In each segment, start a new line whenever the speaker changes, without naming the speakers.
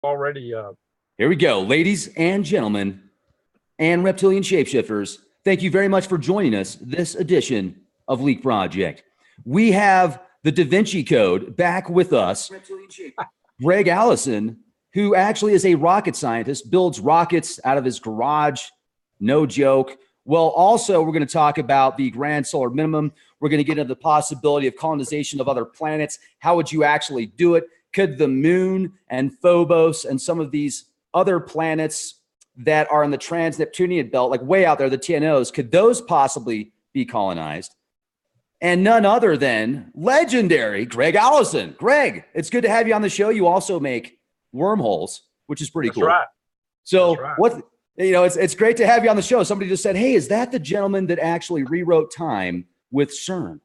Already.
Here we go, ladies and gentlemen and reptilian shapeshifters. Thank you very much for joining us this edition of Leak Project. We have the Da Vinci Code back with us. Greg Allison, who actually is a rocket scientist, builds rockets out of his garage. No joke. Well, also, we're going to talk about the grand solar minimum. We're going to get into the possibility of colonization of other planets. How would you actually do it? Could the moon and Phobos and some of these other planets that are in the trans-Neptunian belt, like way out there, the TNOs, could those possibly be colonized? And none other than legendary Greg Allison. Greg, it's good to have you on the show. You also make wormholes, which is pretty cool.
Right.
So it's great to have you on the show. Somebody just said, hey, is that the gentleman that actually rewrote time with CERN?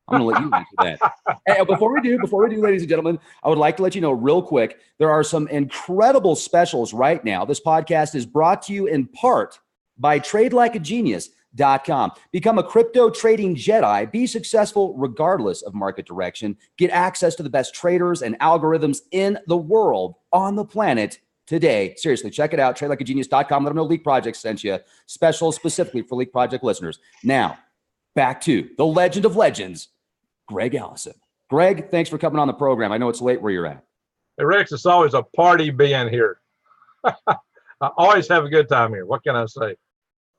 I'm going to let you answer that. Hey, before we do, ladies and gentlemen, I would like to let you know real quick, there are some incredible specials right now. This podcast is brought to you in part by TradeLikeAGenius.com. Become a crypto trading Jedi. Be successful regardless of market direction. Get access to the best traders and algorithms in the world, on the planet today. Seriously, check it out. TradeLikeAGenius.com. Let them know Leak Project sent you. Specials specifically for Leak Project listeners. Now, back to the legend of legends, Greg Allison. Greg, thanks for coming on the program. I know it's late where you're at.
Hey, Rex, it's always a party being here. I always have a good time here. What can I say?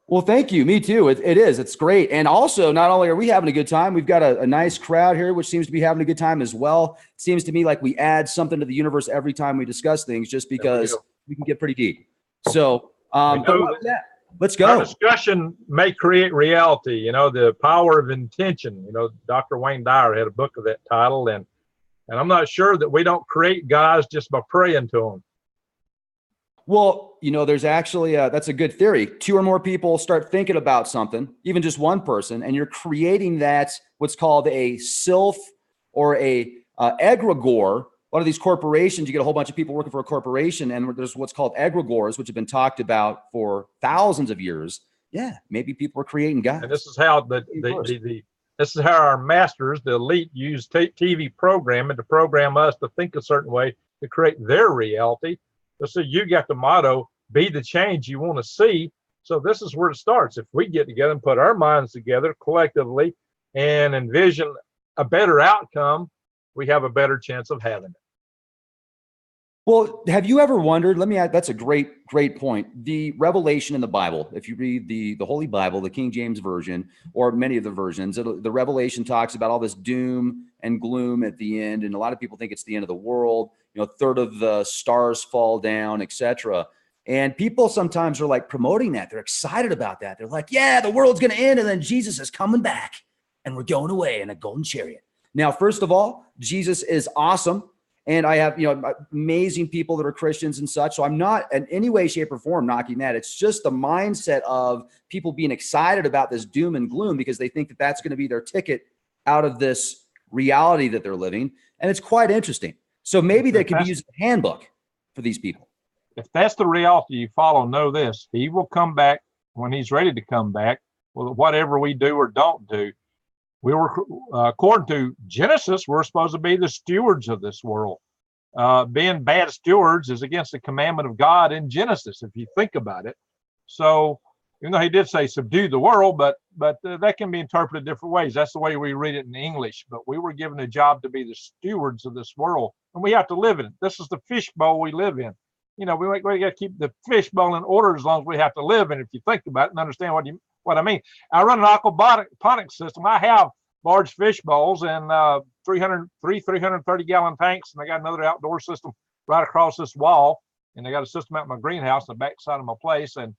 Well, thank you. Me too. It is. It's great. And also, not only are we having a good time, we've got a nice crowd here, which seems to be having a good time as well. It seems to me like we add something to the universe every time we discuss things, just because we can get pretty deep. So, let's go.
Our discussion may create reality. You know, the power of intention. You know, Dr. Wayne Dyer had a book of that title, and I'm not sure that we don't create guys just by praying to them.
Well, you know, there's actually that's a good theory. Two or more people start thinking about something, even just one person, and you're creating that what's called a sylph or a egregore. A lot of these corporations, you get a whole bunch of people working for a corporation, and there's what's called egregores, which have been talked about for thousands of years. Yeah, maybe people are creating guys.
And this is how this is how our masters, the elite, use TV programming to program us to think a certain way to create their reality. So you got the motto, be the change you want to see. So this is where it starts. If we get together and put our minds together collectively and envision a better outcome, we have a better chance of having it.
Well, have you ever wondered, let me add, that's a great point. The revelation in the Bible, if you read the Holy Bible, the King James Version, or many of the versions, the revelation talks about all this doom and gloom at the end. And a lot of people think it's the end of the world. You know, a third of the stars fall down, etc. And people sometimes are like promoting that. They're excited about that. They're like, yeah, the world's going to end. And then Jesus is coming back and we're going away in a golden chariot. Now, first of all, Jesus is awesome. And I have, amazing people that are Christians and such. So I'm not in any way, shape, or form knocking that. It's just the mindset of people being excited about this doom and gloom because they think that that's going to be their ticket out of this reality that they're living. And it's quite interesting. So maybe they could be using a handbook for these people.
If that's the reality you follow, know this. He will come back when he's ready to come back. Well, whatever we do or don't do. We were, according to Genesis, we're supposed to be the stewards of this world. Being bad stewards is against the commandment of God in Genesis, if you think about it. So, even though he did say subdue the world, but that can be interpreted different ways. That's the way we read it in English. But we were given a job to be the stewards of this world, and we have to live in it. This is the fishbowl we live in. You know, we got to keep the fishbowl in order as long as we have to live in it. If you think about it and understand what I mean. I run an aquaponics system. I have large fish bowls and 330 gallon tanks. And I got another outdoor system right across this wall. And I got a system out in my greenhouse on the back side of my place. And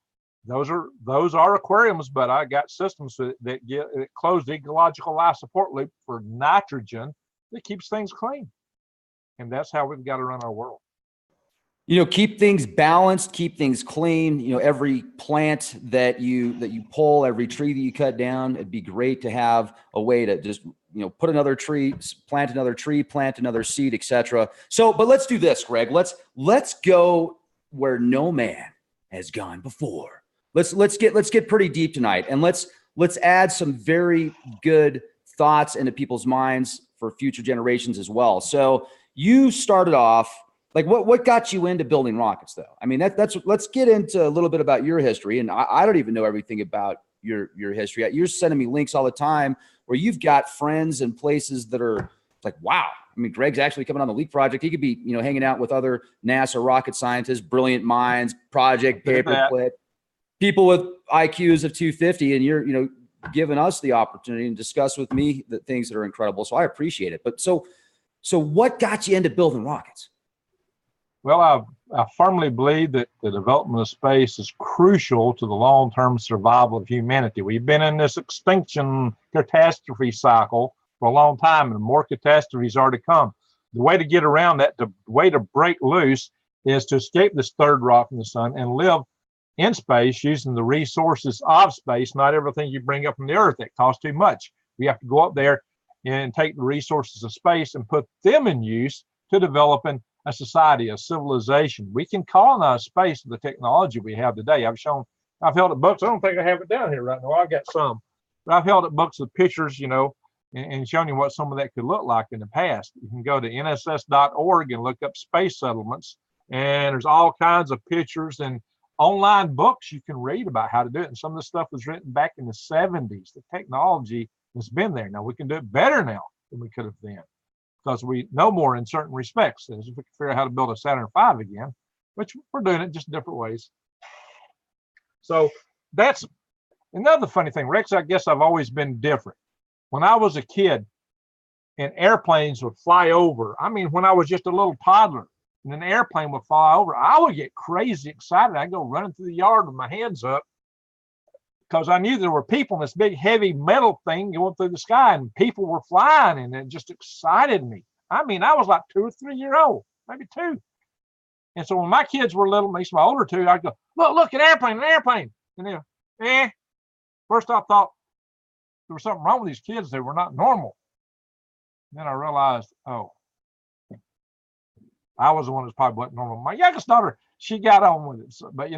those are aquariums, but I got systems that close the ecological life support loop for nitrogen that keeps things clean. And that's how we've got to run our world.
You know, keep things balanced, keep things clean. You know, every plant that you pull, every tree that you cut down, it'd be great to have a way to just, put another tree, plant another seed, etc. So, but let's do this, Greg. Let's go where no man has gone before. Let's get pretty deep tonight, and let's add some very good thoughts into people's minds for future generations as well. So you started off Like what got you into building rockets though? I mean, let's get into a little bit about your history. And I don't even know everything about your history. You're sending me links all the time where you've got friends and places that are like, wow. I mean, Greg's actually coming on the LEAP project. He could be, hanging out with other NASA rocket scientists, brilliant minds, project paperclip, people with IQs of 250. And you're, giving us the opportunity and discuss with me the things that are incredible. So I appreciate it. But so what got you into building rockets?
Well, I firmly believe that the development of space is crucial to the long-term survival of humanity. We've been in this extinction catastrophe cycle for a long time, and more catastrophes are to come. The way to get around that, the way to break loose, is to escape this third rock from the sun and live in space using the resources of space, not everything you bring up from the earth. That costs too much. We have to go up there and take the resources of space and put them in use to developing a society, a civilization. We can colonize space with the technology we have today. I've held up books. I don't think I have it down here right now. I've got some, but I've held up books with pictures, and shown you what some of that could look like in the past. You can go to nss.org and look up space settlements, and there's all kinds of pictures and online books you can read about how to do it. And some of the stuff was written back in the 70s. The technology has been there. Now we can do it better now than we could have then, because we know more in certain respects. As if we can figure out how to build a Saturn V again, which we're doing it just different ways. So that's another funny thing, Rex. I guess I've always been different. When I was a kid and airplanes would fly over, I mean, when I was just a little toddler and an airplane would fly over, I would get crazy excited. I'd go running through the yard with my hands up because I knew there were people in this big heavy metal thing going through the sky, and people were flying, and it just excited me. I mean, I was like 2 or 3 years old, maybe 2. And so when my kids were little, at least my older 2, I'd go, look, an airplane. And then, first I thought there was something wrong with these kids. They were not normal. Then I realized, I was the one that's probably wasn't normal. My youngest daughter, she got on with it. So, but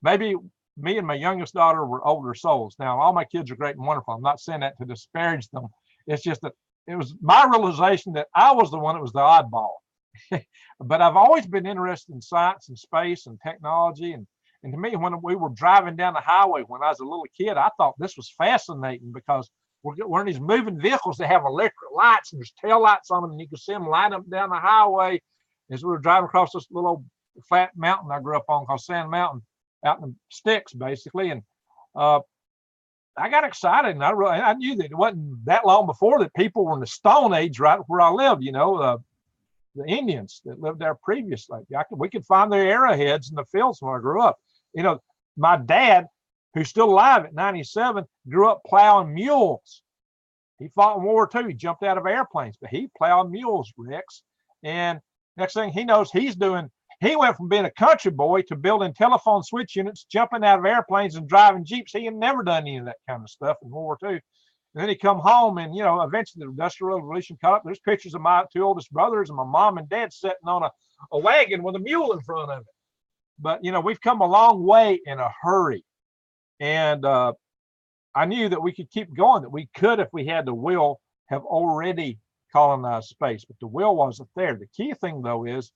maybe me and my youngest daughter were older souls. Now, all my kids are great and wonderful. I'm not saying that to disparage them. It's just that it was my realization that I was the one that was the oddball. But I've always been interested in science and space and technology. And to me, when we were driving down the highway when I was a little kid, I thought this was fascinating because we're in these moving vehicles that have electric lights and there's tail lights on them, and you can see them light up down the highway as we were driving across this little old flat mountain I grew up on called Sand Mountain, out in the sticks, basically. And I got excited, and I knew that it wasn't that long before that people were in the Stone Age right where I lived. The Indians that lived there previously. We could find their arrowheads in the fields when I grew up. My dad, who's still alive at 97, grew up plowing mules. He fought in World War II. He jumped out of airplanes, but he plowed mules, Rex. And next thing he knows, he went from being a country boy to building telephone switch units, jumping out of airplanes and driving Jeeps. He had never done any of that kind of stuff in World War II. And then he come home, and eventually the Industrial Revolution caught up. There's pictures of my 2 oldest brothers and my mom and dad sitting on a wagon with a mule in front of it. But we've come a long way in a hurry. And I knew that we could keep going, that we could, if we had the will, have already colonized space, but the will wasn't there. The key thing, though, is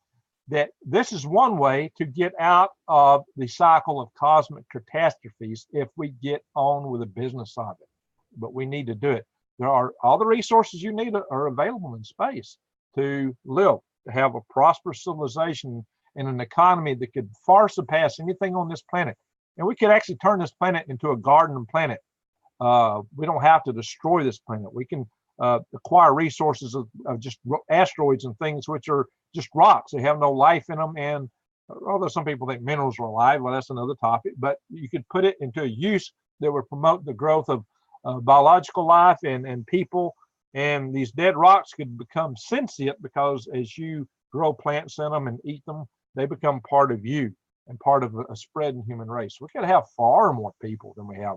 that this is one way to get out of the cycle of cosmic catastrophes if we get on with the business of it. But we need to do it. There are all the resources you need are available in space to live, to have a prosperous civilization and an economy that could far surpass anything on this planet. And we could actually turn this planet into a garden planet. We don't have to destroy this planet. We can acquire resources of just asteroids and things which are just rocks. They have no life in them. And although some people think minerals are alive, well, that's another topic. But you could put it into a use that would promote the growth of biological life and people. And these dead rocks could become sentient because as you grow plants in them and eat them, they become part of you and part of a spreading human race. We could have far more people than we have.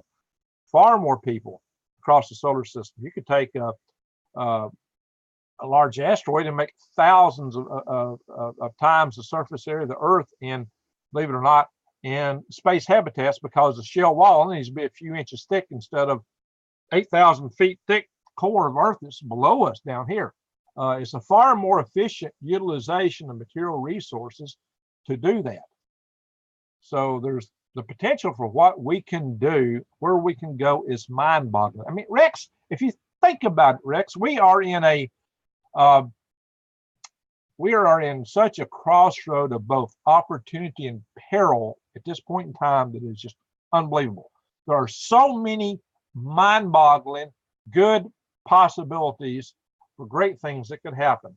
Far more people across the solar system. You could take a large asteroid and make thousands of times the surface area of the Earth in, believe it or not, in space habitats, because the shell wall needs to be a few inches thick instead of 8,000 feet thick core of Earth that's below us down here. It's a far more efficient utilization of material resources to do that. So there's the potential for what we can do, where we can go is mind-boggling. I mean, Rex, if you think about it, Rex, we are in such a crossroad of both opportunity and peril at this point in time that is just unbelievable. There are so many mind-boggling, good possibilities for great things that could happen,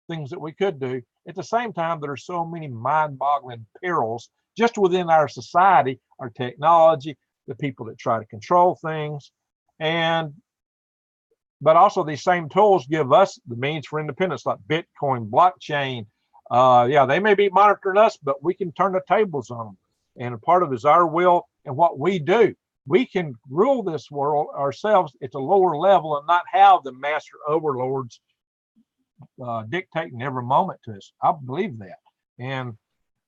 things that we could do. At the same time, there are so many mind-boggling perils just within our society, our technology, the people that try to control things, but also these same tools give us the means for independence, like Bitcoin, blockchain. Yeah, they may be monitoring us, but we can turn the tables on them. And a part of it is our will and what we do. We can rule this world ourselves at a lower level and not have the master overlords dictating every moment to us. I believe that. And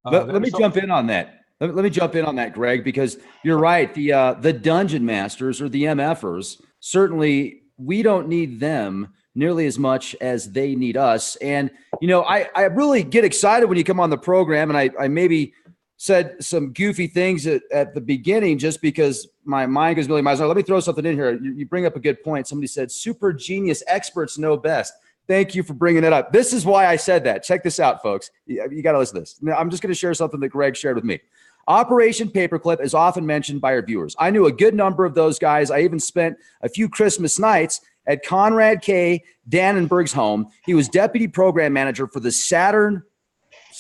let me jump in on that. Let me jump in on that, Greg, because you're right. The dungeon masters or the MFers, certainly we don't need them nearly as much as they need us. And, you know, I really get excited when you come on the program, and I maybe said some goofy things at the beginning just because my mind goes really miles. Let me throw something in here. You bring up a good point. Somebody said super genius experts know best. Thank you for bringing it up. This is why I said that. Check this out, folks. You got to listen to this. Now, I'm just going to share something that Greg shared with me. Operation Paperclip is often mentioned by our viewers. I knew a good number of those guys. I even spent a few Christmas nights at Conrad K. Dannenberg's home. He was deputy program manager for the Saturn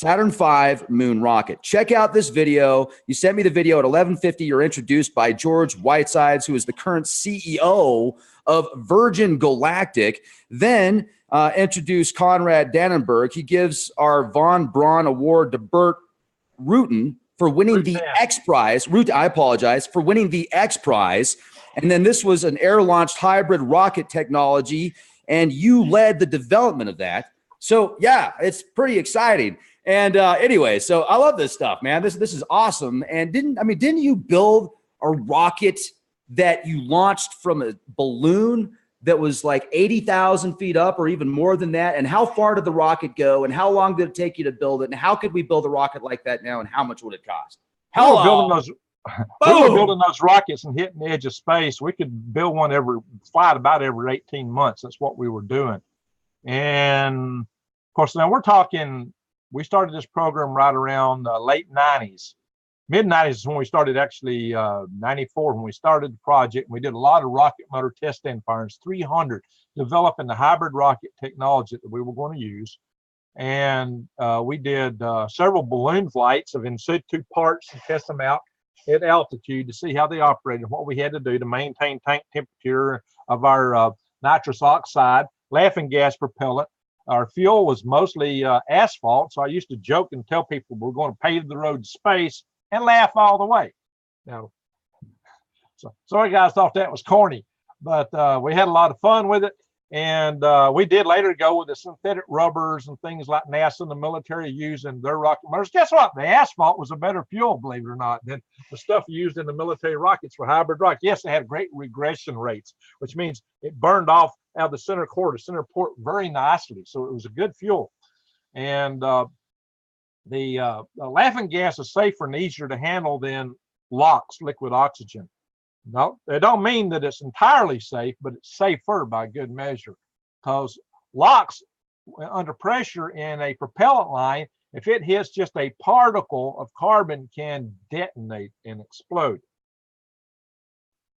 V moon rocket. Check out this video. You sent me the video at 11:50. You're introduced by George Whitesides, who is the current CEO of Virgin Galactic. Then introduce Conrad Dannenberg. He gives our Von Braun Award to Bert Rutan for winning the X Prize. I apologize for winning the X Prize. And then this was an air-launched hybrid rocket technology, and you led the development of that. So yeah, it's pretty exciting. And anyway, so I love this stuff, man. This is awesome. And didn't you build a rocket that you launched from a balloon that was like 80,000 feet up or even more than that? And how far did the rocket go? And how long did it take you to build it? And how could we build a rocket like that now? And how much would it cost?
We were building those rockets and hitting the edge of space. We could build one flight about every 18 months. That's what we were doing. And of course, now we started this program right around late 90s. Mid 90s is when we started, actually 94 when we started the project. We did a lot of rocket motor test stand firings, 300, developing the hybrid rocket technology that we were going to use. And we did several balloon flights of in situ parts and test them out at altitude to see how they operated, what we had to do to maintain tank temperature of our nitrous oxide, laughing gas propellant. Our fuel was mostly asphalt. So I used to joke and tell people we're going to pave the road to space and laugh all the way. Now, so sorry guys thought that was corny, but we had a lot of fun with it. And we did later go with the synthetic rubbers and things like NASA and the military using their rocket motors. Guess what? The asphalt was a better fuel, believe it or not, than the stuff used in the military rockets for hybrid rockets. Yes, they had great regression rates, which means it burned off out of the center core to center port very nicely. So it was a good fuel. And the laughing gas is safer and easier to handle than LOX, liquid oxygen. No, it don't mean that it's entirely safe, but it's safer by good measure. Because LOX, under pressure in a propellant line, if it hits just a particle of carbon, can detonate and explode.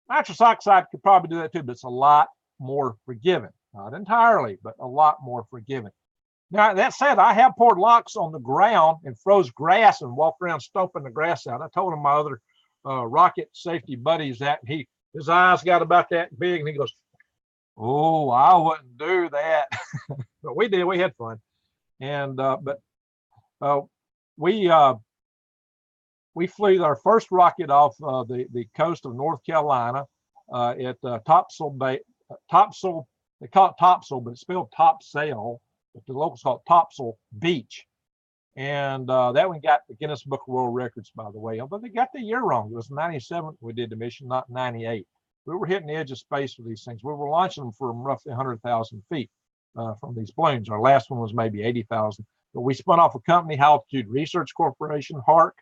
Nitrous oxide could probably do that too, but it's a lot more forgiving. Not entirely, but a lot more forgiving. Now, that said, I have poured LOX on the ground and froze grass and walked around stomping the grass out. I told him my other rocket safety buddies that, his eyes got about that big, and he goes, "Oh, I wouldn't do that." But we did. We had fun. And we flew our first rocket off the coast of North Carolina at Topsail Bay. Topsail, they call it Topsail, but it's spelled Topsail, but the locals call it Topsail Beach. And that one got the Guinness Book of World Records, by the way. Although they got the year wrong. It was 97 we did the mission, not 98. We were hitting the edge of space with these things. We were launching them from roughly 100,000 feet. from these balloons. Our last one was maybe 80,000. But we spun off a company, High Altitude Research Corporation, HARC,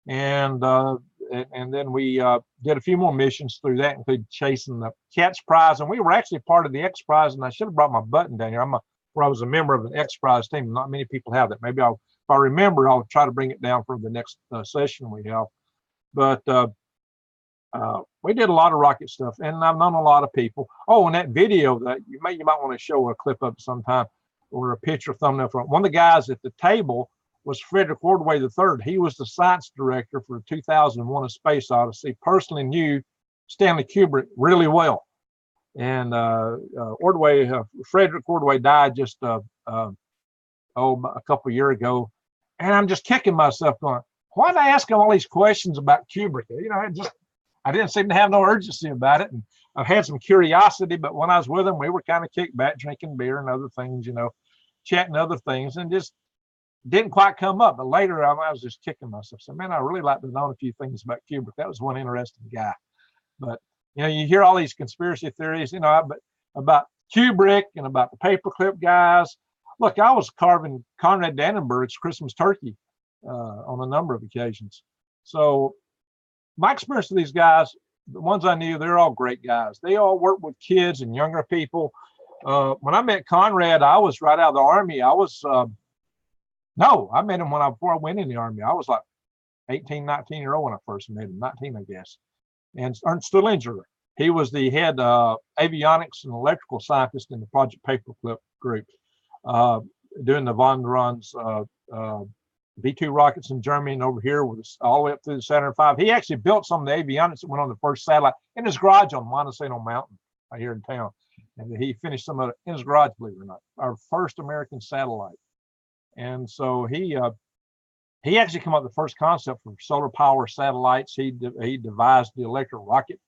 and then we did a few more missions through that, including chasing the Catch Prize. And we were actually part of the X Prize, and I should have brought my button down here. Where I was a member of an X Prize team. Not many people have that. Maybe if I remember, I'll try to bring it down for the next session we have. But we did a lot of rocket stuff, and I've known a lot of people. Oh, and that video that you might want to show a clip of it sometime, or a picture thumbnail from one of the guys at the table was Frederick Ordway III. He was the science director for 2001: A Space Odyssey. Personally knew Stanley Kubrick really well, and Frederick Ordway died just a couple of years ago, and I'm just kicking myself going, why did I ask him all these questions about Kubrick? You know, I didn't seem to have no urgency about it, and I've had some curiosity, but when I was with him, we were kind of kicked back, drinking beer and other things, you know, chatting other things, and just didn't quite come up. But later, I was just kicking myself. So, man, I really like to know a few things about Kubrick. That was one interesting guy. But, you know, you hear all these conspiracy theories, you know, about Kubrick and about the paperclip guys. Look, I was carving Conrad Dannenberg's Christmas turkey on a number of occasions. So my experience with these guys, the ones I knew, they're all great guys. They all work with kids and younger people. When I met Conrad, I was right out of the Army. I met him before I went in the Army. I was like 18, 19-year-old when I first met him, 19, I guess. And Ernst Stillinger, he was the head avionics and electrical scientist in the Project Paperclip group, doing the von Braun's V2 rockets in Germany, and over here with all the way up through the Saturn V. He actually built some of the avionics that went on the first satellite in his garage on Montesano Mountain right here in town. And he finished some of it in his garage, believe it or not, our first American satellite. And so he actually came up with the first concept for solar power satellites. He devised the electric rocket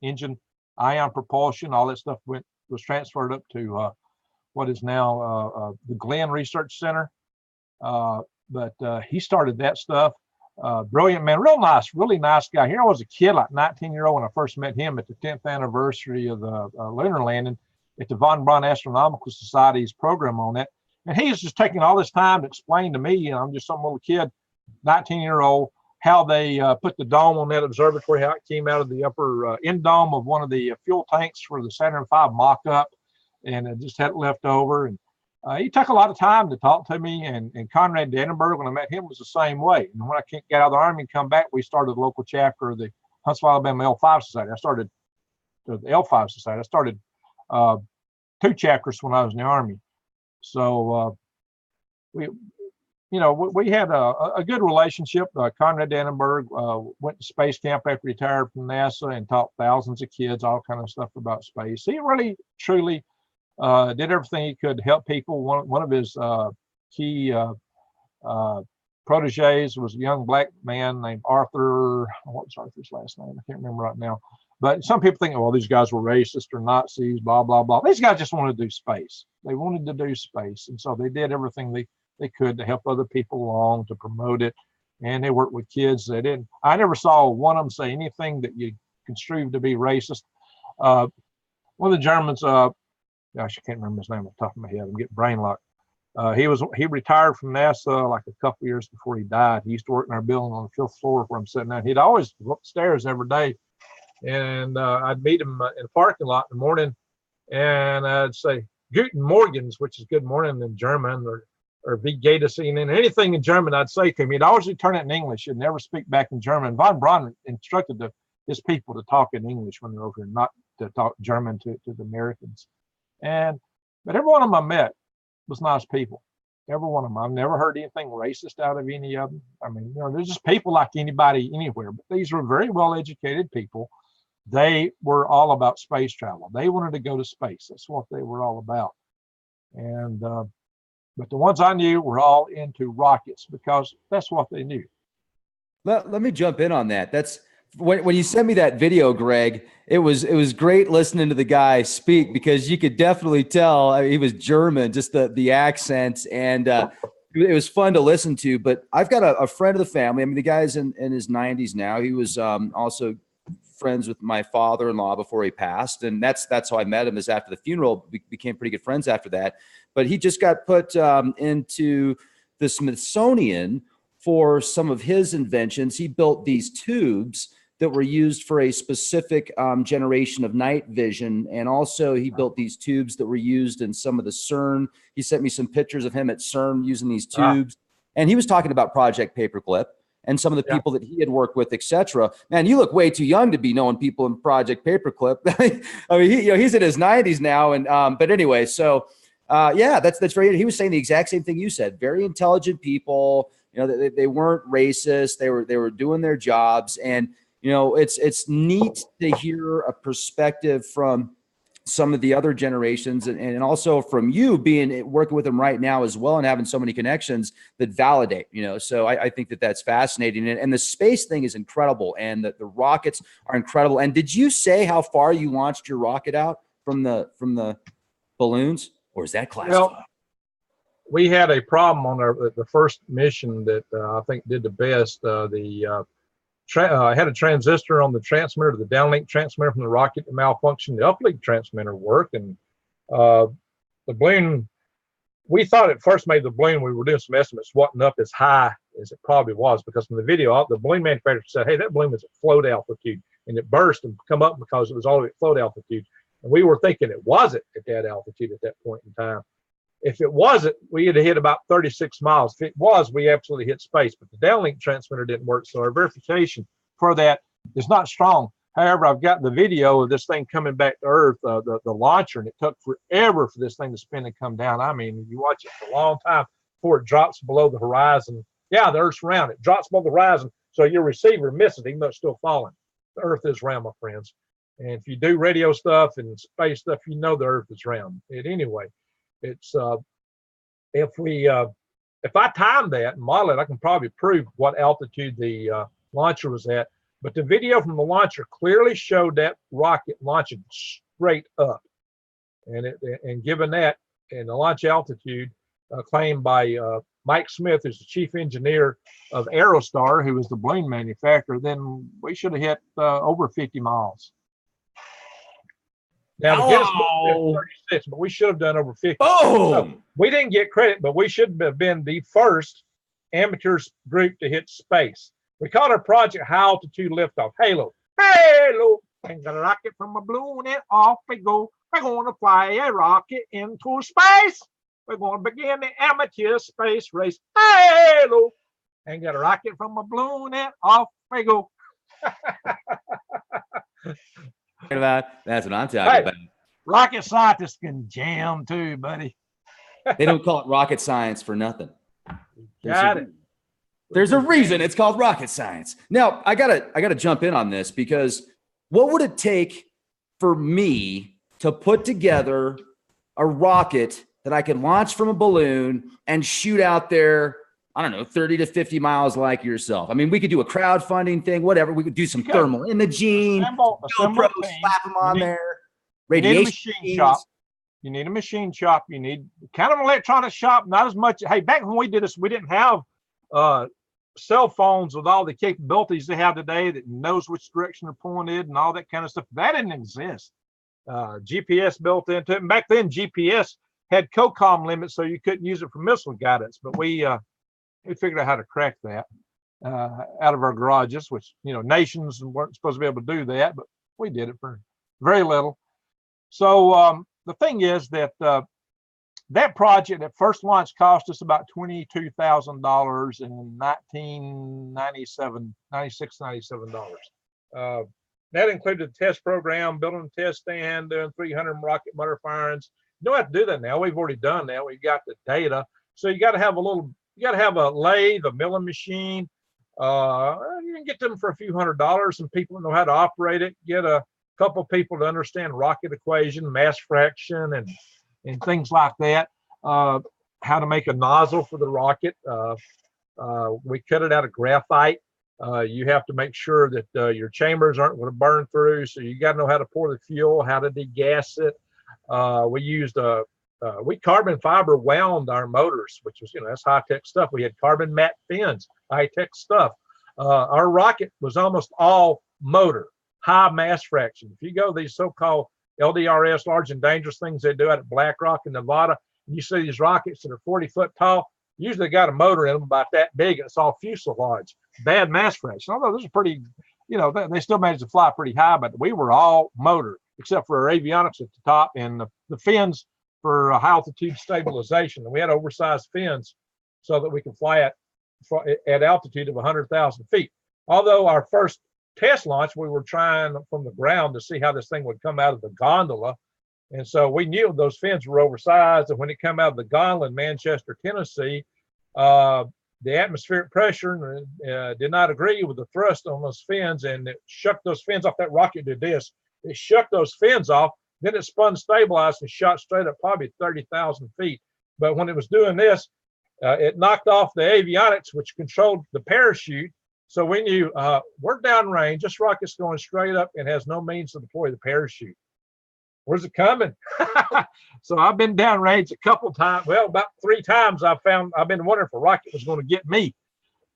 engine, ion propulsion, all that stuff was transferred up to what is now the Glenn Research Center. But he started that stuff. Brilliant man, really nice guy. Here I was a kid, like 19-year-old, when I first met him at the 10th anniversary of the lunar landing at the Von Braun Astronomical Society's program on that. And he was just taking all this time to explain to me, you know, I'm just some little kid, 19-year-old, how they put the dome on that observatory, how it came out of the upper end dome of one of the fuel tanks for the Saturn V mock-up, and it just had it left over. And he took a lot of time to talk to me, and Conrad Dannenberg, when I met him, was the same way. And when I got out of the Army and come back, we started a local chapter of the Huntsville, Alabama L5 Society. I started the L5 Society. I started 2 chapters when I was in the Army. So we had a good relationship. Conrad Dannenberg went to space camp after he retired from NASA and taught thousands of kids all kind of stuff about space. He really, truly did everything he could to help people. One of his key proteges was a young black man named Arthur. What was Arthur's last name? I can't remember right now. But some people think, well, these guys were racist or Nazis, blah, blah, blah. These guys just wanted to do space. They wanted to do space. And so they did everything they could to help other people along, to promote it. And they worked with kids. I never saw one of them say anything that you construed to be racist. One of the Germans, gosh, I can't remember his name off the top of my head. I'm getting brain locked. He retired from NASA like a couple years before he died. He used to work in our building on the 5th floor where I'm sitting now. He'd always go upstairs every day. And I'd meet him in the parking lot in the morning, and I'd say Guten Morgens, which is good morning in German, or Wie geht es Ihnen, anything in German I'd say to him. He'd always return it in English. He'd never speak back in German. Von Braun instructed his people to talk in English when they're over here, not to talk German to the Americans. But every one of them I met was nice people. Every one of them. I've never heard anything racist out of any of them. I mean, they're just people like anybody anywhere, but these were very well-educated people. They were all about space travel. They wanted to go to space. That's what they were all about. And but the ones I knew were all into rockets because that's what they knew.
Let me jump in on that. That's when you sent me that video, Greg. It was great listening to the guy speak, because you could definitely tell he was German, just the accents, and it was fun to listen to. But I've got a friend of the family. I mean, the guy's in his 90s now. He was also friends with my father-in-law before he passed. And that's how I met him, is after the funeral. We became pretty good friends after that. But he just got put into the Smithsonian for some of his inventions. He built these tubes that were used for a specific generation of night vision. And also he built these tubes that were used in some of the CERN. He sent me some pictures of him at CERN using these tubes. And he was talking about Project Paperclip and some of the people that he had worked with, etc. Man, you look way too young to be knowing people in Project Paperclip. I mean, he's in his 90s now. And but anyway, so that's very. He was saying the exact same thing you said. Very intelligent people. You know, they weren't racist. They were doing their jobs. And you know, it's neat to hear a perspective from some of the other generations, and also from you working with them right now as well, and having so many connections that validate, you know. So I think that's fascinating. And the space thing is incredible, and the rockets are incredible. And did you say how far you launched your rocket out from the balloons, or is that classified?
Well, we had a problem on the first mission that I think did the best. I had a transistor on the transmitter, the downlink transmitter from the rocket that malfunctioned. The uplink transmitter worked, and the balloon, we thought at first maybe the balloon, we were doing some estimates, wasn't up as high as it probably was, because from the video, the balloon manufacturer said, hey, that balloon was at float altitude, and it burst and come up because it was all the way at float altitude. And we were thinking it wasn't at that altitude at that point in time. If it wasn't, we had hit about 36 miles. If it was, we absolutely hit space. But the downlink transmitter didn't work, so our verification for that is not strong. However, I've got the video of this thing coming back to Earth, the launcher, and it took forever for this thing to spin and come down. I mean, you watch it for a long time before it drops below the horizon. Yeah, the Earth's round. It drops below the horizon, so your receiver misses it, even though it's still falling. The Earth is round, my friends. And if you do radio stuff and space stuff, you know the Earth is round. Anyway, it's if I time that and model it, I can probably prove what altitude the launcher was at. But the video from the launcher clearly showed that rocket launching straight up, and given that and the launch altitude claimed by Mike Smith, who's the chief engineer of Aerostar, who was the balloon manufacturer, then we should have hit over 50 miles. Now, the Guinness Book said 36, but we should have done over 50.
Oh!
So we didn't get credit, but we should have been the first amateurs group to hit space. We called our project High Altitude Liftoff, HALO. HALO! And got a rocket from a balloon and off we go. We're going to fly a rocket into space. We're going to begin the amateur space race. HALO! And got a rocket from a balloon and off we go.
That's what I'm talking about.
Rocket scientists can jam too, buddy.
They don't call it rocket science for nothing.
Got it.
There's a reason it's called rocket science. Now, I gotta jump in on this, because what would it take for me to put together a rocket that I could launch from a balloon and shoot out there, I don't know, 30 to 50 miles like yourself? I mean, we could do a crowdfunding thing, whatever. We could do some thermal imaging, GoPros, slap them on there, radiation.
You need a machine shop. You need kind of an electronic shop, not as much. Hey, back when we did this, we didn't have cell phones with all the capabilities they have today that knows which direction they're pointed and all that kind of stuff. That didn't exist. GPS built into it. And back then, GPS had COCOM limits, so you couldn't use it for missile guidance. But we figured out how to crack that out of our garages, which, you know, nations weren't supposed to be able to do that, but we did it for very little. So the thing is that that project at first launch cost us about $22,000 in 96, $97. That included the test program, building a test stand, doing 300 rocket motor firings. You don't have to do that now. We've already done that. We've got the data. So you got to have a lathe, a milling machine. You can get them for a few $100s, and people know how to operate it. Get a couple people to understand rocket equation, mass fraction, and things like that. How to make a nozzle for the rocket. We cut it out of graphite. You have to make sure that your chambers aren't going to burn through, so you got to know how to pour the fuel, how to degas it. We carbon fiber wound our motors, which was, that's high-tech stuff. We had carbon mat fins, high-tech stuff. Our rocket was almost all motor. high mass fraction. If you go to these so-called LDRS, large and dangerous things they do out at Black Rock in Nevada, and you see these rockets that are 40 foot tall, usually got a motor in them about that big, and it's all fuselage, bad mass fraction. Although this is pretty, they still managed to fly pretty high, but we were all motor, except for our avionics at the top and the fins for high altitude stabilization. And we had oversized fins so that we could fly at altitude of 100,000 feet. Although our first test launch, we were trying from the ground to see how this thing would come out of the gondola. And so we knew those fins were oversized. And when it came out of the gondola in Manchester, Tennessee, the atmospheric pressure did not agree with the thrust on those fins, and it shook those fins off. That rocket did this. It shook those fins off. Then it spun stabilized and shot straight up probably 30,000 feet. But when it was doing this, it knocked off the avionics, which controlled the parachute. So we knew we're downrange. This rocket's going straight up and has no means to deploy the parachute. Where's it coming? So I've been downrange a couple times. Well, about 3 times I've been wondering if a rocket was going to get me.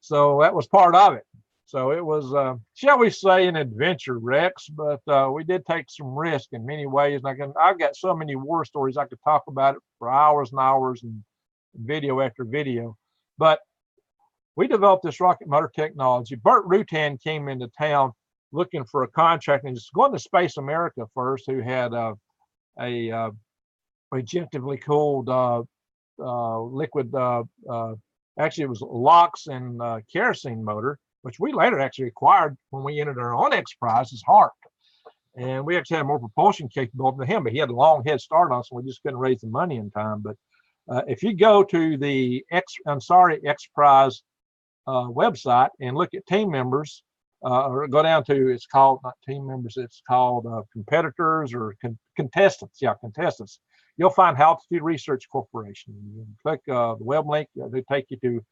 So that was part of it. So it was, shall we say, an adventure, Rex, but we did take some risk in many ways. And I've got so many war stories. I could talk about it for hours and hours and video after video. But we developed this rocket motor technology. Burt Rutan came into town looking for a contract, and just going to Space America first, who had a rejectively cooled liquid, actually it was LOX and kerosene motor, which we later actually acquired when we entered our own X Prize as HARP. And we actually had more propulsion capability than him, but he had a long head start on us, and we just couldn't raise the money in time. But if you go to the X Prize website and look at team members, or go down to, it's called not team members, it's called competitors or contestants. Yeah, contestants. You'll find Altitude Research Corporation. You click the web link, they take you to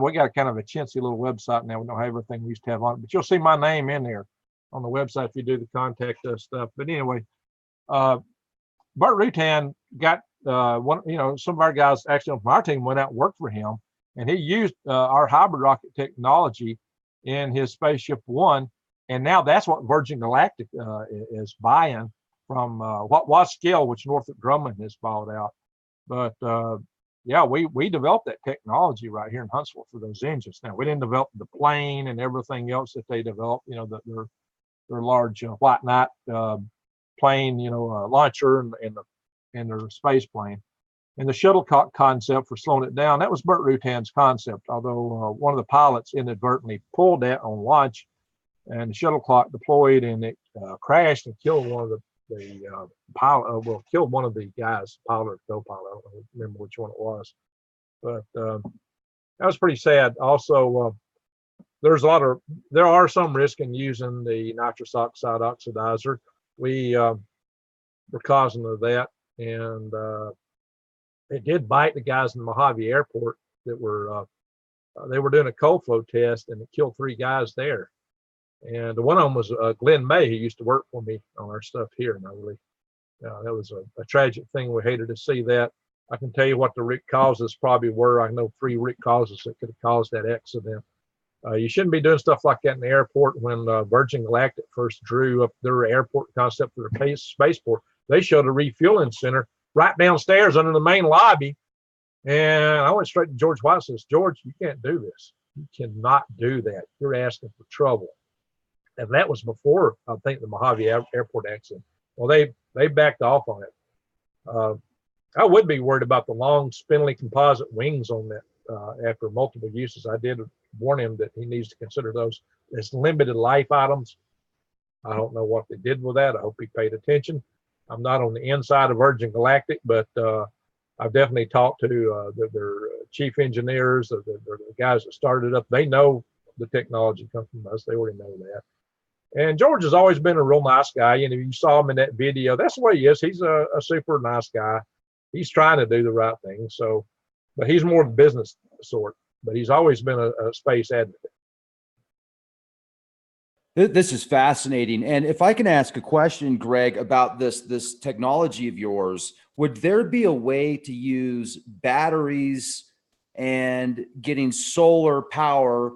we got kind of a chintzy little website now. We don't have everything we used to have on it, but you'll see my name in there on the website if you do the contact us stuff. But anyway, Burt Rutan got some of our guys actually from our team went out and worked for him, and he used our hybrid rocket technology in his Spaceship One, and now that's what Virgin Galactic is buying from what was Scale, which Northrop Grumman has bought out. But yeah, we developed that technology right here in Huntsville for those engines. Now we didn't develop the plane and everything else that they developed. Their large White Knight plane, launcher and their space plane. And the shuttlecock concept for slowing it down, that was Burt Rutan's concept, although one of the pilots inadvertently pulled that on launch, and the shuttlecock deployed, and it crashed and killed one of the pilot, killed one of the guys, pilot or co-pilot. I don't remember which one it was. But that was pretty sad. Also, there are some risk in using the nitrous oxide oxidizer. We were causing of that, and it did bite the guys in the Mojave Airport that were they were doing a cold flow test, and it killed 3 guys there. And one of them was Glenn May, who used to work for me on our stuff here. And I really, that was a tragic thing. We hated to see that. I can tell you what the root causes probably were. I know 3 root causes that could have caused that accident. You shouldn't be doing stuff like that in the airport. When Virgin Galactic first drew up their airport concept for their spaceport, they showed a refueling center right downstairs under the main lobby. And I went straight to George White and says, George, you can't do this. You cannot do that. You're asking for trouble. And that was before, I think, the Mojave Airport accident. Well, they backed off on it. I would be worried about the long, spindly composite wings on that after multiple uses. I did warn him that he needs to consider those as limited life items. I don't know what they did with that. I hope he paid attention. I'm not on the inside of Virgin Galactic, but I've definitely talked to their chief engineers, the guys that started up. They know the technology comes from us. They already know that. And George has always been a real nice guy. You saw him in that video. That's the way he is. He's a super nice guy. He's trying to do the right thing. So, but he's more of the business sort. But he's always been a space advocate.
This is fascinating. And if I can ask a question, Greg, about this technology of yours, would there be a way to use batteries and getting solar power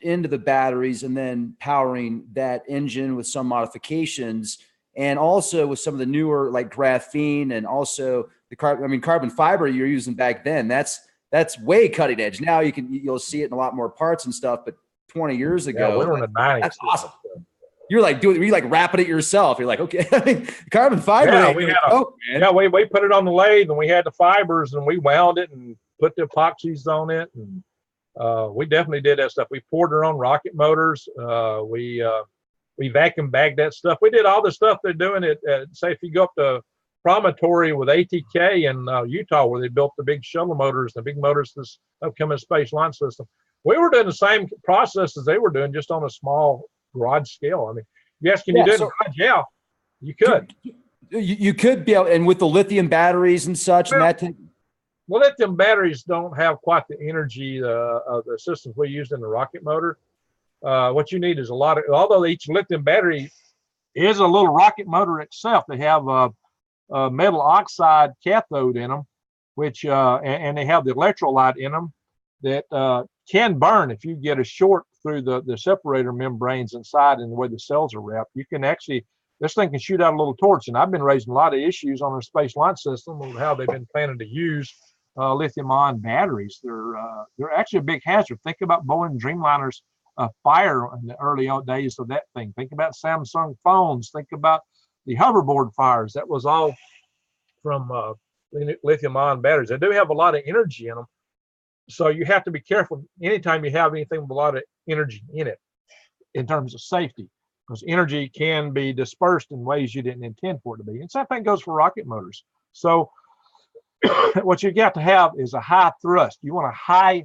into the batteries and then powering that engine with some modifications, and also with some of the newer like graphene and also the carbon fiber you're using back then. That's way cutting edge. Now you'll see it in a lot more parts and stuff, but 20 years ago,
we were in the 90s.
That's awesome. You're like wrapping it yourself. You're like, okay, I mean, carbon fiber.
Yeah, we put it on the lathe and we had the fibers and we wound it and put the epoxies on it. And we definitely did that stuff. We poured our own rocket motors. We vacuum bagged that stuff. We did all the stuff they're doing at say, if you go up to Promontory with ATK in Utah, where they built the big shuttle motors, the big motors, this upcoming space launch system. We were doing the same processes they were doing, just on a small garage scale. I mean, yes, can you do it in garage? Yeah, you could.
You could be able, and with the lithium batteries and such,
well, lithium batteries don't have quite the energy of the systems we used in the rocket motor. What you need is although each lithium battery is a little rocket motor itself, they have a metal oxide cathode in them, which and they have the electrolyte in them that can burn if you get a short through the separator membranes inside and the way the cells are wrapped. You can actually, this thing can shoot out a little torch. And I've been raising a lot of issues on our space launch system of how they've been planning to use lithium-ion batteries. They're actually a big hazard. Think about Boeing Dreamliner's fire in the early days of that thing. Think about Samsung phones. Think about the hoverboard fires. That was all from lithium-ion batteries. They do have a lot of energy in them. So you have to be careful anytime you have anything with a lot of energy in it in terms of safety, because energy can be dispersed in ways you didn't intend for it to be. And same thing goes for rocket motors. So what you got to have is a high thrust. You want a high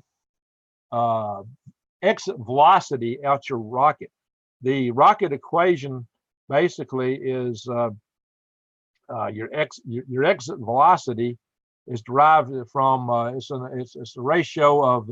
exit velocity out your rocket. The rocket equation basically is your exit velocity is derived from it's a ratio of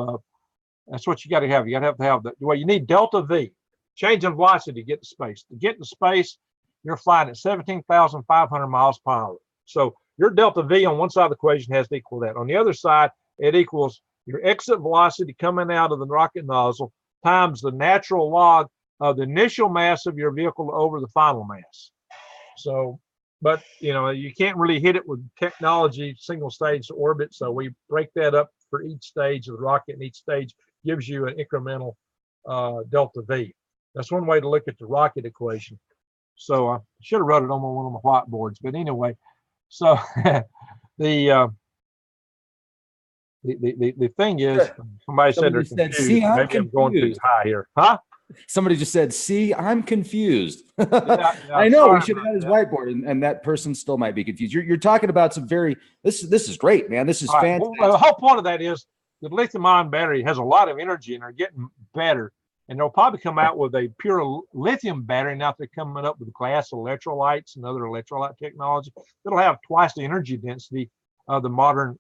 that's what you got to have. You got to have you need delta V, change in velocity to get to space. To get to space, you're flying at 17,500 miles per hour. So your delta V on one side of the equation has to equal that. On the other side, it equals your exit velocity coming out of the rocket nozzle times the natural log of the initial mass of your vehicle over the final mass. So, but you can't really hit it with technology single stage orbit. So we break that up for each stage of the rocket, and each stage gives you an incremental delta V. That's one way to look at the rocket equation. So I should have wrote it on one of my whiteboards, but anyway, so the thing is, somebody said they're confused.
See, I'm
Maybe I'm going too high here, huh?
Somebody just said, "See, I'm confused."
Yeah,
I know we should have had his whiteboard, and that person still might be confused. You're talking about some very this is great, man. This is fantastic.
Well, the whole point of that is the lithium-ion battery has a lot of energy, and they're getting better. And they'll probably come out with a pure lithium battery. Now they're coming up with glass electrolytes and other electrolyte technology that'll have twice the energy density of the modern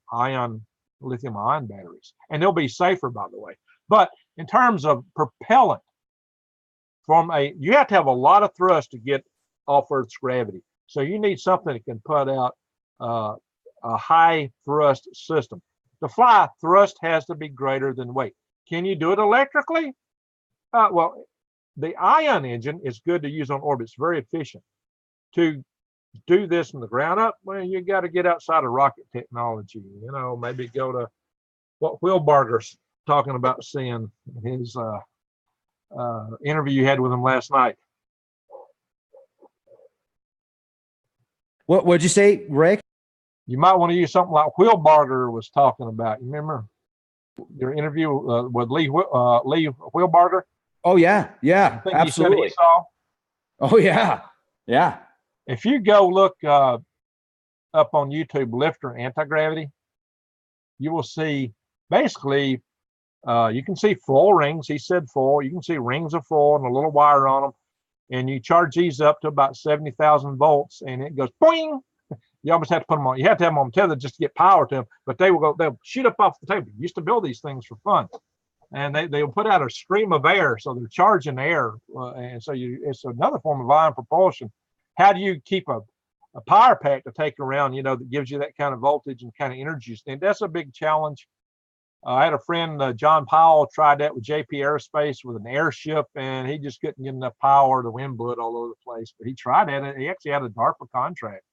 lithium-ion batteries, and they'll be safer, by the way. But in terms of propellant, you have to have a lot of thrust to get off Earth's gravity. So you need something that can put out a high thrust system. To fly, thrust has to be greater than weight. Can you do it electrically? Well, the ion engine is good to use on orbit. It's very efficient. To do this from the ground up, well, you got to get outside of rocket technology. Maybe go to what Wilbarger's talking about seeing his interview you had with him last night.
What'd you say, Rick?
You might want to use something like Wilbarger was talking about. You remember your interview with Lee Wilbarger?
Oh yeah, absolutely.
He saw?
Oh yeah.
If you go look up on YouTube, lifter anti-gravity, you will see basically you can see foil rings. He said foil. You can see rings of foil and a little wire on them, and you charge these up to about 70,000 volts, and it goes boing. You almost have to put them on. You have to have them on tether just to get power to them, but they'll shoot up off the table. You used to build these things for fun, and they'll put out a stream of air, so they're charging air, and so it's another form of ion propulsion. How do you keep a power pack to take around, that gives you that kind of voltage and kind of energy? And that's a big challenge. I had a friend, John Powell, tried that with JP Aerospace with an airship, and he just couldn't get enough power. The wind blew it all over the place. But he tried it. He actually had a DARPA contract.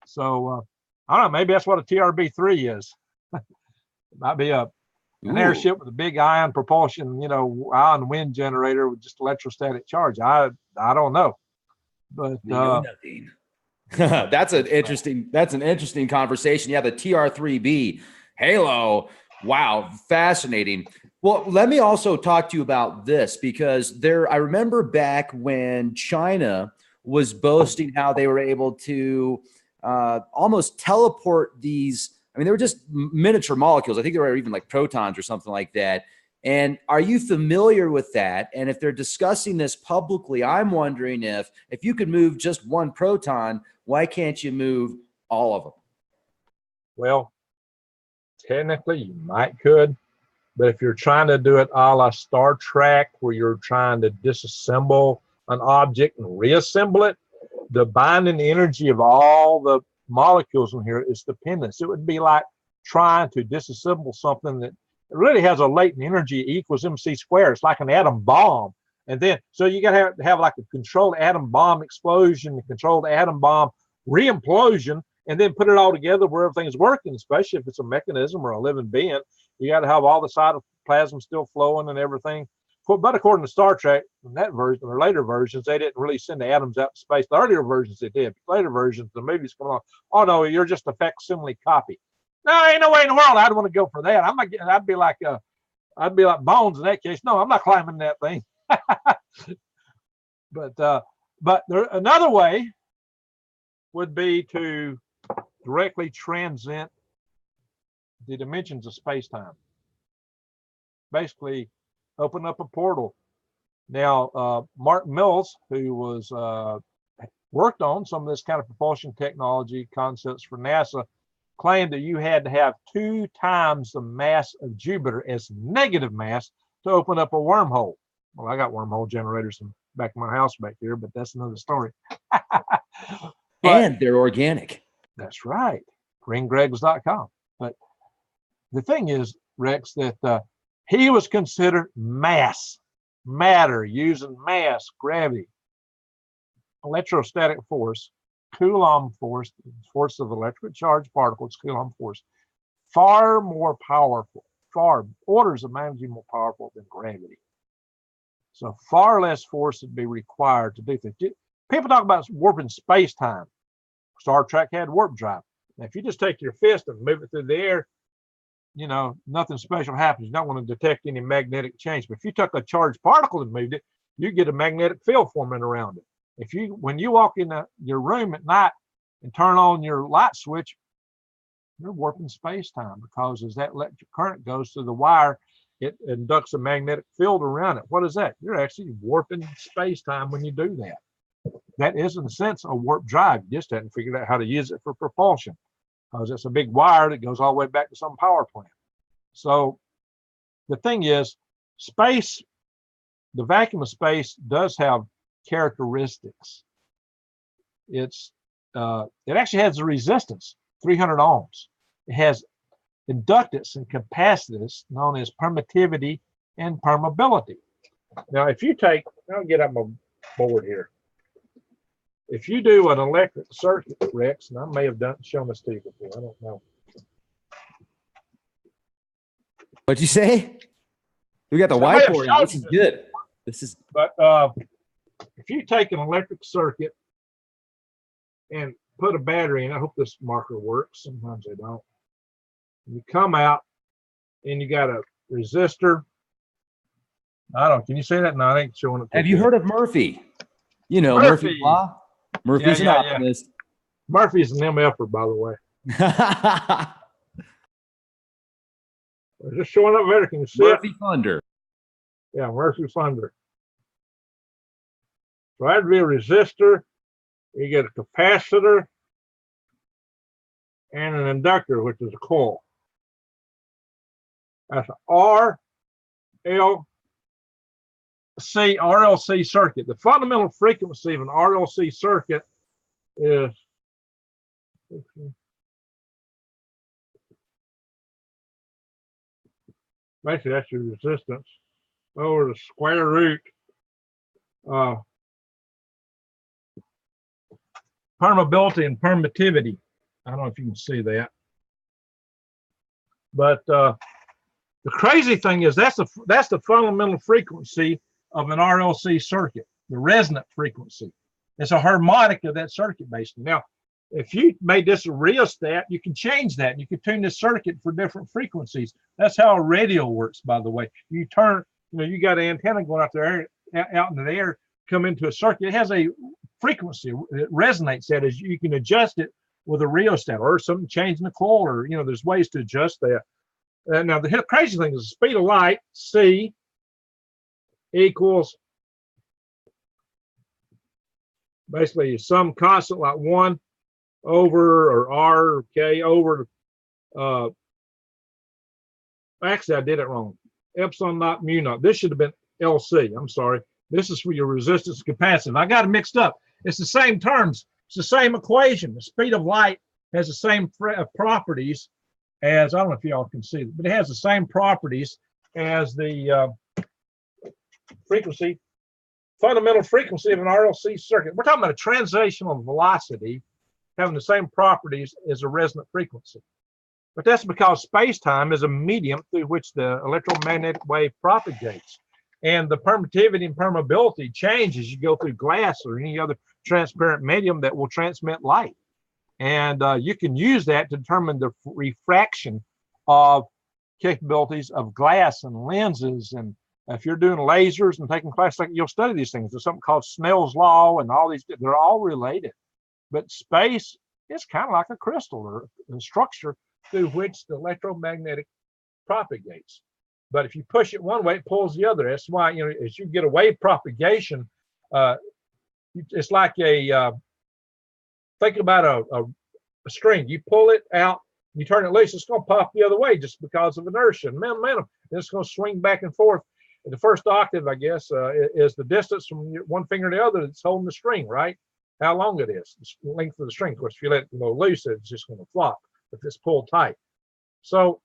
So I don't know. Maybe that's what a TRB-3 is. It might be an airship with a big ion propulsion, ion wind generator with just electrostatic charge. I don't know. But
nothing. That's an interesting conversation. Yeah, the TR3B Halo. Wow, fascinating. Well, let me also talk to you about this, because I remember back when China was boasting how they were able to almost teleport these. I mean, they were just miniature molecules. I think they were even like protons or something like that. And are you familiar with that? And if they're discussing this publicly, I'm wondering if you could move just one proton, why can't you move all of them?
Well, technically you could, but if you're trying to do it a la Star Trek, where you're trying to disassemble an object and reassemble it, the binding energy of all the molecules in here is dependence. It would be like trying to disassemble something that really has a latent energy equals MC squared. It's like an atom bomb. And then, so you got to have like a controlled atom bomb explosion, a controlled atom bomb re-implosion, and then put it all together where everything's working, especially if it's a mechanism or a living being. You got to have all the cytoplasm still flowing and everything. But according to Star Trek, in that version or later versions, they didn't really send the atoms out to space. The earlier versions they did. Later versions, the movies come on. Oh no, you're just a facsimile copy. No, ain't no way in the world I'd want to go for that. I'd be like Bones in that case. No, I'm not climbing that thing. But another way would be to directly transcend the dimensions of space-time. Basically, open up a portal. Now, Mark Mills, who was worked on some of this kind of propulsion technology concepts for NASA, claimed that you had to have 2 times the mass of Jupiter as negative mass to open up a wormhole. Well, I got wormhole generators in back of my house back here, but that's another story.
And they're organic.
That's right. GreenGregs.com. But the thing is, Rex, that he was considered matter, using mass, gravity, electrostatic force, Coulomb force, force of electric charge particles, Coulomb force, far more powerful, far orders of magnitude more powerful than gravity. So far less force would be required to do things. People talk about warping space-time. Star Trek had warp drive. Now, if you just take your fist and move it through the air, nothing special happens. You don't want to detect any magnetic change. But if you took a charged particle and moved it, you get a magnetic field forming around it. When you walk in your room at night and turn on your light switch, you're warping space-time, because as that electric current goes through the wire, it inducts a magnetic field around it. What is that? You're actually warping space-time when you do that. That is, in a sense, a warp drive. You just hadn't figured out how to use it for propulsion, because it's a big wire that goes all the way back to some power plant. So the thing is, space, the vacuum of space does have characteristics. It actually has a resistance, 300 ohms. It has inductance and capacitance known as permittivity and permeability. Now, if you take, I'll get up my board here. If you do an electric circuit, Rex, and I may have shown this to you before, I don't know.
What'd you say? We got the whiteboard. This is good.
But if you take an electric circuit and put a battery in, I hope this marker works. Sometimes they don't. You come out and you got a resistor. Can you say that? No, I ain't showing it.
Have you heard of Murphy? Murphy's law? Murphy's an optimist.
Yeah. Murphy's an MFer, by the way. Just showing up better. Can you see
Murphy Thunder.
Yeah, Murphy Thunder. So that'd be a resistor. You get a capacitor and an inductor, which is a coil. That's an RLC circuit. The fundamental frequency of an RLC circuit is basically that's your resistance over the square root of permeability and permittivity. I don't know if you can see that. But the crazy thing is that's the fundamental frequency of an RLC circuit, the resonant frequency. It's a harmonic of that circuit basically. Now, if you made this a rheostat, you can change that. You can tune the circuit for different frequencies. That's how a radio works, by the way. You turn, you got an antenna going out there, out into the air, come into a circuit. It has a frequency. It resonates that as you can adjust it with a rheostat or something changing the coil, or there's ways to adjust that. Now the crazy thing is the speed of light, C, equals basically some constant like 1 over, or R, or K over, actually I did it wrong. Epsilon naught mu naught. This should have been LC. I'm sorry. This is for your resistance capacitance. I got it mixed up. It's the same terms. It's the same equation. The speed of light has the same properties as, I don't know if y'all can see it, but it has the same properties as the frequency, fundamental frequency of an RLC circuit. We're talking about a translational velocity having the same properties as a resonant frequency. But that's because space-time is a medium through which the electromagnetic wave propagates. And the permittivity and permeability change as you go through glass or any other transparent medium that will transmit light. And you can use that to determine the refraction of capabilities of glass and lenses. And if you're doing lasers and taking classes, you'll study these things. There's something called Snell's law and all these, they're all related. But space is kind of like a crystal or a structure through which the electromagnetic propagates. But if you push it one way, it pulls the other. That's why, as you get a wave propagation, it's like think about a string. You pull it out, you turn it loose, it's going to pop the other way just because of inertia and momentum. It's going to swing back and forth. And the first octave, I guess, is the distance from one finger to the other that's holding the string, right? How long it is, the length of the string. Of course, if you let it go loose, it's just going to flop if it's pulled tight. So,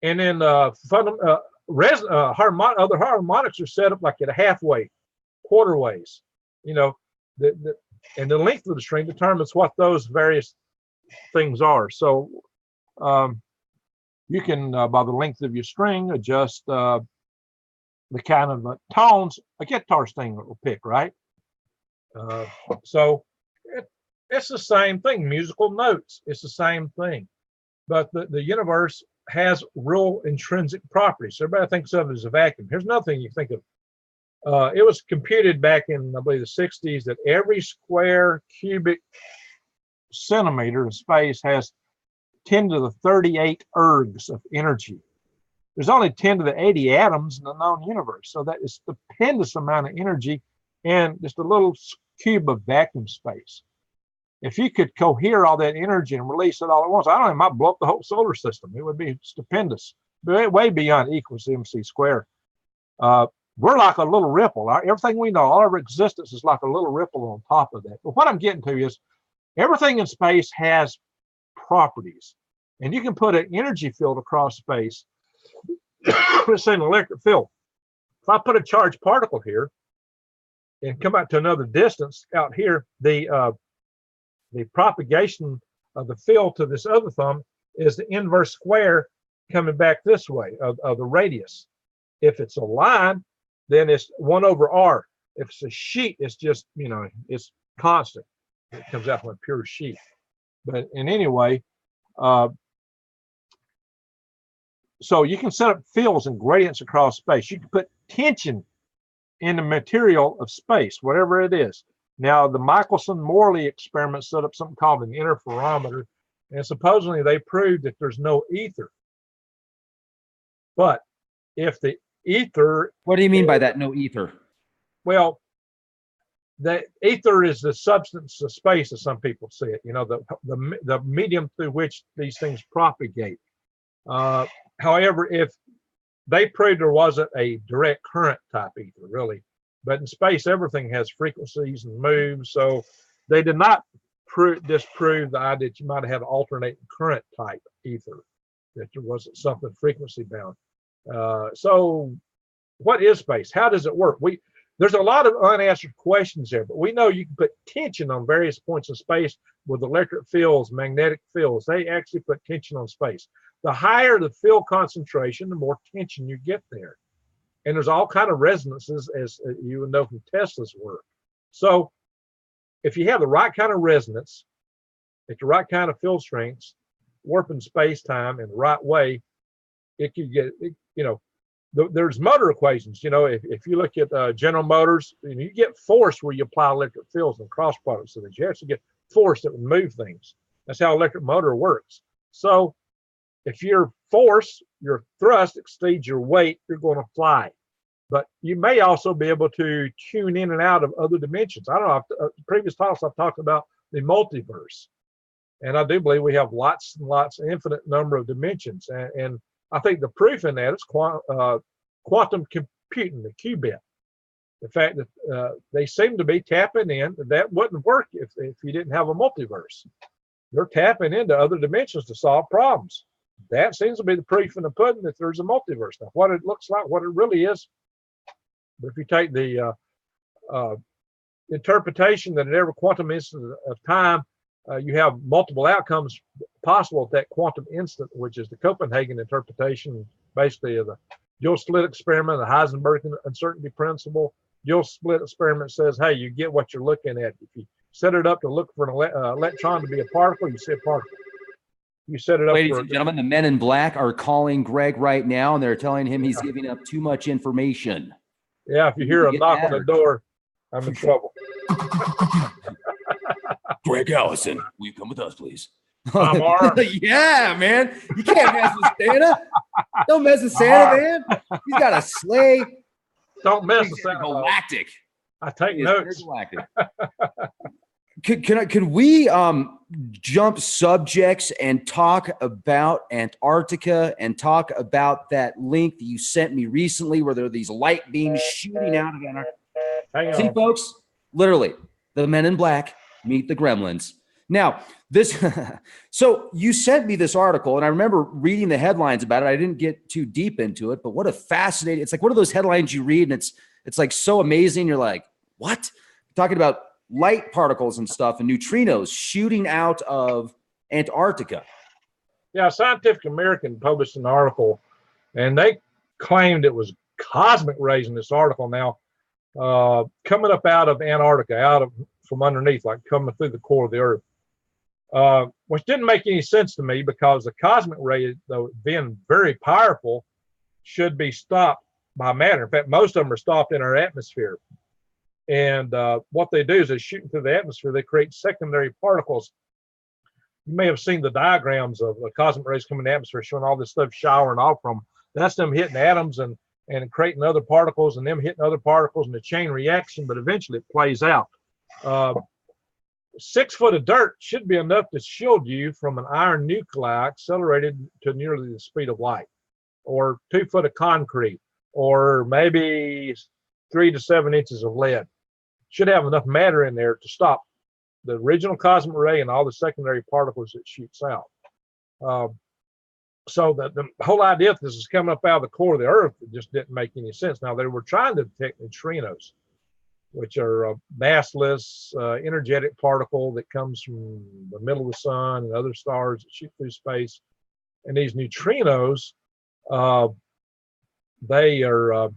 and then other harmonics are set up like at a halfway, quarter ways, and the length of the string determines what those various things are. So you can, by the length of your string, adjust the kind of tones a guitar string will pick, right? So it's the same thing. Musical notes, it's the same thing. But the universe has real intrinsic properties. So everybody thinks of it as a vacuum. Here's another thing you think of. It was computed back in, I believe, the 60s that every square cubic centimeter of space has 10 to the 38 ergs of energy. There's only 10 to the 80 atoms in the known universe. So that is a stupendous amount of energy in just a little cube of vacuum space. If you could cohere all that energy and release it all at once, I don't know, it might blow up the whole solar system. It would be stupendous, way beyond equals MC squared. We're like a little ripple. Everything we know, all our existence is like a little ripple on top of that. But what I'm getting to is everything in space has properties. And you can put an energy field across space. Let's say an electric field. If I put a charged particle here and come out to another distance out here, the propagation of the field to this other thumb is the inverse square coming back this way of the radius. If it's a line, then it's 1 over R. If it's a sheet, it's just, it's constant. It comes out from a pure sheet. But in any way, so you can set up fields and gradients across space. You can put tension in the material of space, whatever it is. Now, the Michelson-Morley experiment set up something called an interferometer, and supposedly they proved that there's no ether. But if the ether...
What do you mean by that, no ether?
Well, the ether is the substance of space, as some people see it, the medium through which these things propagate. However, if they proved there wasn't a direct current type ether, really, but in space, everything has frequencies and moves. So they did not disprove the idea that you might have had alternating current type ether, that there wasn't something frequency bound. So what is space? How does it work? There's a lot of unanswered questions there, but we know you can put tension on various points in space with electric fields, magnetic fields. They actually put tension on space. The higher the field concentration, the more tension you get there. And there's all kind of resonances, as you would know from Tesla's work. So if you have the right kind of resonance, at the right kind of field strengths, warping space-time in the right way, it could get, there's motor equations. If you look at General Motors, you get force where you apply electric fields and cross products. So that you actually get force that would move things. That's how electric motor works. So if your force, your thrust exceeds your weight, you're going to fly. But you may also be able to tune in and out of other dimensions. I don't know. Previous talks I've talked about the multiverse. And I do believe we have lots and lots, infinite number of dimensions. And I think the proof in that is quantum computing, the qubit. The fact that they seem to be tapping in, that wouldn't work if you didn't have a multiverse. They're tapping into other dimensions to solve problems. That seems to be the proof in the pudding that there's a multiverse. Now, what it looks like, what it really is, but if you take the interpretation that at every quantum instant of time, you have multiple outcomes possible at that quantum instant, which is the Copenhagen interpretation, basically of the Joule split experiment, the Heisenberg uncertainty principle. Joule split experiment says, hey, you get what you're looking at. If you set it up to look for an electron to be a particle, you see a particle. You set it up.
Ladies and gentlemen, the men in black are calling Greg right now, and they're telling him he's giving up too much information.
Yeah, if you hear a knock on the door, I'm in trouble.
Greg Allison, will you come with us, please?
Yeah, man. You can't mess with Santa. Don't mess with Santa, man. He's got a sleigh.
Don't mess with Santa.
Galactic.
I take notes.
Galactic. Could we jump subjects and talk about Antarctica and talk about that link that you sent me recently where there are these light beams shooting out of Antarctica? See, folks, literally, the men in black meet the gremlins. Now, so you sent me this article, and I remember reading the headlines about it. I didn't get too deep into it, but what a fascinating, it's like one of those headlines you read, and it's like so amazing. You're like, what? Talking about light particles and stuff and neutrinos shooting out of Antarctica.
Yeah, Scientific American published an article, and they claimed it was cosmic rays in this article now, coming up out of Antarctica, from underneath, like coming through the core of the Earth, which didn't make any sense to me because the cosmic ray, though being very powerful, should be stopped by matter. In fact, most of them are stopped in our atmosphere. And what they do is they shoot through the atmosphere. They create secondary particles. You may have seen the diagrams of the cosmic rays coming in the atmosphere showing all this stuff showering off from them. That's them hitting atoms and creating other particles and them hitting other particles and the chain reaction, but eventually it plays out. 6 foot of dirt should be enough to shield you from an iron nuclei accelerated to nearly the speed of light, or 2 foot of concrete, or maybe 3 to 7 inches of lead. Should have enough matter in there to stop the original cosmic ray and all the secondary particles it shoots out. So the whole idea that this is coming up out of the core of the Earth, it just didn't make any sense. Now, they were trying to detect neutrinos, which are a massless, energetic particle that comes from the middle of the sun and other stars that shoot through space. And these neutrinos, they can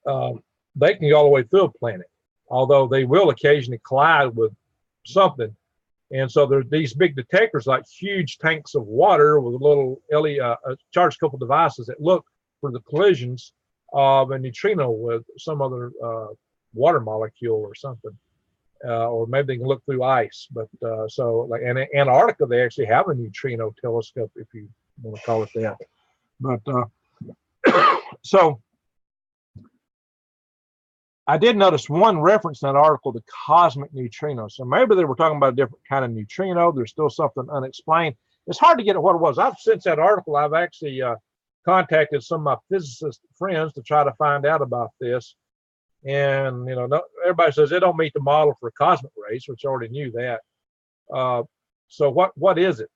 go all the way through a planet, although they will occasionally collide with something. And so there's these big detectors, like huge tanks of water with a little charged couple devices that look for the collisions of a neutrino with some other water molecule or something. Or maybe they can look through ice. But so like in Antarctica, they actually have a neutrino telescope, if you want to call it that. But so I did notice one reference in that article to cosmic neutrino. So maybe they were talking about a different kind of neutrino. There's still something unexplained. It's hard to get at what it was. Since that article, I've actually contacted some of my physicist friends to try to find out about this. And, everybody says they don't meet the model for cosmic rays, which I already knew that. So what is it?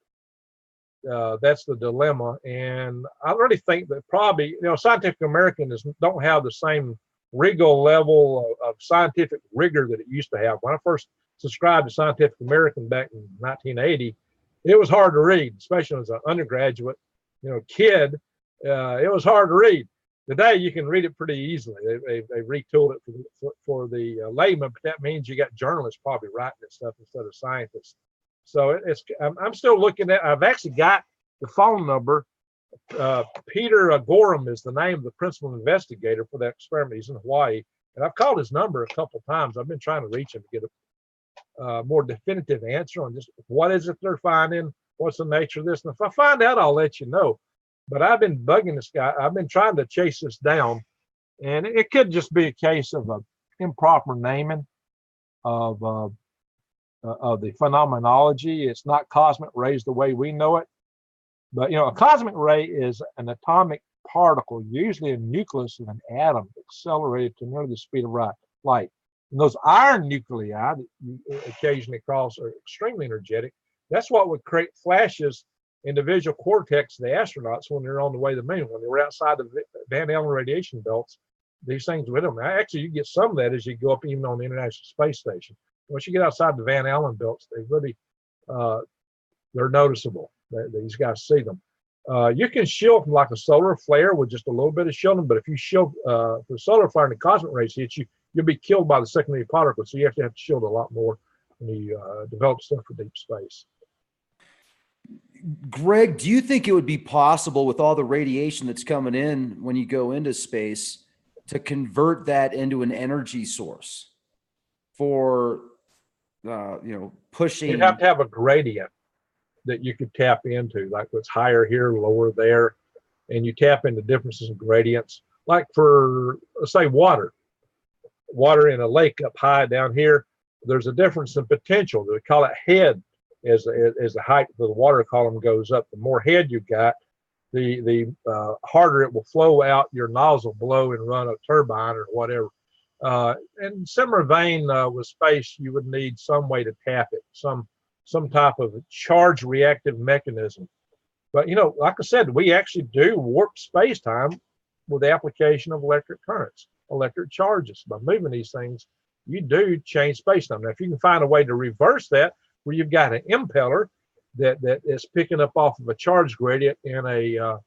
that's the dilemma. And I really think that probably, Scientific American don't have the same regal level of scientific rigor that it used to have. When I first subscribed to Scientific American back in 1980, it was hard to read, especially as an undergraduate, kid. It was hard to read. Today, you can read it pretty easily. They retooled it for the layman, but that means you got journalists probably writing this stuff instead of scientists. So I'm still looking at. I've actually got the phone number. Peter Gorham is the name of the principal investigator for that experiment. He's in Hawaii, and I've called his number a couple of times. I've been trying to reach him to get a more definitive answer on just what is it they're finding, what's the nature of this, and if I find out, I'll let you know. But I've been bugging this guy. I've been trying to chase this down, and it could just be a case of improper naming of the phenomenology. It's not cosmic rays the way we know it, but a cosmic ray is an atomic particle, usually a nucleus of an atom, accelerated to nearly the speed of light. And those iron nuclei that you occasionally cross are extremely energetic. That's what would create flashes in the visual cortex of the astronauts when they're on the way to the moon. When they were outside the Van Allen radiation belts, these things with them. Actually, you get some of that as you go up even on the International Space Station. Once you get outside the Van Allen belts, they really, they're noticeable. These guys see them. You can shield from like a solar flare with just a little bit of shielding, but if you shield the solar flare and the cosmic rays hit you, you'll be killed by the secondary particles. So you have to shield a lot more when you develop stuff for deep space.
Greg, do you think it would be possible with all the radiation that's coming in when you go into space to convert that into an energy source for, pushing?
You'd have to have a gradient that you could tap into, like what's higher here, lower there, and you tap into differences in gradients. Like for, let's say, water in a lake up high down here, there's a difference in potential. They call it head. As the height of the water column goes up, the more head you got, the harder it will flow out your nozzle below and run a turbine or whatever. In similar vein with space, you would need some way to tap it, some type of charge reactive mechanism. But like I said, we actually do warp space-time with the application of electric currents, electric charges. By moving these things, you do change space-time. Now, if you can find a way to reverse that, where you've got an impeller that is picking up off of a charge gradient in a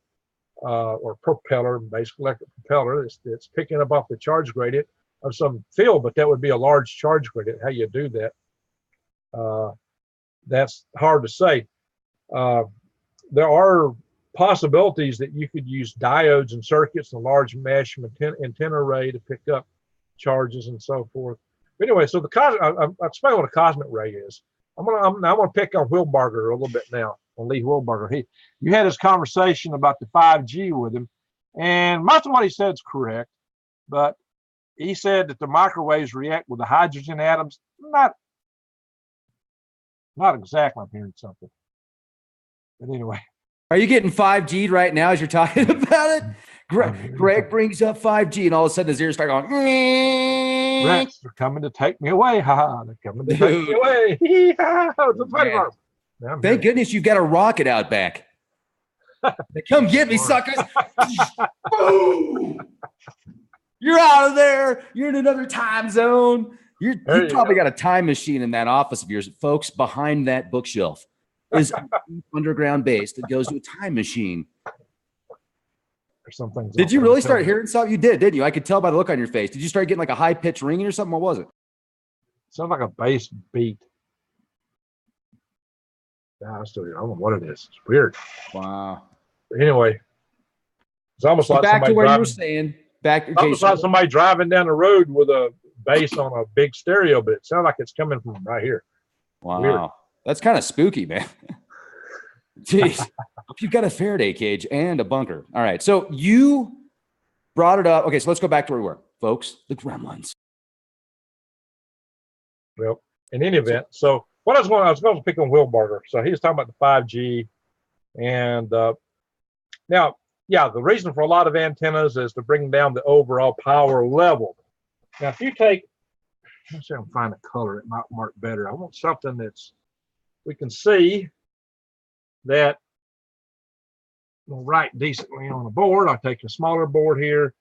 or propeller, basically electric propeller, it's picking up off the charge gradient of some field, but that would be a large charge gradient. How you do that? That's hard to say. There are possibilities that you could use diodes and circuits and large mesh antenna array to pick up charges and so forth. But anyway, so I'll explain what a cosmic ray is. I'm gonna pick on Wilbarger a little bit now, on Lee Wilbarger. You had this conversation about the 5G with him, and most of what he said is correct, but he said that the microwaves react with the hydrogen atoms. Not exactly. I'm hearing something, but anyway.
Are you getting 5G right now as you're talking about it? Greg brings up 5G, and all of a sudden his ears start going.
Rex, they're coming to take me away. Ha! They're coming to take me away. It's a fight bar.
Thank goodness you've got a rocket out back. Come get me, suckers. Boom! You're out of there. You're in another time zone. You probably got a time machine in that office of yours, folks. Behind that bookshelf is an underground base that goes to a time machine. Did you really start hearing something? You did, didn't you? I could tell by the look on your face. Did you start getting like a high pitched ringing or something? What was it?
Sounds like a bass beat. I don't know what it is. It's weird.
Wow.
But anyway, it's almost like
back to where
driving,
you were saying.
Almost like somebody driving down the road with a bass on a big stereo, but it sounds like it's coming from right here.
Wow.
Weird.
That's kind of spooky, man. Jeez. You've got a Faraday cage and a bunker. All right. So you brought it up. Okay. So let's go back to where we were, folks. The gremlins.
Well, in any event, so what I was going to pick on Wilbarger. So he was talking about the 5G. And now, yeah, the reason for a lot of antennas is to bring down the overall power level. Now, if you take, let's see if I can find a color that might work better. I want something we can see that We'll write decently on the board. I'll take a smaller board here.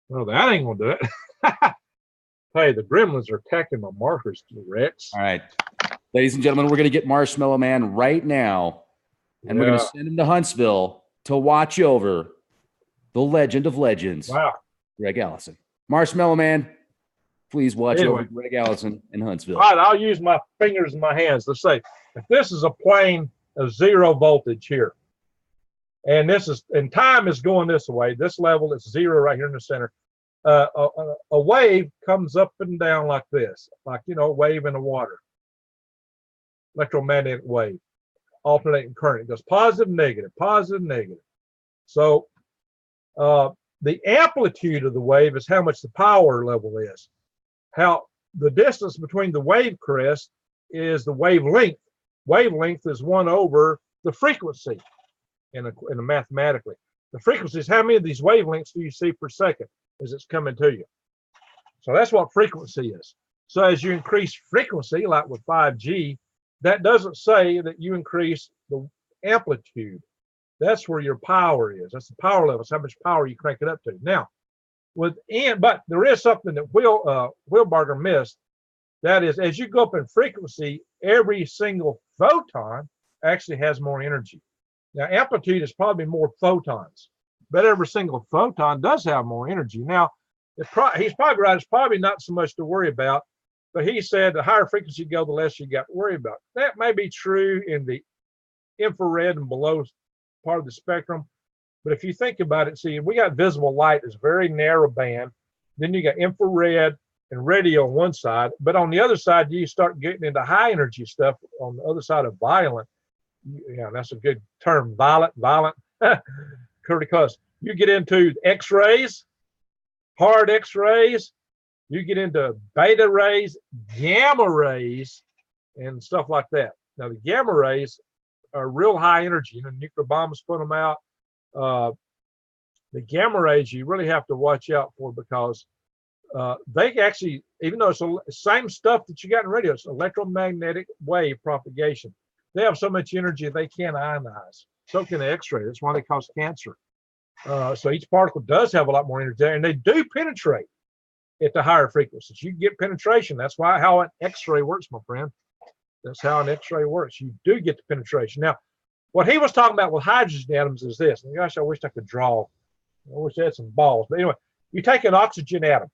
Well, that ain't gonna do it. Hey, the gremlins are attacking my markers, Rex.
All right. Ladies and gentlemen, we're going to get Marshmallow Man right now. And we're going to send him to Huntsville to watch over the legend of legends.
Wow.
Greg Allison. Marshmallow Man, please watch over Greg Allison in Huntsville.
All right, I'll use my fingers and my hands. Let's say if this is a plane of 0 voltage here, and time is going this way, this level is 0 right here in the center. A wave comes up and down like this, like, a wave in the water. Electromagnetic wave, alternating current. It goes positive, negative, positive, negative. So the amplitude of the wave is how much the power level is. How the distance between the wave crest is the wavelength. Wavelength is 1 over the frequency in a mathematically. The frequency is how many of these wavelengths do you see per second as it's coming to you. So that's what frequency is. So as you increase frequency, like with 5G, that doesn't say that you increase the amplitude. That's where your power is. That's the power level. It's how much power you crank it up to. Now, but there is something that Wilbarger missed. That is, as you go up in frequency, every single photon actually has more energy. Now, amplitude is probably more photons, but every single photon does have more energy. Now, he's probably right. It's probably not so much to worry about, but he said the higher frequency you go, the less you got to worry about. That may be true in the infrared and below part of the spectrum, but if you think about it, see, we got visible light is very narrow band. Then you got infrared and radio on one side, but on the other side, you start getting into high energy stuff on the other side of violent. Yeah, that's a good term, violent, because you get into X-rays, hard X-rays, you get into beta rays, gamma rays, and stuff like that. Now, the gamma rays are real high energy. Nuclear bombs put them out. The gamma rays you really have to watch out for because they actually, even though it's the same stuff that you got in radio, it's electromagnetic wave propagation. They have so much energy they can't ionize. So can the X-ray. That's why they cause cancer. So each particle does have a lot more energy there, and they do penetrate at the higher frequencies. You get penetration. That's how an X-ray works, my friend. That's how an X-ray works. You do get the penetration. Now, what he was talking about with hydrogen atoms is this. And gosh, I wish I could draw. I wish I had some balls. But anyway, you take an oxygen atom,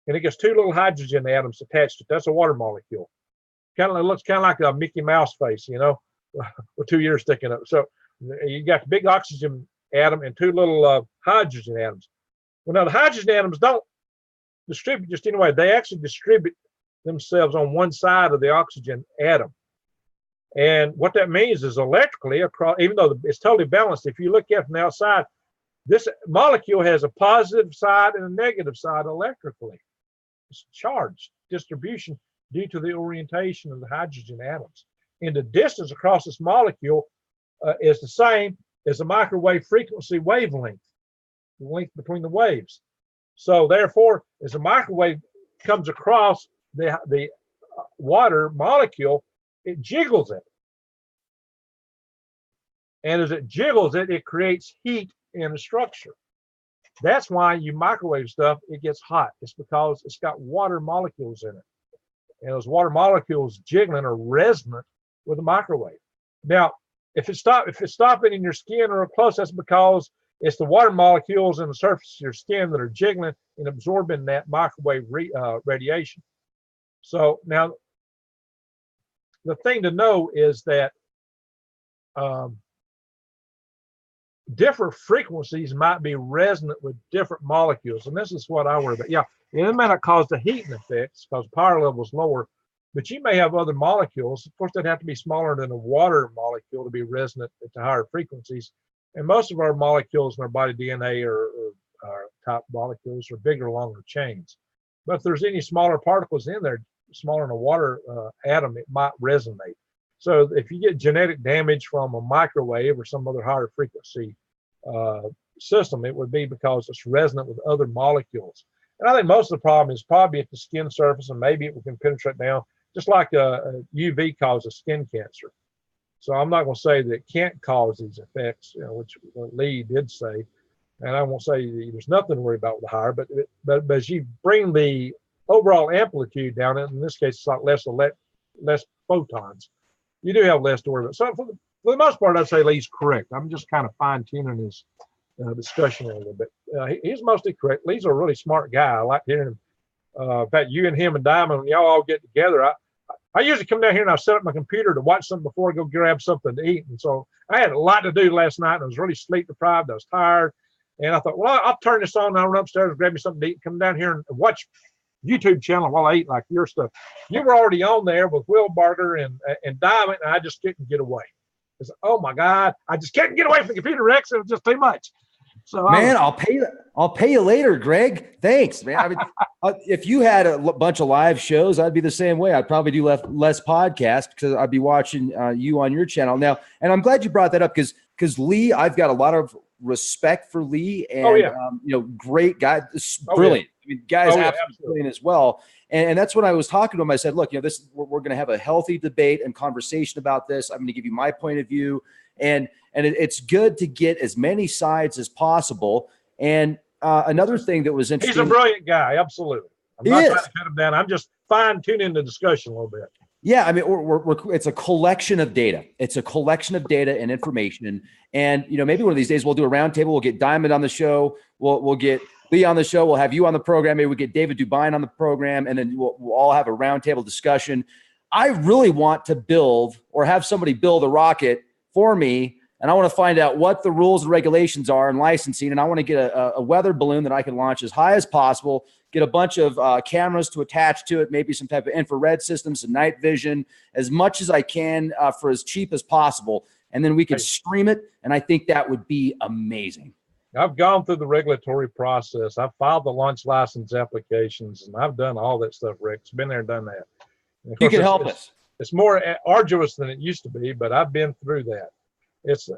and it gets 2 little hydrogen atoms attached to it. That's a water molecule. It looks kind of like a Mickey Mouse face, with 2 ears sticking up. So you got the big oxygen atom and 2 little hydrogen atoms. Well, now the hydrogen atoms don't distribute just anyway. They actually distribute themselves on one side of the oxygen atom. And what that means is electrically, across, even though it's totally balanced, if you look at it from the outside, this molecule has a positive side and a negative side electrically. It's charged distribution due to the orientation of the hydrogen atoms. And the distance across this molecule is the same as the microwave frequency wavelength, the length between the waves. So therefore, as a microwave comes across the water molecule, it jiggles it. And as it jiggles it, it creates heat in the structure. That's why you microwave stuff, it gets hot. It's because it's got water molecules in it. And those water molecules jiggling are resonant with the microwave. Now, if it's stopping in your skin or close, that's because it's the water molecules in the surface of your skin that are jiggling and absorbing that microwave radiation. So now, the thing to know is that different frequencies might be resonant with different molecules, and this is what I worry about. Yeah, it may not cause the heating effects because power level is lower, but you may have other molecules. Of course, they'd have to be smaller than a water molecule to be resonant at the higher frequencies. And most of our molecules in our body DNA are type molecules are bigger, longer chains. But if there's any smaller particles in there, smaller than a water atom, it might resonate. So if you get genetic damage from a microwave or some other higher frequency system, it would be because it's resonant with other molecules. And I think most of the problem is probably at the skin surface, and maybe it can penetrate down, just like UV causes skin cancer. So I'm not going to say that it can't cause these effects, which Lee did say. And I won't say there's nothing to worry about with the higher, but as you bring the overall amplitude down, in this case, it's like less photons. You do have less to worry about. So for the most part, I'd say Lee's correct. I'm just kind of fine tuning his discussion a little bit. He's mostly correct. Lee's a really smart guy. I like hearing him. In fact, you and him and Diamond, when y'all all get together, I usually come down here and I set up my computer to watch something before I go grab something to eat. And so I had a lot to do last night, and I was really sleep deprived. I was tired. And I thought, well, I'll turn this on and I'll run upstairs and grab me something to eat, come down here and watch YouTube channel while I eat like your stuff. You were already on there with Will Barger and Diamond, and I just couldn't get away. It's, oh my God, I just couldn't get away from the computer, Rex. It was just too much. So
man, I'll pay you later, Greg. Thanks, man. I mean, if you had a bunch of live shows, I'd be the same way. I'd probably do less podcasts because I'd be watching you on your channel now. And I'm glad you brought that up because Lee, I've got a lot of respect for Lee, and great guy, brilliant. I mean, guy's absolutely brilliant as well. And that's when I was talking to him. I said, look, we're going to have a healthy debate and conversation about this. I'm going to give you my point of view, and it's good to get as many sides as possible. And another thing that was interesting.
He's a brilliant guy. Absolutely. I'm not trying to cut him down. I'm just fine tuning the discussion a little bit.
Yeah, I mean, it's a collection of data. It's a collection of data and information. And maybe one of these days we'll do a roundtable. We'll get Diamond on the show. We'll get Lee on the show. We'll have you on the program. Maybe we get David Dubine on the program, and then we'll all have a roundtable discussion. I really want to build or have somebody build a rocket for me, and I want to find out what the rules and regulations are in licensing. And I want to get a weather balloon that I can launch as high as possible. Get a bunch of cameras to attach to it, maybe some type of infrared systems and night vision, as much as I can for as cheap as possible. And then we could stream it, and I think that would be amazing.
I've gone through the regulatory process. I've filed the launch license applications, and I've done all that stuff, Rick. It's been there and done that. And
you can help us.
It's more arduous than it used to be, but I've been through that.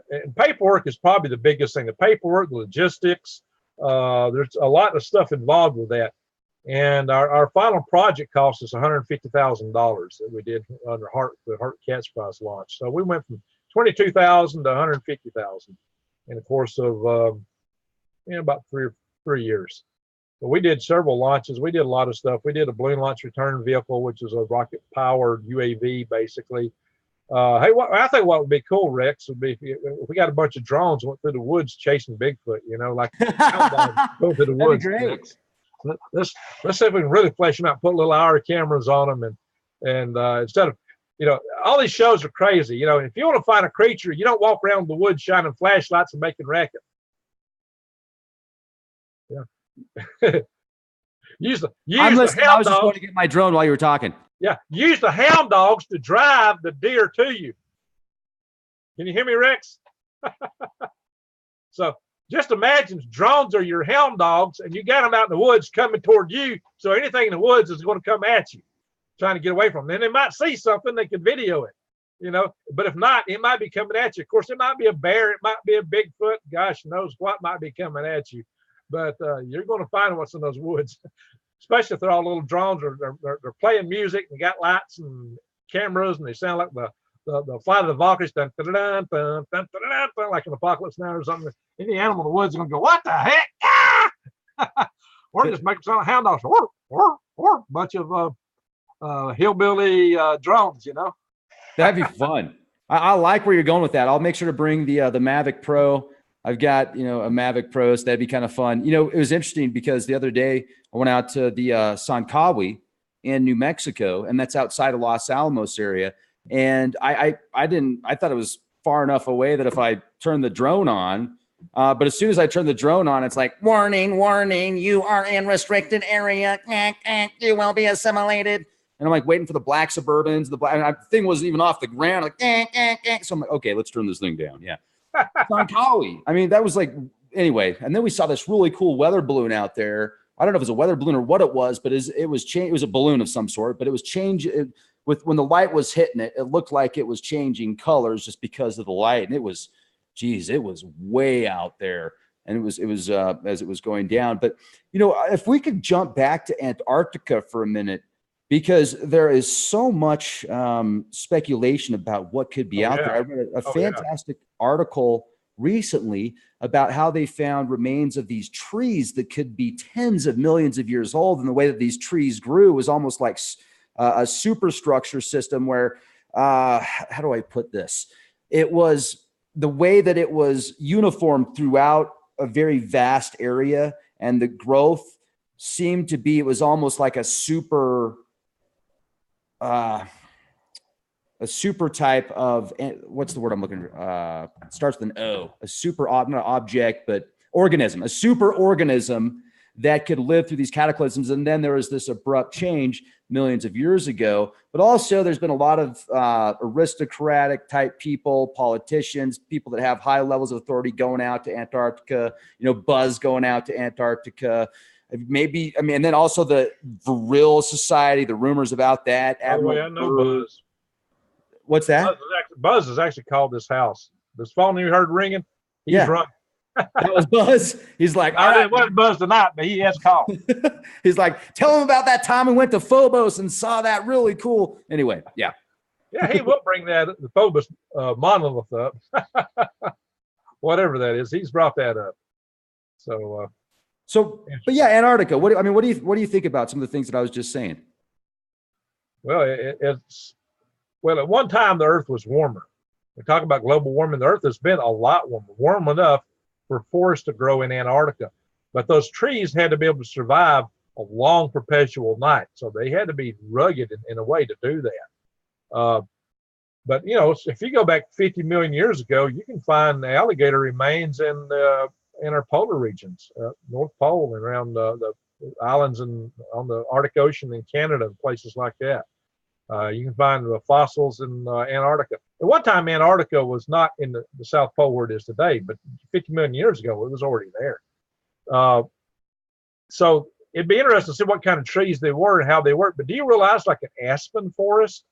And paperwork is probably the biggest thing. The paperwork, the logistics, there's a lot of stuff involved with that. And our final project cost us $150,000 that we did under the Hart Cat's Prize launch. So we went from $22,000 to $150,000 in the course of about 3 years. But we did several launches. We did a lot of stuff. We did a balloon launch return vehicle, which is a rocket powered UAV, basically. I think what would be cool, Rex, would be if we got a bunch of drones went through the woods chasing Bigfoot, like go through the woods.
Great.
Let's see if we can really flesh them out, put little IR cameras on them, and instead of all these shows are crazy. If you want to find a creature, you don't walk around the woods shining flashlights and making racket. Yeah. use the
I was
hound
just going
dogs.
to get my drone while you were talking.
Yeah, use the hound dogs to drive the deer to you. Can you hear me, Rex? So just imagine drones are your hound dogs, and you got them out in the woods coming toward you. So anything in the woods is going to come at you, trying to get away from them. Then they might see something, they could video it, But if not, it might be coming at you. Of course, it might be a bear, it might be a Bigfoot. Gosh knows what might be coming at you. But you're going to find what's in those woods, especially if they're all little drones or they're playing music and got lights and cameras, and they sound like the flight of the Valkyries, dun, dun, dun, dun, dun, dun, dun, dun, like an apocalypse now or something. Any animal in the woods is going to go, what the heck? Ah! Or just make them sound like hound dogs, or bunch of hillbilly drones,
That'd be fun. I like where you're going with that. I'll make sure to bring the Mavic Pro. I've got, a Mavic Pro, so that'd be kind of fun. It was interesting because the other day I went out to the Sankawi in New Mexico, and that's outside of Los Alamos area. And I thought it was far enough away that if I turned the drone on, but as soon as I turned the drone on, it's like, warning, you are in restricted area. You will be assimilated. And I'm like waiting for the black Suburbans. The thing wasn't even off the ground. Like, so I'm like, okay, let's turn this thing down. Yeah. Sankawi. I mean, that was like, anyway. And then we saw this really cool weather balloon out there. I don't know if it was a weather balloon or what it was, but it was a balloon of some sort, but it was changing when the light was hitting it. It looked like it was changing colors just because of the light. And it was way out there. And it was as it was going down. But, if we could jump back to Antarctica for a minute, because there is so much speculation about what could be out there. I read a fantastic article recently about how they found remains of these trees that could be tens of millions of years old. And the way that these trees grew was almost like a superstructure system where, how do I put this? It was the way that it was uniform throughout a very vast area, and the growth seemed to be, it was almost like a super type of, what's the word I'm looking for? Starts with an O, a super, not object, but organism, a super organism that could live through these cataclysms. And then there was this abrupt change millions of years ago. But also there's been a lot of aristocratic type people, politicians, people that have high levels of authority going out to Antarctica, Buzz going out to Antarctica. Maybe, and then also the Vril Society, the rumors about that.
By the way, I know Buzz.
What's that?
Buzz has actually called this house. This phone you heard ringing, he's running.
That was Buzz. He's like,
all right. It wasn't Buzz tonight, but he has called.
He's like, tell him about that time we went to Phobos and saw that really cool. Anyway, yeah.
Yeah, he will bring the Phobos monolith up. Whatever that is, he's brought that up.
But yeah, Antarctica. What do you think about some of the things that I was just saying?
Well, at one time the Earth was warmer. We talk about global warming. The Earth has been a lot warmer, warm enough for forests to grow in Antarctica. But those trees had to be able to survive a long perpetual night. So they had to be rugged in a way to do that. But, if you go back 50 million years ago, you can find alligator remains in our polar regions, North Pole and around the islands on the Arctic Ocean in Canada and places like that. You can find the fossils in Antarctica. At one time, Antarctica was not in the South Pole where it is today, but 50 million years ago, it was already there. So it'd be interesting to see what kind of trees they were and how they work. But do you realize like an aspen forest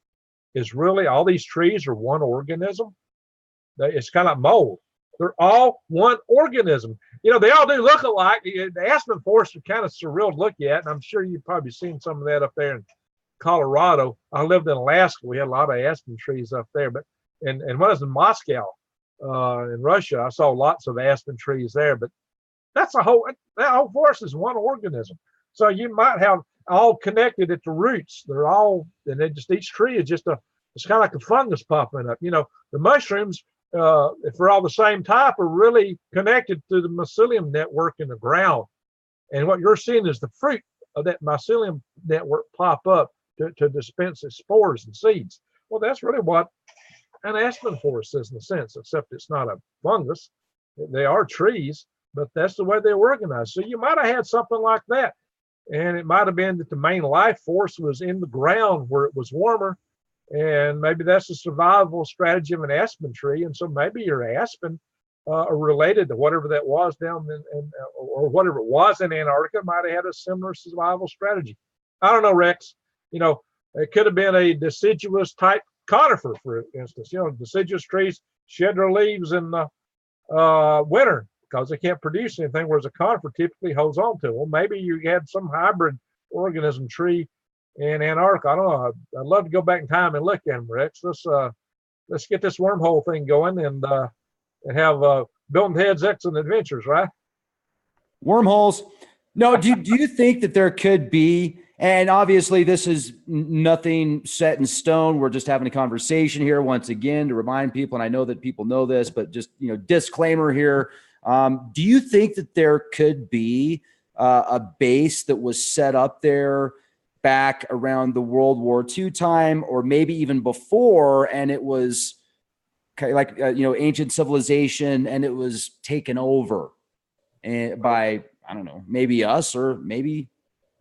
is really, all these trees are one organism? It's kind of like mold. They're all one organism. They all do look alike. The aspen forests are kind of surreal to look at, and I'm sure you've probably seen some of that up there in Colorado. I lived in Alaska. We had a lot of aspen trees up there, but and when I was in Moscow, in Russia, I saw lots of aspen trees there. But that whole forest is one organism. So you might have all connected at the roots. They're all, and then just each tree is just it's kind of like a fungus popping up. The mushrooms, if they're all the same type, are really connected to the mycelium network in the ground. And what you're seeing is the fruit of that mycelium network pop up to dispense its spores and seeds. Well, that's really what an aspen forest is in a sense, except it's not a fungus. They are trees, but that's the way they're organized. So you might have had something like that. And it might have been that the main life force was in the ground where it was warmer. And maybe that's the survival strategy of an aspen tree. And so maybe your aspen are related to whatever that was down or whatever it was in Antarctica might have had a similar survival strategy. I don't know, Rex. It could have been a deciduous type conifer, for instance. Deciduous trees shed their leaves in the winter because they can't produce anything, whereas a conifer typically holds on to. Well, maybe you had some hybrid organism tree in Antarctica. I don't know. I'd love to go back in time and look at them, Rex. Let's get this wormhole thing going and have Bill and Ted's Excellent Adventures, right?
Wormholes. No, do you think that there could be, and obviously this is nothing set in stone. We're just having a conversation here once again to remind people, and I know that people know this, but just, disclaimer here. Do you think that there could be a base that was set up there back around the World War II time, or maybe even before, and it was like, ancient civilization, and it was taken over by, I don't know, maybe us or maybe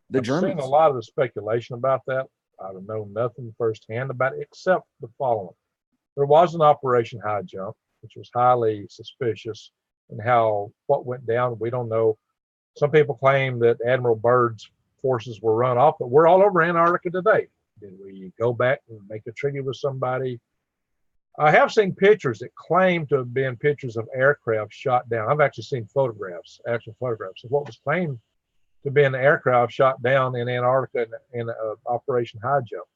the Germans?
I've seen a lot of the speculation about that. I don't know nothing firsthand about it except the following. There was an Operation High Jump, which was highly suspicious, and what went down, we don't know. Some people claim that Admiral Byrd's forces were run off, but we're all over Antarctica today. Did we go back and make a treaty with somebody? I have seen pictures that claim to have been pictures of aircraft shot down. I've actually seen actual photographs of what was claimed to be an aircraft shot down in Antarctica in Operation High Jump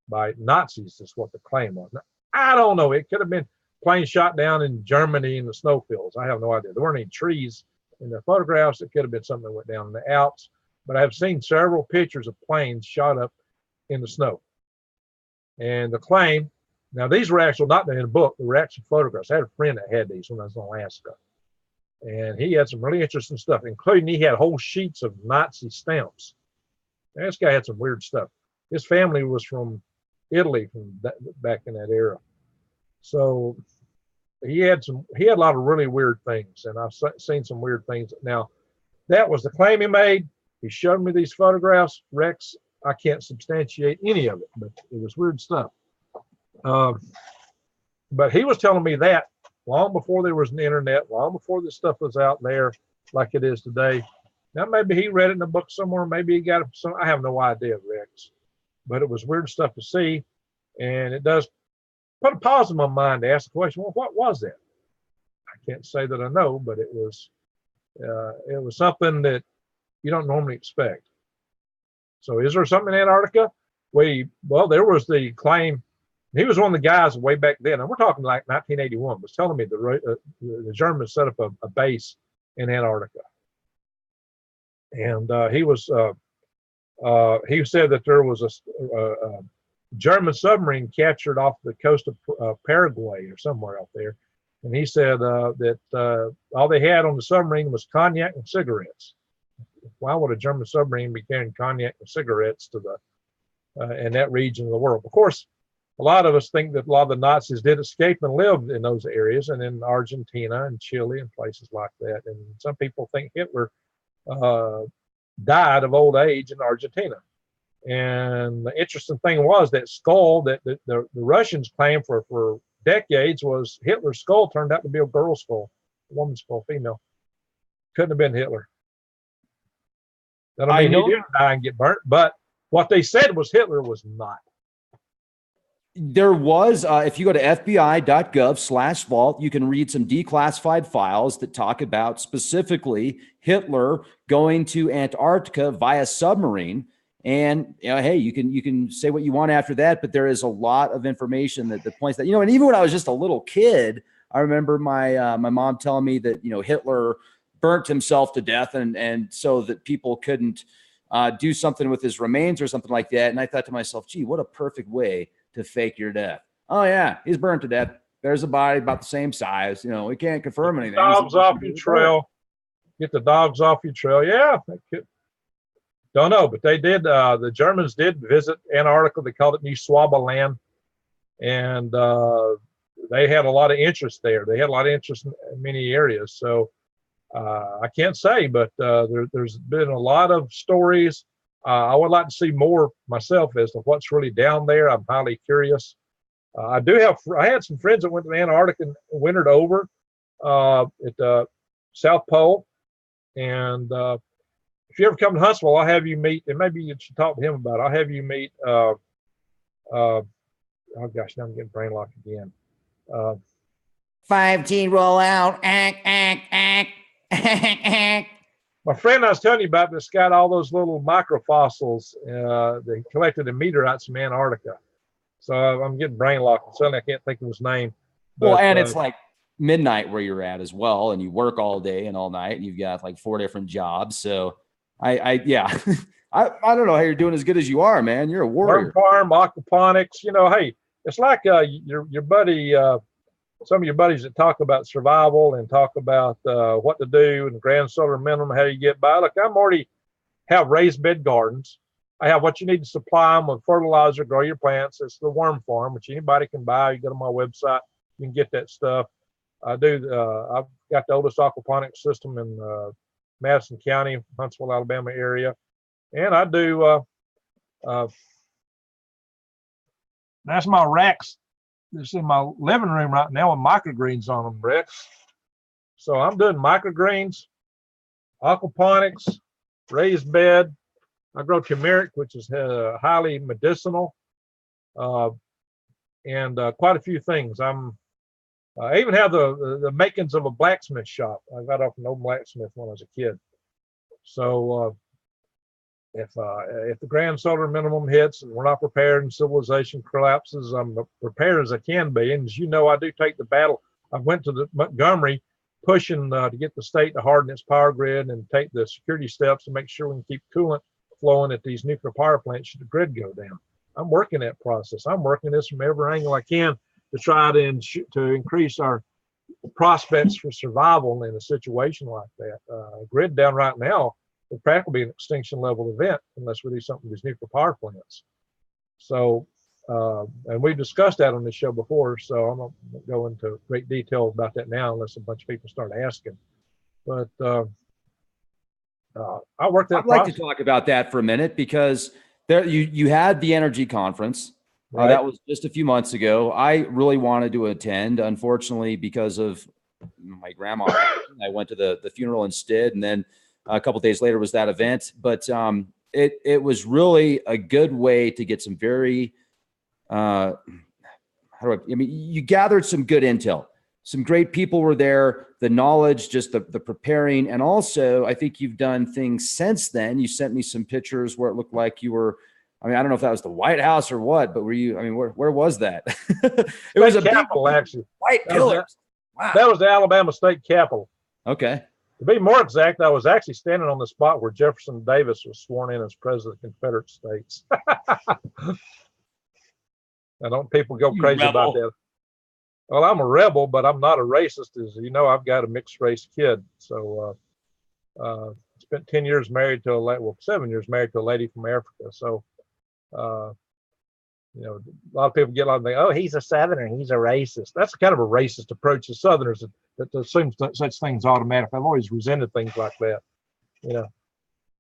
by Nazis, is what the claim was. Now, I don't know. It could have been planes shot down in Germany in the snowfields. I have no idea. There weren't any trees in the photographs. It could have been something that went down in the Alps. But I've seen several pictures of planes shot up in the snow. And the claim, now these were actually not in a book, they were actual photographs. I had a friend that had these when I was in Alaska. And he had some really interesting stuff, including he had whole sheets of Nazi stamps. And this guy had some weird stuff. His family was from Italy back in that era. So he had a lot of really weird things, and I've seen some weird things. Now, that was the claim he made. He showed me these photographs. Rex, I can't substantiate any of it, but it was weird stuff. But he was telling me that long before there was an internet, long before this stuff was out there like it is today. Now, maybe he read it in a book somewhere. Maybe he got it from some, I have no idea, Rex. But it was weird stuff to see. And it does put a pause in my mind to ask the question, well, what was that? I can't say that I know, but it was something that you don't normally expect. So is there something in Antarctica? Well, there was the claim. He was one of the guys way back then, and we're talking like 1981, was telling me the Germans set up a base in Antarctica. And he said that there was a German submarine captured off the coast of Paraguay or somewhere out there. And he said that all they had on the submarine was cognac and cigarettes. Why would a German submarine be carrying cognac and cigarettes to in that region of the world? Of course, a lot of us think that a lot of the Nazis did escape and lived in those areas and in Argentina and Chile and places like that. And some people think Hitler died of old age in Argentina. And the interesting thing was that skull that the Russians claimed for decades was Hitler's skull turned out to be a girl's skull, a woman's skull, female. Couldn't have been Hitler. That don't mean he didn't die and get burnt, but what they said was Hitler was not.
There was, if you go to fbi.gov/vault, you can read some declassified files that talk about specifically Hitler going to Antarctica via submarine. And hey, you can say what you want after that, but there is a lot of information that points that, and even when I was just a little kid, I remember my mom telling me that Hitler burnt himself to death, and so that people couldn't do something with his remains or something like that. And I thought to myself, gee, what a perfect way to fake your death. Oh yeah, he's burnt to death. There's a body about the same size. We can't confirm anything.
Dogs off your trail. Get the dogs off your trail. Yeah. Don't know, but they did. The Germans did visit Antarctica. They called it New Swabaland, and they had a lot of interest there. They had a lot of interest in many areas. So I can't say, but there's been a lot of stories. I would like to see more myself as to what's really down there. I'm highly curious. I had some friends that went to Antarctica and wintered over at the South Pole, and if you ever come to Huntsville, I'll have you meet, and maybe you should talk to him about it. I'll have you meet, oh gosh, now I'm getting brain locked again.
5G rollout.
My friend I was telling you about that's got all those little microfossils they collected in meteorites from Antarctica. So I'm getting brain locked, and suddenly I can't think of his name.
But, and it's like midnight where you're at as well, and you work all day and all night, and you've got like 4 different jobs. So I don't know how you're doing as good as you are, man. You're a warrior.
Farm, aquaponics, hey, it's like your buddy, some of your buddies that talk about survival and talk about what to do and grand solar minimum, how you get by. Look, I'm already have raised bed gardens. I have what you need to supply them with fertilizer, grow your plants. It's the worm farm, which anybody can buy. You go to my website, you can get that stuff. I've got the oldest aquaponics system in Madison County, Huntsville, Alabama area. And I do, that's my racks. It's in my living room right now with microgreens on them, Rex. So I'm doing microgreens, aquaponics, raised bed. I grow turmeric, which is highly medicinal, and quite a few things. I even have the makings of a blacksmith shop. I got off an old blacksmith when I was a kid. So if the grand solar minimum hits and we're not prepared and civilization collapses, I'm prepared as I can be. And as you know, I do take the battle. I went to the Montgomery pushing to get the state to harden its power grid and take the security steps to make sure we can keep coolant flowing at these nuclear power plants should the grid go down. I'm working that process. I'm working this from every angle I can to try to increase our prospects for survival in a situation like that. Grid down right now would practically be an extinction level event unless we do something with these nuclear power plants. So, and we've discussed that on this show before, so I'm not going to go into great detail about that now unless a bunch of people start asking. But I worked that.
I'd like to talk about that for a minute because there you had the energy conference.
Right.
That was just a few months ago. I really wanted to attend. Unfortunately, because of my grandma, I went to the funeral instead. And then a couple of days later was that event. But it was really a good way to get some very, you gathered some good intel. Some great people were there, the knowledge, just the preparing. And also, I think you've done things since then. You sent me some pictures where it looked like you were, I mean, I don't know if that was the White House or what, but were you, I mean, where was that? It was a
Capitol, actually.
White pillars. Wow.
That was the Alabama State Capitol.
Okay.
To be more exact, I was actually standing on the spot where Jefferson Davis was sworn in as president of the Confederate States. Now, don't people go crazy about that? Well, I'm a rebel, but I'm not a racist. As you know, I've got a mixed race kid. So spent 10 years married to 7 years married to a lady from Africa. So, you know, a lot of people get on and oh, he's a Southerner, he's a racist. That's kind of a racist approach to Southerners that assumes such things automatically. I've always resented things like that, you know.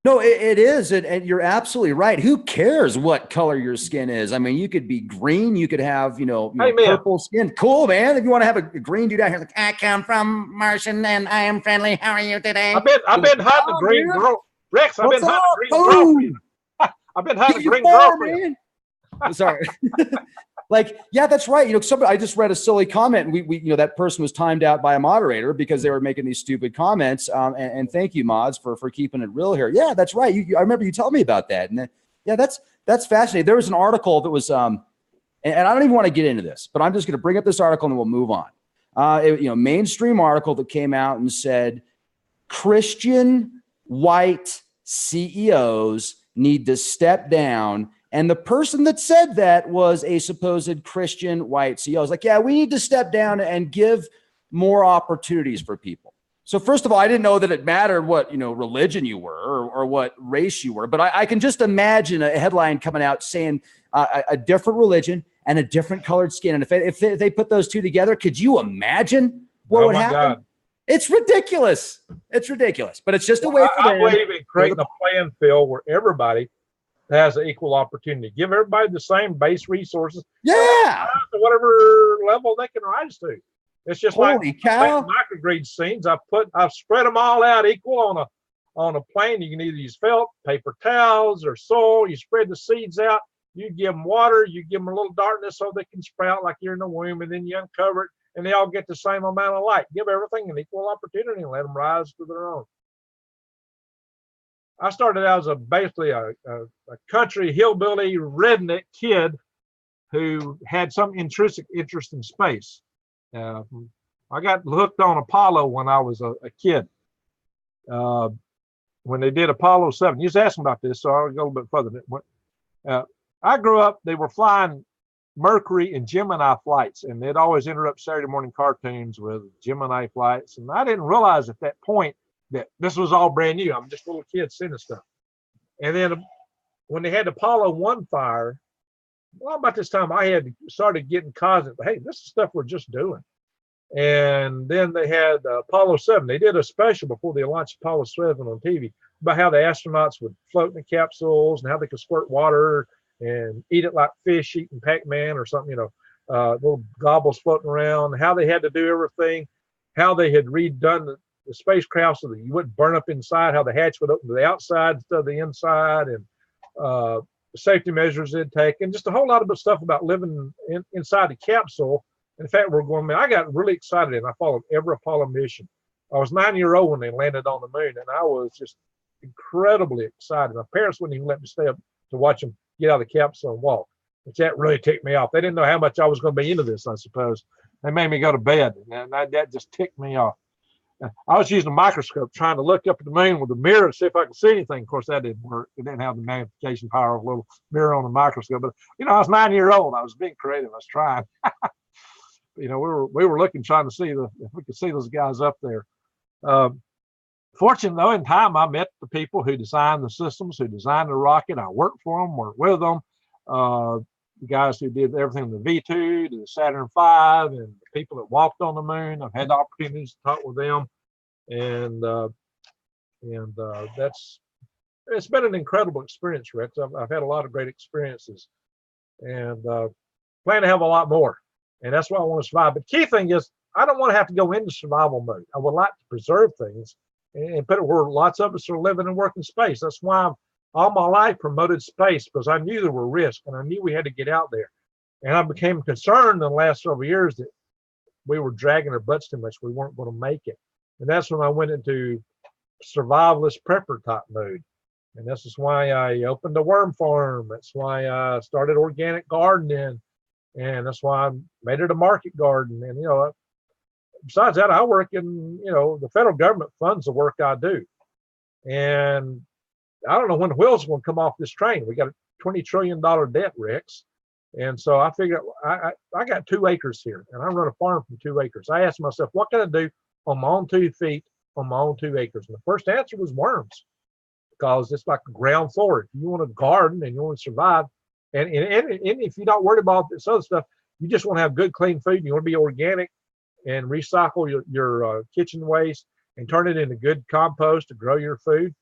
No, it is. And you're absolutely right. Who cares what color your skin is? I mean, you could be green. You could have, purple skin. Cool, man. If you want to have a green dude out here, like, I come from Martian and I am friendly. How are you today?
I've been hunting a green girl. Rex, I've been hunting a green girlfriend. I've been hunting a green girlfriend.
Sorry. Like, yeah, that's right. You know, I just read a silly comment and we that person was timed out by a moderator because they were making these stupid comments. And thank you, mods, for keeping it real here. Yeah, that's right. I remember you telling me about that. And yeah, that's fascinating. There was an article that was, and I don't even want to get into this, but I'm just going to bring up this article and then we'll move on. Mainstream article that came out and said Christian white CEOs need to step down. And the person that said that was a supposed Christian white CEO. I was like, yeah, we need to step down and give more opportunities for people. So first of all, I didn't know that it mattered what, religion you were or what race you were, but I can just imagine a headline coming out saying a different religion and a different colored skin. And if they put those two together, could you imagine what would happen? God. It's ridiculous. It's ridiculous, but it's just a way for them.
I believe in creating a playing field where everybody has an equal opportunity. Give everybody the same base resources.
Yeah.
To whatever level they can rise to. It's just
Holy cow.
Microgreed seeds. I've spread them all out equal on a plane. You can either use felt, paper towels, or soil. You spread the seeds out. You give them water. You give them a little darkness so they can sprout like you're in the womb, and then you uncover it, and they all get the same amount of light. Give everything an equal opportunity and let them rise to their own. I started out as basically a country hillbilly redneck kid who had some intrinsic interest in space. I got hooked on Apollo when I was a kid. When they did Apollo 7, you was asking about this, so I'll go a little bit further. I grew up, they were flying Mercury and Gemini flights, and they'd always interrupt Saturday morning cartoons with Gemini flights. And I didn't realize at that point that this was all brand new. I'm just a little kid seeing this stuff. And then when they had Apollo 1 fire, well, about this time I had started getting cosmic. Hey, this is stuff we're just doing. And then they had Apollo 7. They did a special before they launched Apollo 7 on TV about how the astronauts would float in the capsules and how they could squirt water and eat it like fish eating Pac-Man or something, little gobbles floating around, how they had to do everything, how they had redone the spacecraft so that you wouldn't burn up inside, how the hatch would open to the outside instead of the inside, and the safety measures they'd take, and just a whole lot of stuff about living inside the capsule. In fact, I got really excited and I followed every Apollo mission. I was 9 years old when they landed on the moon, and I was just incredibly excited. My parents wouldn't even let me stay up to watch them get out of the capsule and walk, which that really ticked me off. They didn't know how much I was going to be into this, I suppose. They made me go to bed, and that just ticked me off. I was using a microscope trying to look up at the moon with a mirror to see if I could see anything. Of course, that didn't work. It didn't have the magnification power of a little mirror on a microscope. But, I was 9 years old. I was being creative. I was trying. We were looking, trying to see if we could see those guys up there. Fortunately, though, in time, I met the people who designed the systems, who designed the rocket. I worked for them, worked with them. The guys who did everything from the V2 to the Saturn V, and the people that walked on the moon. I've had the opportunities to talk with them, and it's been an incredible experience, Rex. I've had a lot of great experiences, and plan to have a lot more. And that's why I want to survive. But the key thing is, I don't want to have to go into survival mode. I would like to preserve things and put it where lots of us are living and working space. That's why I've all my life promoted space, because I knew there were risks and I knew we had to get out there. And I became concerned in the last several years that we were dragging our butts too much. We weren't going to make it. And that's when I went into survivalist prepper type mode. And this is why I opened a worm farm. That's why I started organic gardening. And that's why I made it a market garden. And, besides that, I work in, the federal government funds the work I do. And I don't know when the wheels are going to come off this train. We got a $20 trillion debt, Rex. And so I figured I got 2 acres here, and I run a farm from 2 acres. I asked myself, what can I do on my own 2 feet on my own 2 acres? And the first answer was worms, because it's like a ground floor. If you want to garden and you want to survive, and if you're not worried about this other stuff, you just want to have good, clean food, and you want to be organic and recycle your kitchen waste and turn it into good compost to grow your food.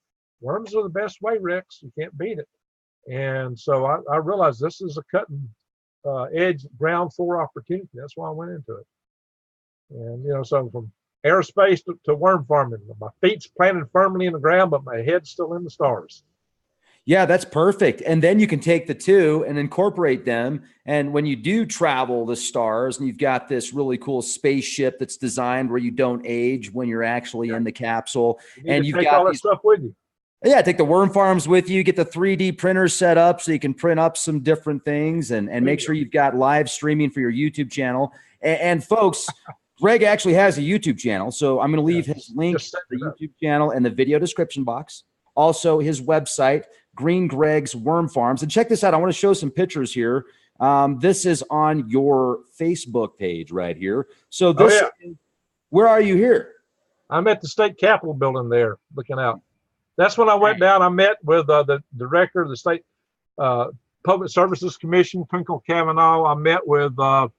Worms are the best way, Rex. You can't beat it. And so I realized this is a cutting edge ground floor opportunity. That's why I went into it. And, so from aerospace to worm farming, my feet's planted firmly in the ground, but my head's still in the stars.
Yeah, that's perfect. And then you can take the two and incorporate them. And when you do travel the stars and you've got this really cool spaceship that's designed where you don't age when you're actually in the capsule, and you've got
all that stuff with you.
Yeah, take the worm farms with you, get the 3D printers set up so you can print up some different things, and make sure you've got live streaming for your YouTube channel. And folks, Greg actually has a YouTube channel, so I'm going to leave his link to the YouTube channel in the video description box. Also, his website, Green Greg's Worm Farms. And check this out. I want to show some pictures here. This is on your Facebook page right here. So this, where are you here?
I'm at the state capitol building there, looking out. That's when I went down. I met with the director of the state Public Services Commission, Twinkle Kavanaugh. I met with the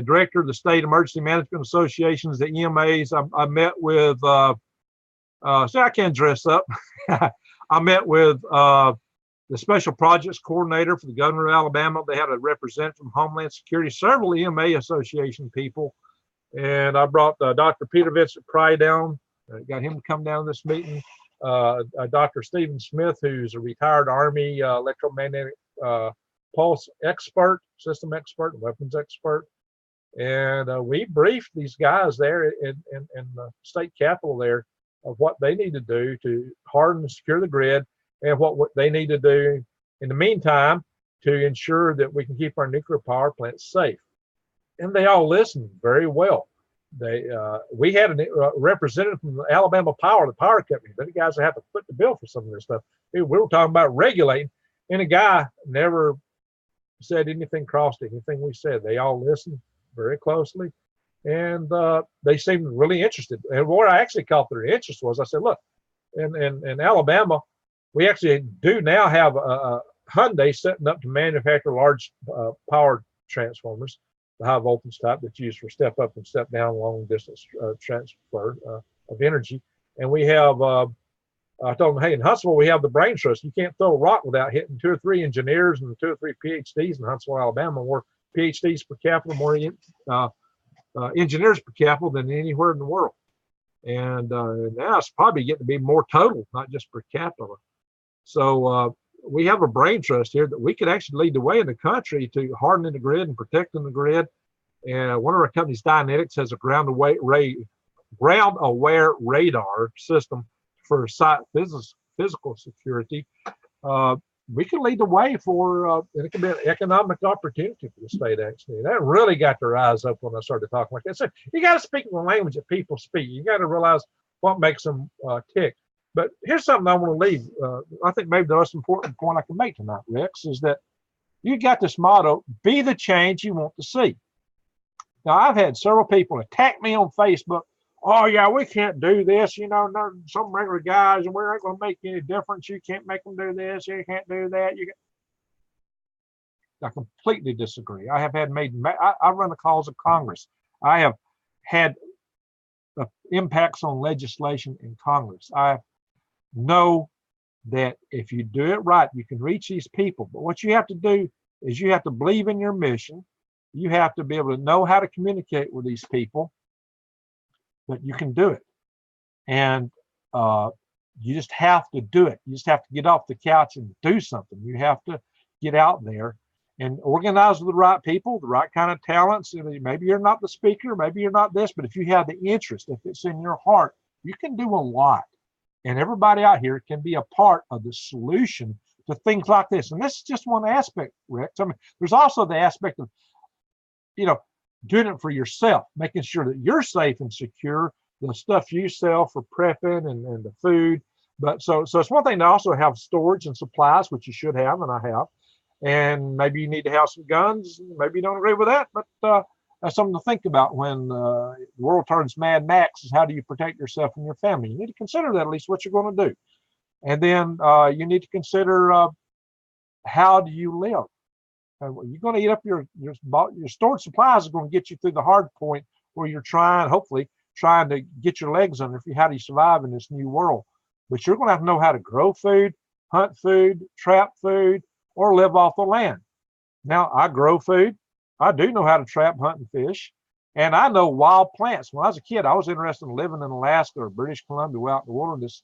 director of the State Emergency Management Associations, the EMAs. I met with, see, I can't dress up. I met with the Special Projects Coordinator for the Governor of Alabama. They had a representative from Homeland Security, several EMA Association people. And I brought Dr. Peter Vincent Pry down. Got him to come down to this meeting. Dr. Stephen Smith, who's a retired Army electromagnetic pulse expert, system expert, weapons expert. And we briefed these guys there in the state capitol there of what they need to do to harden and secure the grid, and what they need to do in the meantime to ensure that we can keep our nuclear power plants safe. And they all listened very well. We had a representative from Alabama Power, the power company. They're the guys that have to foot the bill for some of this stuff. We were talking about regulating, and a guy never said anything crossed anything we said. They all listened very closely, and they seemed really interested. And what I actually caught their interest was, I said, look, in Alabama, we actually do now have a Hyundai setting up to manufacture large power transformers, the high voltage type that's used for step up and step down long distance transfer of energy. And we have, I told them, hey, in Huntsville, we have the brain trust. You can't throw a rock without hitting 2 or 3 engineers and 2 or 3 PhDs in Huntsville, Alabama. More PhDs per capita, more engineers per capita than anywhere in the world. And now it's probably getting to be more total, not just per capita. So we have a brain trust here that we could actually lead the way in the country to hardening the grid and protecting the grid. And one of our companies, Dynetics, has a ground aware radar system to for physical security, we can lead the way for, and it can be an economic opportunity for the state, actually. That really got their eyes up when I started talking like that. So you got to speak the language that people speak. You got to realize what makes them tick. But here's something I want to leave. I think maybe the most important point I can make tonight, Rex, is that you got this motto, be the change you want to see. Now, I've had several people attack me on Facebook. Oh, yeah, we can't do this. You know, some regular guys, and we aren't going to make any difference. You can't make them do this. You can't do that. I completely disagree. I have had I run the calls of Congress. I have had impacts on legislation in Congress. I know that if you do it right, you can reach these people. But what you have to do is you have to believe in your mission. You have to be able to know how to communicate with these people, but you can do it. And you just have to do it. You just have to get off the couch and do something. You have to get out there and organize with the right people, the right kind of talents. Maybe you're not the speaker, maybe you're not this, but if you have the interest, if it's in your heart, you can do a lot. And everybody out here can be a part of the solution to things like this. And this is just one aspect, Rex. I mean, there's also the aspect of, doing it for yourself, making sure that you're safe and secure, the stuff you sell for prepping and the food. But so it's one thing to also have storage and supplies, which you should have, and I have. And maybe you need to have some guns. Maybe you don't agree with that, but that's something to think about when the world turns Mad Max, is how do you protect yourself and your family? You need to consider that, at least what you're going to do. And then you need to consider how do you live? You're going to eat up your stored supplies are going to get you through the hard point where you're hopefully trying to get your legs under you. How do you survive in this new world? But you're going to have to know how to grow food, hunt food, trap food, or live off the land. Now, I grow food. I do know how to trap, hunt, and fish. And I know wild plants. When I was a kid, I was interested in living in Alaska or British Columbia, out in the wilderness.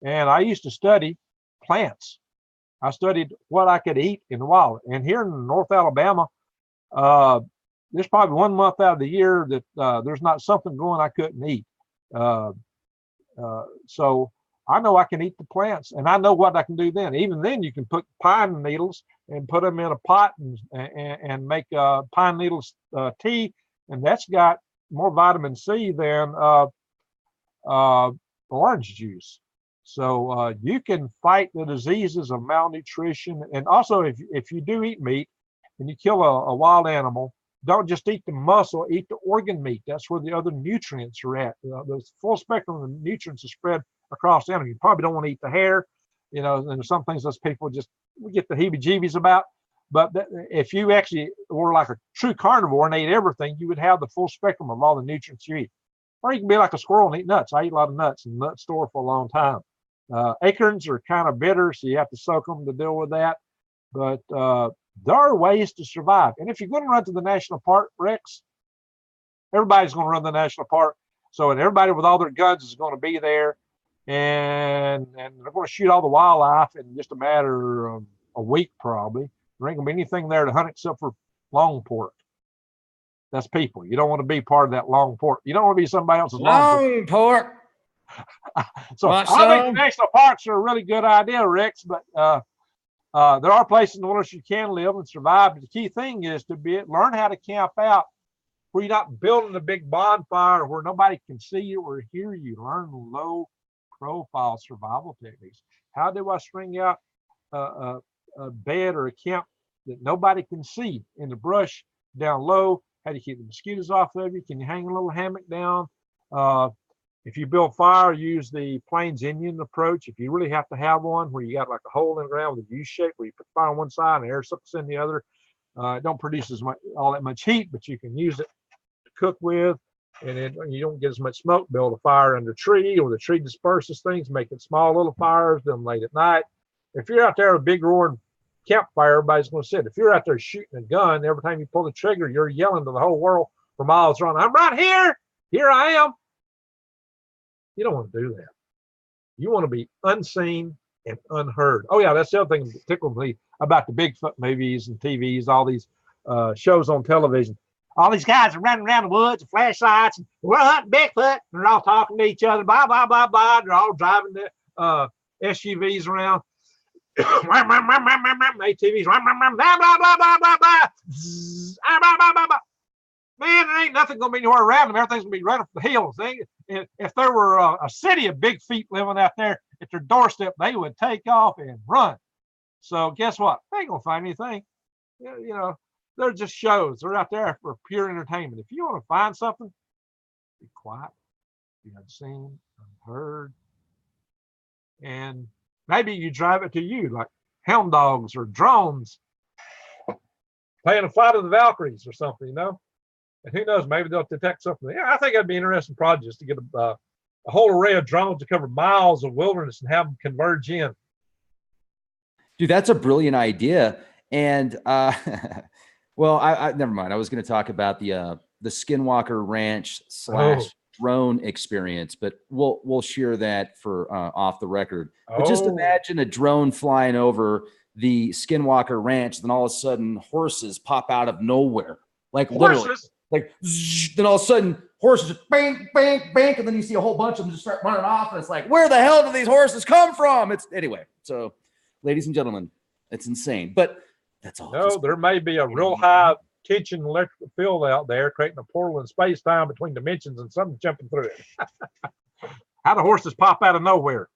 And I used to study plants. I studied what I could eat in the wild. And here in North Alabama, there's probably 1 month out of the year that there's not something going I couldn't eat. So I know I can eat the plants, and I know what I can do then. Even then, you can put pine needles and put them in a pot and make pine needles tea, and that's got more vitamin C than orange juice. So you can fight the diseases of malnutrition. And also, if you do eat meat and you kill a wild animal, don't just eat the muscle, eat the organ meat. That's where the other nutrients are at. The full spectrum of nutrients are spread across the animal. You probably don't want to eat the hair, and there's some things those people we get the heebie-jeebies about. But if you actually were like a true carnivore and ate everything, you would have the full spectrum of all the nutrients you eat. Or you can be like a squirrel and eat nuts. I eat a lot of nuts in the nut store for a long time. Acorns are kind of bitter, so you have to soak them to deal with that. But there are ways to survive. And if you're going to run to the national park, Rex, everybody's going to run the national park. And everybody with all their guns is going to be there. And they're going to shoot all the wildlife in just a matter of a week, probably. There ain't going to be anything there to hunt except for long pork. That's people. You don't want to be part of that long pork. You don't want to be somebody else's long
pork.
So I think national parks are a really good idea, Rex, but there are places in the wilderness you can live and survive. But the key thing is to learn how to camp out where you're not building a big bonfire where nobody can see you or hear you. Learn low profile survival techniques. How do I string out a bed or a camp that nobody can see in the brush down low? How do you keep the mosquitoes off of you? Can you hang a little hammock down? If you build fire, use the Plains Indian approach. If you really have to have one where you got like a hole in the ground with a U shape where you put fire on one side and air sucks in the other, it don't produce all that much heat, but you can use it to cook with, and you don't get as much smoke. Build a fire under a tree, or the tree disperses things, making small little fires, do them late at night. If you're out there with a big roaring campfire, everybody's going to sit. If you're out there shooting a gun, every time you pull the trigger, you're yelling to the whole world for miles around, I'm right here. Here I am. You don't want to do that. You want to be unseen and unheard. Oh, yeah, that's the other thing that tickled me about the Bigfoot movies and TVs, all these shows on television. All these guys are running around the woods with flashlights, and we're hunting Bigfoot. And they're all talking to each other, blah, blah, blah, blah. They're all driving SUVs around, ATVs, blah, blah, blah, blah, blah, blah, blah. Zzz, blah, blah, blah, blah. Man, there ain't nothing going to be anywhere around them. Everything's going to be right up the hills. If there were a city of big feet living out there at their doorstep, they would take off and run. So guess what? They ain't going to find anything. You know, they're just shows. They're out there for pure entertainment. If you want to find something, be quiet, be unseen, unheard. And maybe you drive it to you, like hound dogs or drones, playing a Flight of the Valkyries or something, you know? And who knows, maybe they'll detect something. Yeah, I think that'd be an interesting project, just to get a whole array of drones to cover miles of wilderness and have them converge in.
Dude, that's a brilliant idea. And well, I never mind. I was going to talk about the Skinwalker Ranch / drone experience, but we'll share that for off the record. But just imagine a drone flying over the Skinwalker Ranch, then all of a sudden horses pop out of nowhere, like literally, like zzz, then all of a sudden horses just bang, bang, bang, and then you see a whole bunch of them just start running off, and it's like, where the hell do these horses come from? It's anyway. So, ladies and gentlemen, it's insane, but that's all.
No, there may be a real high tension electrical field out there, creating a portal in space time between dimensions, and something jumping through it. How do horses pop out of nowhere?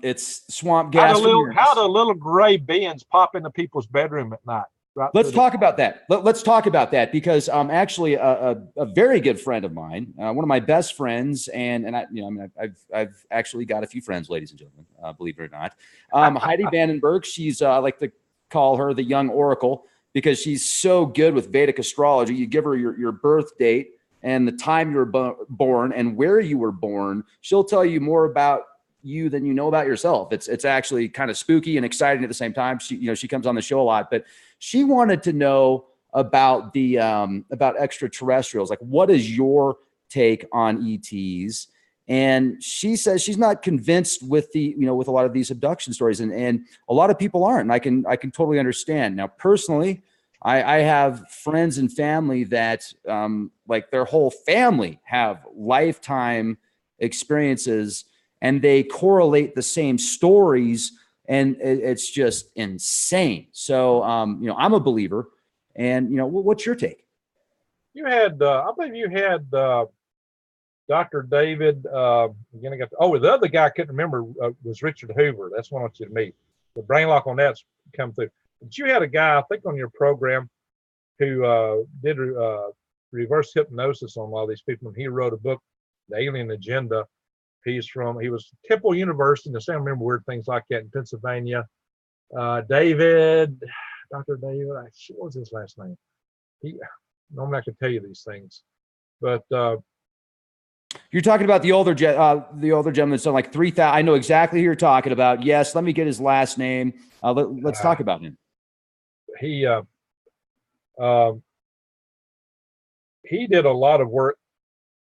It's swamp gas.
How do little gray beings pop into people's bedroom at night? Right.
Let's talk about that. Let's talk about that, because actually a very good friend of mine, one of my best friends, and I've actually got a few friends, ladies and gentlemen, believe it or not. Heidi Vandenberg, she's I like to call her the young oracle, because she's so good with Vedic astrology. You give her your birth date and the time you were born and where you were born. She'll tell you more about you than you know about yourself. It's actually kind of spooky and exciting at the same time. She comes on the show a lot, but she wanted to know about the about extraterrestrials. Like, what is your take on ETs? And she says she's not convinced with with a lot of these abduction stories, and a lot of people aren't. And I can totally understand. Now, personally, I have friends and family that like their whole family have lifetime experiences, and they correlate the same stories, and it's just insane. So, I'm a believer, and what's your take?
You had, I believe you had Dr. David. Again, the other guy I couldn't remember was Richard Hoover. That's one I want you to meet. The brain lock on that's come through. But you had a guy, I think, on your program who did reverse hypnosis on a lot of these people, and he wrote a book, The Alien Agenda. He was Temple University, and I don't remember weird things like that, in Pennsylvania. Dr. David, what was his last name? Normally I can tell you these things, but
you're talking about the older gentleman, so like 3,000. I know exactly who you're talking about. Yes, let me get his last name. Let's talk about him.
He did a lot of work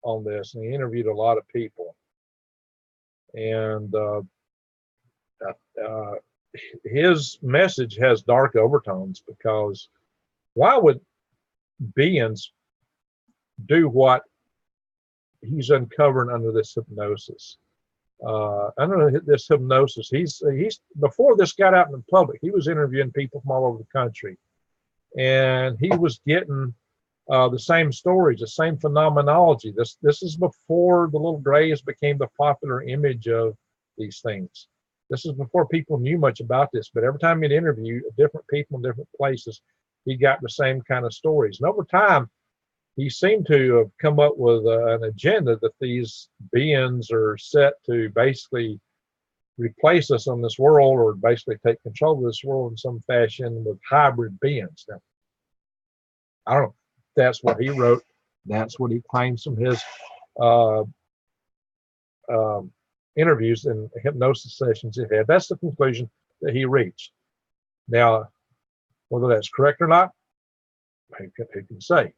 on this, and he interviewed a lot of people. And his message has dark overtones, because why would beings do what he's uncovering under this hypnosis? Under this hypnosis, he's before this got out in the public, he was interviewing people from all over the country, and he was getting the same stories, the same phenomenology. This is before the little grays became the popular image of these things. This is before people knew much about this, but every time he'd interview different people in different places, he got the same kind of stories. And over time, he seemed to have come up with an agenda that these beings are set to basically replace us on this world, or basically take control of this world in some fashion with hybrid beings. Now, I don't know. That's what he wrote. That's what he claims from his interviews and hypnosis sessions he had. That's the conclusion that he reached. Now, whether that's correct or not, who can say?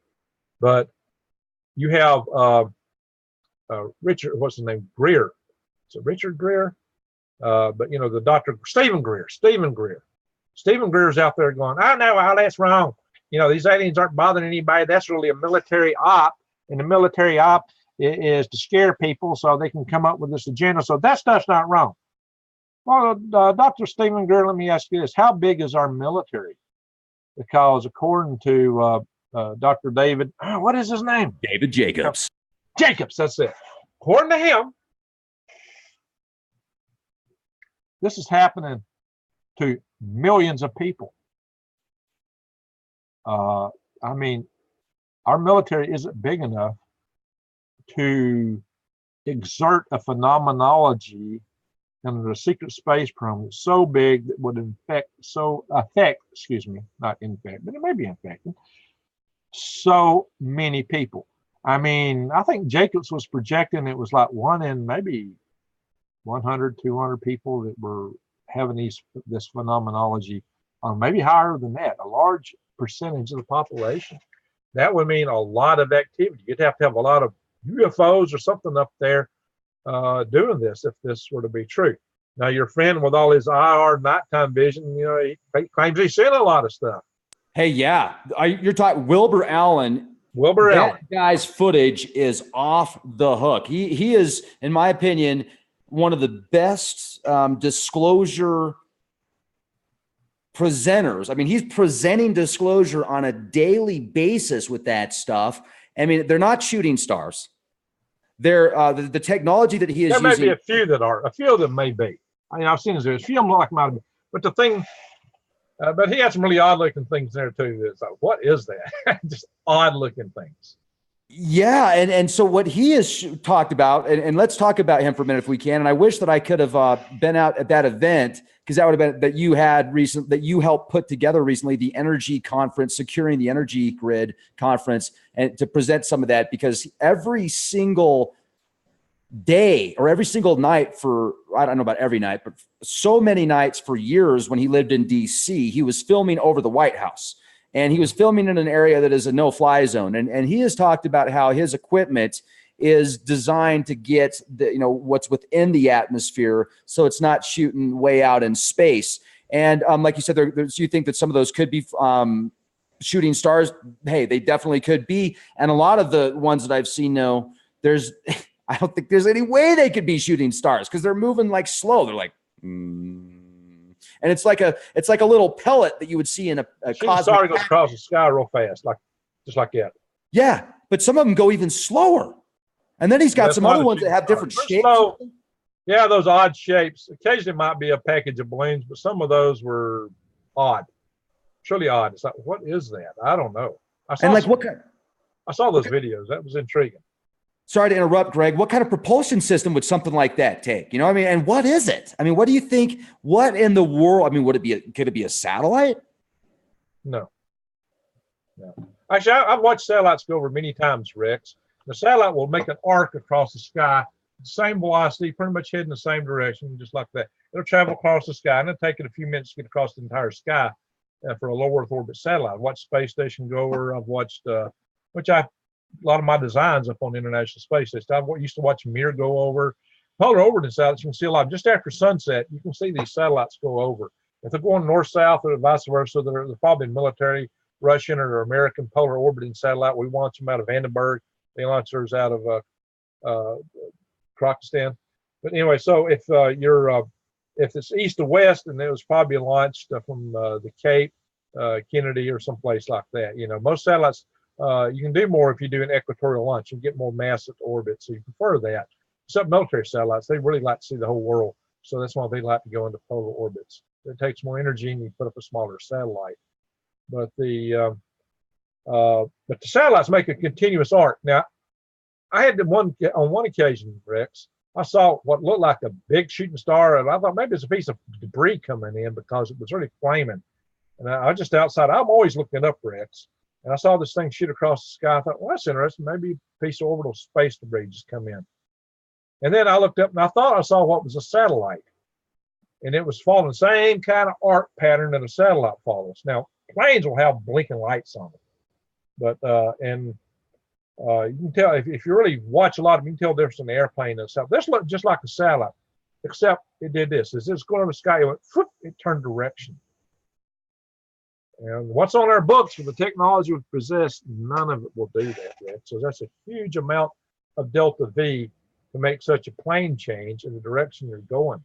But you have Richard, what's his name? Greer. Is it Richard Greer? But the Dr. Stephen Greer. Stephen Greer's out there going, I know how that's wrong. These aliens aren't bothering anybody. That's really a military op. And the military op is to scare people so they can come up with this agenda. So that stuff's not wrong. Well, Dr. Stephen Greer, let me ask you this. How big is our military? Because according to Dr. David, what is his name?
David Jacobs.
Jacobs, that's it. According to him, this is happening to millions of people. I mean, our military isn't big enough to exert a phenomenology and the secret space program is so big that would affect, excuse me, not infect, but it may be infecting so many people. I mean, I think Jacobs was projecting it was like 1 in maybe 100, 200 people that were having this phenomenology, maybe higher than that, a large percentage of the population. That would mean a lot of activity. You'd have to have a lot of UFOs or something up there doing this if this were to be true. Now, your friend with all his IR nighttime vision, he claims he's seen a lot of stuff.
Hey, yeah, you're talking Wilbur Allen.
Allen.
Guy's footage is off the hook. He is, in my opinion, one of the best disclosure presenters. I mean, he's presenting disclosure on a daily basis with that stuff. I mean, they're not shooting stars. They're the technology that he is using.
There may be a few that are. A few of them may be. I mean, I've seen there's a few of them look like might have been. But the thing, but he had some really odd looking things there too. It's like, what is that? Just odd looking things.
Yeah, and so what he has talked about, and let's talk about him for a minute if we can. And I wish that I could have been out at that event, because that would have been that you had recent, that you helped put together recently, the energy conference, securing the energy grid conference, and to present some of that, because every single day or every single night for, I don't know about every night, but so many nights for years when he lived in DC, he was filming over the White House. And he was filming in an area that is a no-fly zone. And he has talked about how his equipment is designed to get what's within the atmosphere, so it's not shooting way out in space. And like you said, you think that some of those could be shooting stars. Hey, they definitely could be. And a lot of the ones that I've seen, I don't think there's any way they could be shooting stars, because they're moving like slow. They're like, and it's like a little pellet that you would see in a cosmic
star goes across the sky real fast, just like that.
Yeah, but some of them go even slower. And then he's got some other ones that have different shapes.
So, yeah, those odd shapes. Occasionally it might be a package of balloons, but some of those were odd. Truly odd. It's like, what is that? I don't know. I saw those videos. That was intriguing.
Sorry to interrupt, Greg. What kind of propulsion system would something like that take? You know what I mean? And what is it? I mean, what do you think? What in the world? I mean, could it be a satellite?
No. Actually, I've watched satellites go over many times, Rex. The satellite will make an arc across the sky, same velocity, pretty much heading the same direction, just like that. It'll travel across the sky, and it'll take it a few minutes to get across the entire sky for a low Earth orbit satellite. I've watched Space Station go over. I've watched, a lot of my designs up on the International Space Station. I used to watch Mir go over. Polar orbiting satellites, you can see a lot. Just after sunset, you can see these satellites go over. If they're going north-south or vice versa, they're probably military, Russian or American polar orbiting satellite. We launch them out of Vandenberg. They launch theirs out of Kyrgyzstan. But anyway, so if it's east to west, then it was probably launched from the Cape, Kennedy, or someplace like that. Most satellites, you can do more if you do an equatorial launch and get more mass at orbit. So you prefer that. Except military satellites, they really like to see the whole world. So that's why they like to go into polar orbits. It takes more energy and you put up a smaller satellite. But the satellites make a continuous arc. Now, I had on one occasion, Rex, I saw what looked like a big shooting star, and I thought maybe it's a piece of debris coming in because it was really flaming. And I was just outside. I'm always looking up, Rex, and I saw this thing shoot across the sky. I thought, well, that's interesting. Maybe a piece of orbital space debris just come in. And then I looked up, and I thought I saw what was a satellite, and it was following the same kind of arc pattern that a satellite follows. Now, planes will have blinking lights on them. But you can tell if you really watch a lot of them, you can tell there's an airplane itself. This looked just like a satellite, except it did this. As it's going over the sky, it went, whoop, it turned direction. And what's on our books for the technology we possess, none of it will do that yet. So that's a huge amount of delta V to make such a plane change in the direction you're going?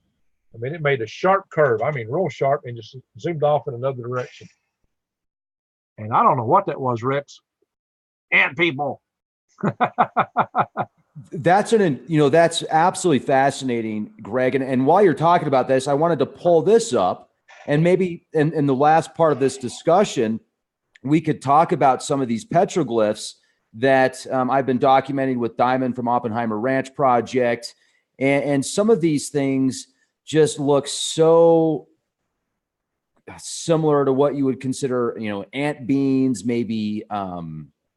I mean, it made a sharp curve. I mean, real sharp, and just zoomed off in another direction. And I don't know what that was, Rex. Ant people.
That's that's absolutely fascinating, Greg. And while you're talking about this, I wanted to pull this up, and maybe in the last part of this discussion, we could talk about some of these petroglyphs that I've been documenting with Diamond from Oppenheimer Ranch Project. And some of these things just look so similar to what you would consider, ant beings, maybe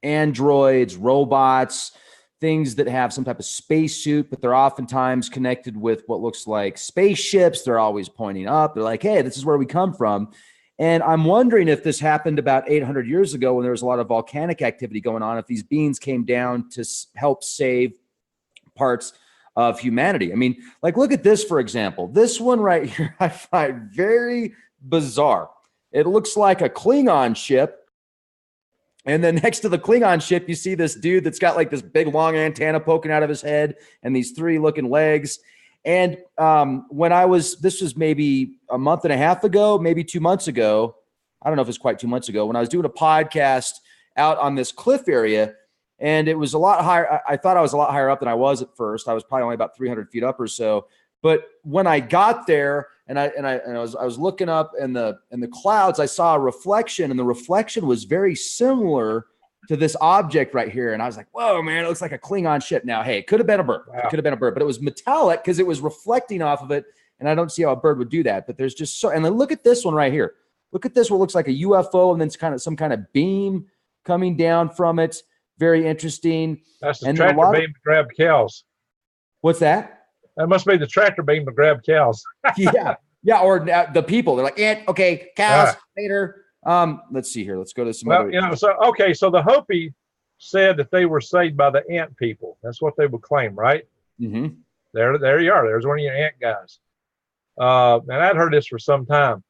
androids, robots, things that have some type of spacesuit, but they're oftentimes connected with what looks like spaceships. They're always pointing up. They're like, hey, this is where we come from. And I'm wondering if this happened about 800 years ago when there was a lot of volcanic activity going on, if these beings came down to help save parts of humanity. I mean, like, look at this, for example. This one right here, I find very bizarre. It looks like a Klingon ship. And then next to the Klingon ship, you see this dude that's got like this big long antenna poking out of his head and these three looking legs. And this was maybe a month and a half ago, maybe 2 months ago. I don't know if it's quite 2 months ago, when I was doing a podcast out on this cliff area, and it was a lot higher. I thought I was a lot higher up than I was at first. I was probably only about 300 feet up or so. But when I got there and I was looking up in the clouds, I saw a reflection, and the reflection was very similar to this object right here. And I was like, whoa, man, it looks like a Klingon ship. Now, hey, it could have been a bird. Wow. It could have been a bird, but it was metallic because it was reflecting off of it. And I don't see how a bird would do that, but there's just and then look at this one right here. Look at this one. It looks like a UFO, and then it's kind of some kind of beam coming down from it. Very interesting.
That's the tractor beam to grab cows.
What's that?
That must be the tractor beam to grab cows.
Yeah. Yeah. Or the people, they're like, okay, cows later. Let's see here. Let's go to some other.
So the Hopi said that they were saved by the ant people. That's what they would claim, right?
Mm-hmm.
There you are. There's one of your ant guys. And I'd heard this for some time.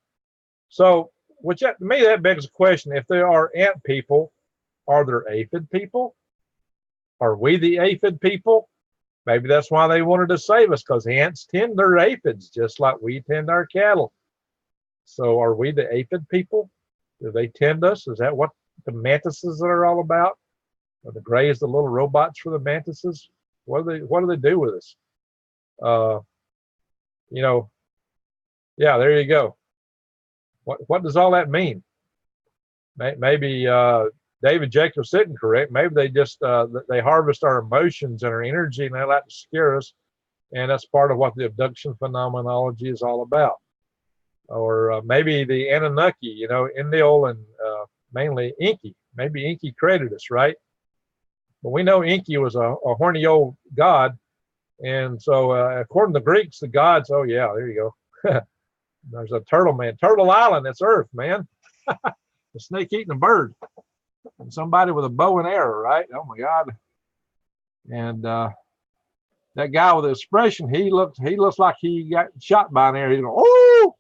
So, to me, that begs the question: if there are ant people, are there aphid people? Are we the aphid people? Maybe that's why they wanted to save us, because ants tend their aphids just like we tend our cattle. So, are we the aphid people? Do they tend us? Is that what the mantises are all about? Are the grays the little robots for the mantises? What do they do with us? Yeah, there you go. What does all that mean? Maybe David Jacobs sitting correct. Maybe they just they harvest our emotions and our energy, and they like to scare us, and that's part of what the abduction phenomenology is all about. Or maybe the Anunnaki, Enlil and mainly Enki. Maybe Enki created us, right? But we know Enki was a horny old god, and so according to the Greeks, the gods. Oh yeah, there you go. There's a turtle man, Turtle Island. That's Earth, man. A snake eating a bird, and somebody with a bow and arrow, right? Oh my God! And that guy with the expression, he looks like he got shot by an arrow. He's going, oh!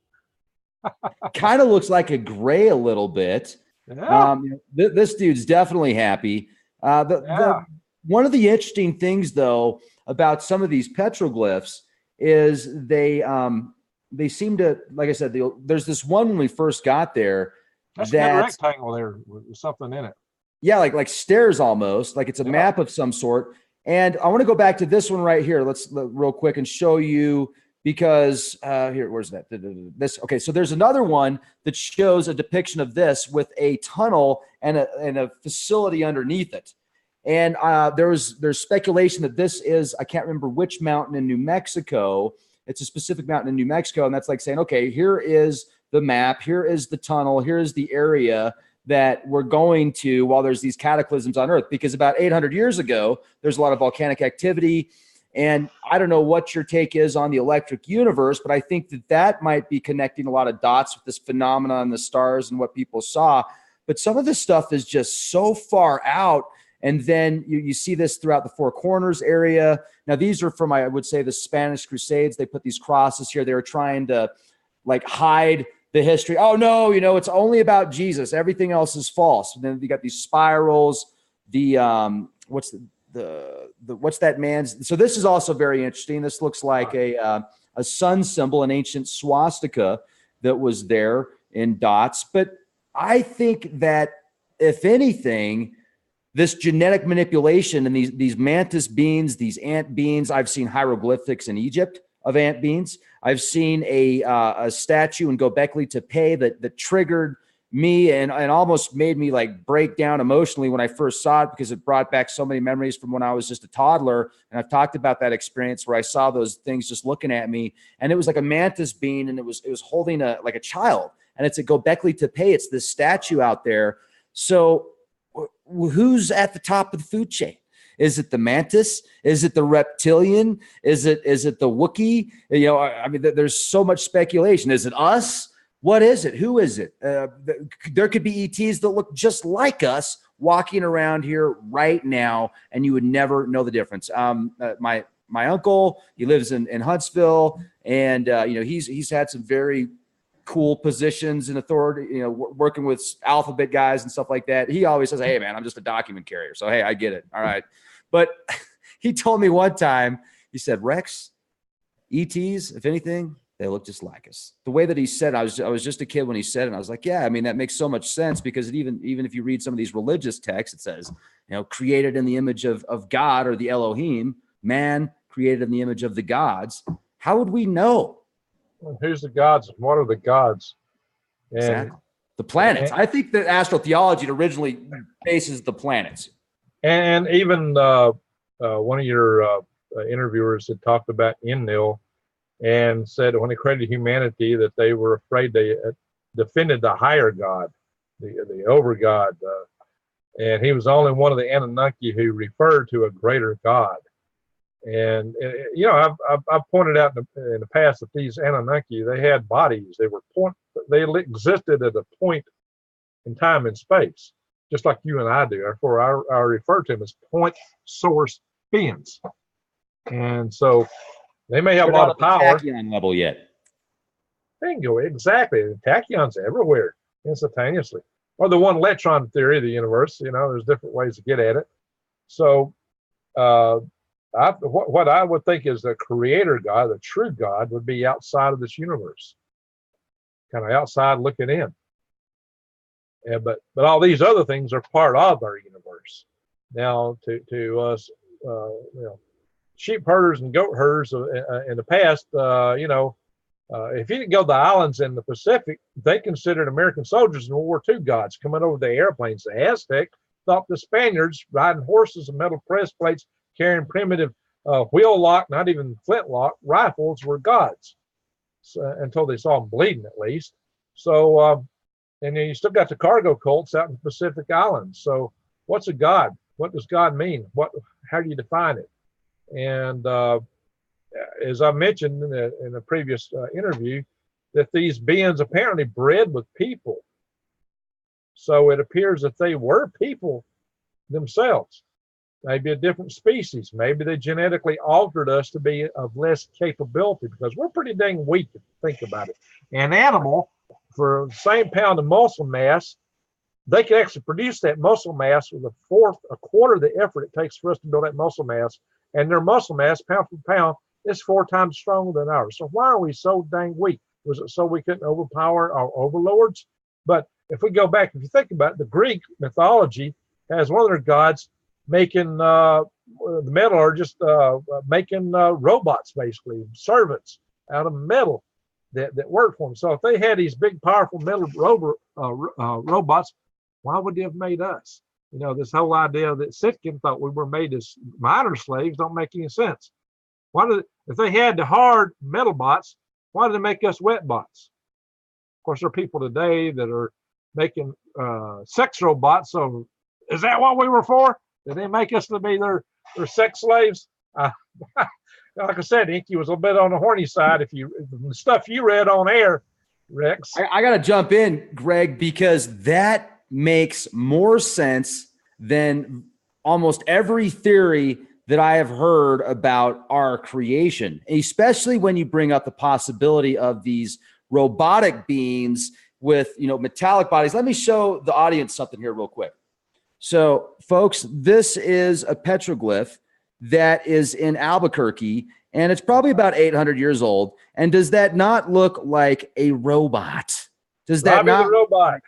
Kind of looks like a gray a little bit.
Yeah.
This dude's definitely happy. One of the interesting things, though, about some of these petroglyphs is they seem to, like I said, there's this one when we first got there.
That's a rectangle there with something in it.
Yeah, like stairs almost, like it's a map of some sort. And I want to go back to this one right here. Let's real quick and show you, because here, where's that? This. Okay, so there's another one that shows a depiction of this with a tunnel and a facility underneath it. And there's speculation that this is, I can't remember which mountain in New Mexico. It's a specific mountain in New Mexico, and that's like saying, okay, here is the map, here is the tunnel, here is the area that we're going to while there's these cataclysms on Earth. Because about 800 years ago, there's a lot of volcanic activity. And I don't know what your take is on the electric universe, but I think that might be connecting a lot of dots with this phenomenon in the stars and what people saw. But some of this stuff is just so far out. And then you see this throughout the Four Corners area. Now, these are from, I would say, the Spanish Crusades. They put these crosses here. They were trying to like hide the history. Oh, no, it's only about Jesus. Everything else is false. And then you got these spirals. The what's that man's? So this is also very interesting. This looks like a sun symbol, an ancient swastika that was there in dots. But I think that if anything, this genetic manipulation and these mantis beans, these ant beans, I've seen hieroglyphics in Egypt of ant beans. I've seen a statue in Göbekli Tepe that triggered me and almost made me like break down emotionally when I first saw it, because it brought back so many memories from when I was just a toddler. And I've talked about that experience where I saw those things just looking at me, and it was like a mantis bean, and it was holding like a child, and it's at Göbekli Tepe. It's this statue out there. So who's at the top of the food chain? Is it the mantis? Is it the reptilian? Is it the Wookiee? You know, I mean, there's so much speculation. Is it us? What is it? Who is it? There could be ETs that look just like us walking around here right now, and you would never know the difference. My uncle, he lives in Huntsville, and you know, he's had some very cool positions in authority, you know, working with alphabet guys and stuff like that. He always says, "Hey man, I'm just a document carrier." So, hey, I get it. All right. But he told me one time, he said, "Rex, ETs, if anything, they look just like us." The way that he said, I was just a kid when he said it. And I was like, yeah, I mean, that makes so much sense, because even if you read some of these religious texts, it says, you know, created in the image of God, or the Elohim, man created in the image of the gods. How would we know?
Well, who's the gods? What are the gods? And
exactly. The planets. I think that astrotheology originally bases the planets.
And even one of your interviewers had talked about Enlil, and said when they created humanity that they were afraid they defended the higher God, the over God, and he was only one of the Anunnaki who referred to a greater God. And you know, I've pointed out in the past that these Anunnaki, they had bodies. They existed at a point in time and space, just like you and I do. Therefore, I refer to them as point source beings. And so they may have a lot of power.
Tachyon level yet?
Bingo, exactly. The tachyons everywhere instantaneously. Or the one electron theory of the universe. You know, there's different ways to get at it. So, what I would think is the creator God, the true God, would be outside of this universe, kind of outside looking in. And, but all these other things are part of our universe. Now, to us, you know, sheep herders and goat herders in the past, you know, if you didn't go to the islands in the Pacific, they considered American soldiers in World War II gods coming over the airplanes. The Aztec thought the Spaniards riding horses and metal press plates, carrying primitive wheel lock, not even flintlock rifles, were gods, until they saw them bleeding, at least. So, and then you still got the cargo cults out in the Pacific Islands. So, what's a god? What does God mean? How do you define it? And as I mentioned in a previous interview, that these beings apparently bred with people. So it appears that they were people themselves, maybe a different species. Maybe they genetically altered us to be of less capability, because we're pretty dang weak if you think about it. An animal, for the same pound of muscle mass, they can actually produce that muscle mass with a quarter of the effort it takes for us to build that muscle mass. And their muscle mass, pound for pound, is 4 times stronger than ours. So why are we so dang weak? Was it so we couldn't overpower our overlords? But if we go back, if you think about it, the Greek mythology has one of their gods making the metallurgist making robots, basically servants out of metal that work for them. So if they had these big, powerful metal robots, why would they have made us? You know, this whole idea that Sitkin thought we were made as minor slaves don't make any sense. If they had the hard metal bots, why did they make us wet bots? Of course, there are people today that are making sex robots. So is that what we were for? Did they make us to be their sex slaves? Like I said, Inky was a little bit on the horny side. If the stuff you read on air, Rex.
I got to jump in, Greg, because that makes more sense than almost every theory that I have heard about our creation, especially when you bring up the possibility of these robotic beings with, you know, metallic bodies. Let me show the audience something here real quick. So, folks, this is a petroglyph that is in Albuquerque, and it's probably about 800 years old. And does that not look like a robot? Does that
Robbie
not
the robot?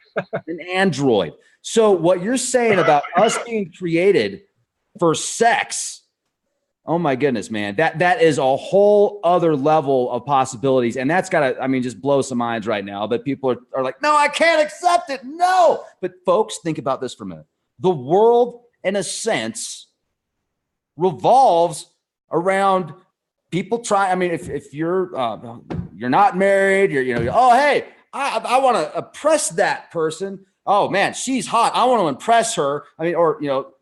an android? So what you're saying about us being created for sex, oh my goodness, man, that is a whole other level of possibilities. And that's gotta, I mean, just blow some minds right now. But people are like, no, I can't accept it. No. But folks, think about this for a minute. The world, in a sense, revolves around people trying. I mean, if you're not married, oh, hey, I want to oppress that person. Oh man, she's hot. I want to impress her. I mean, or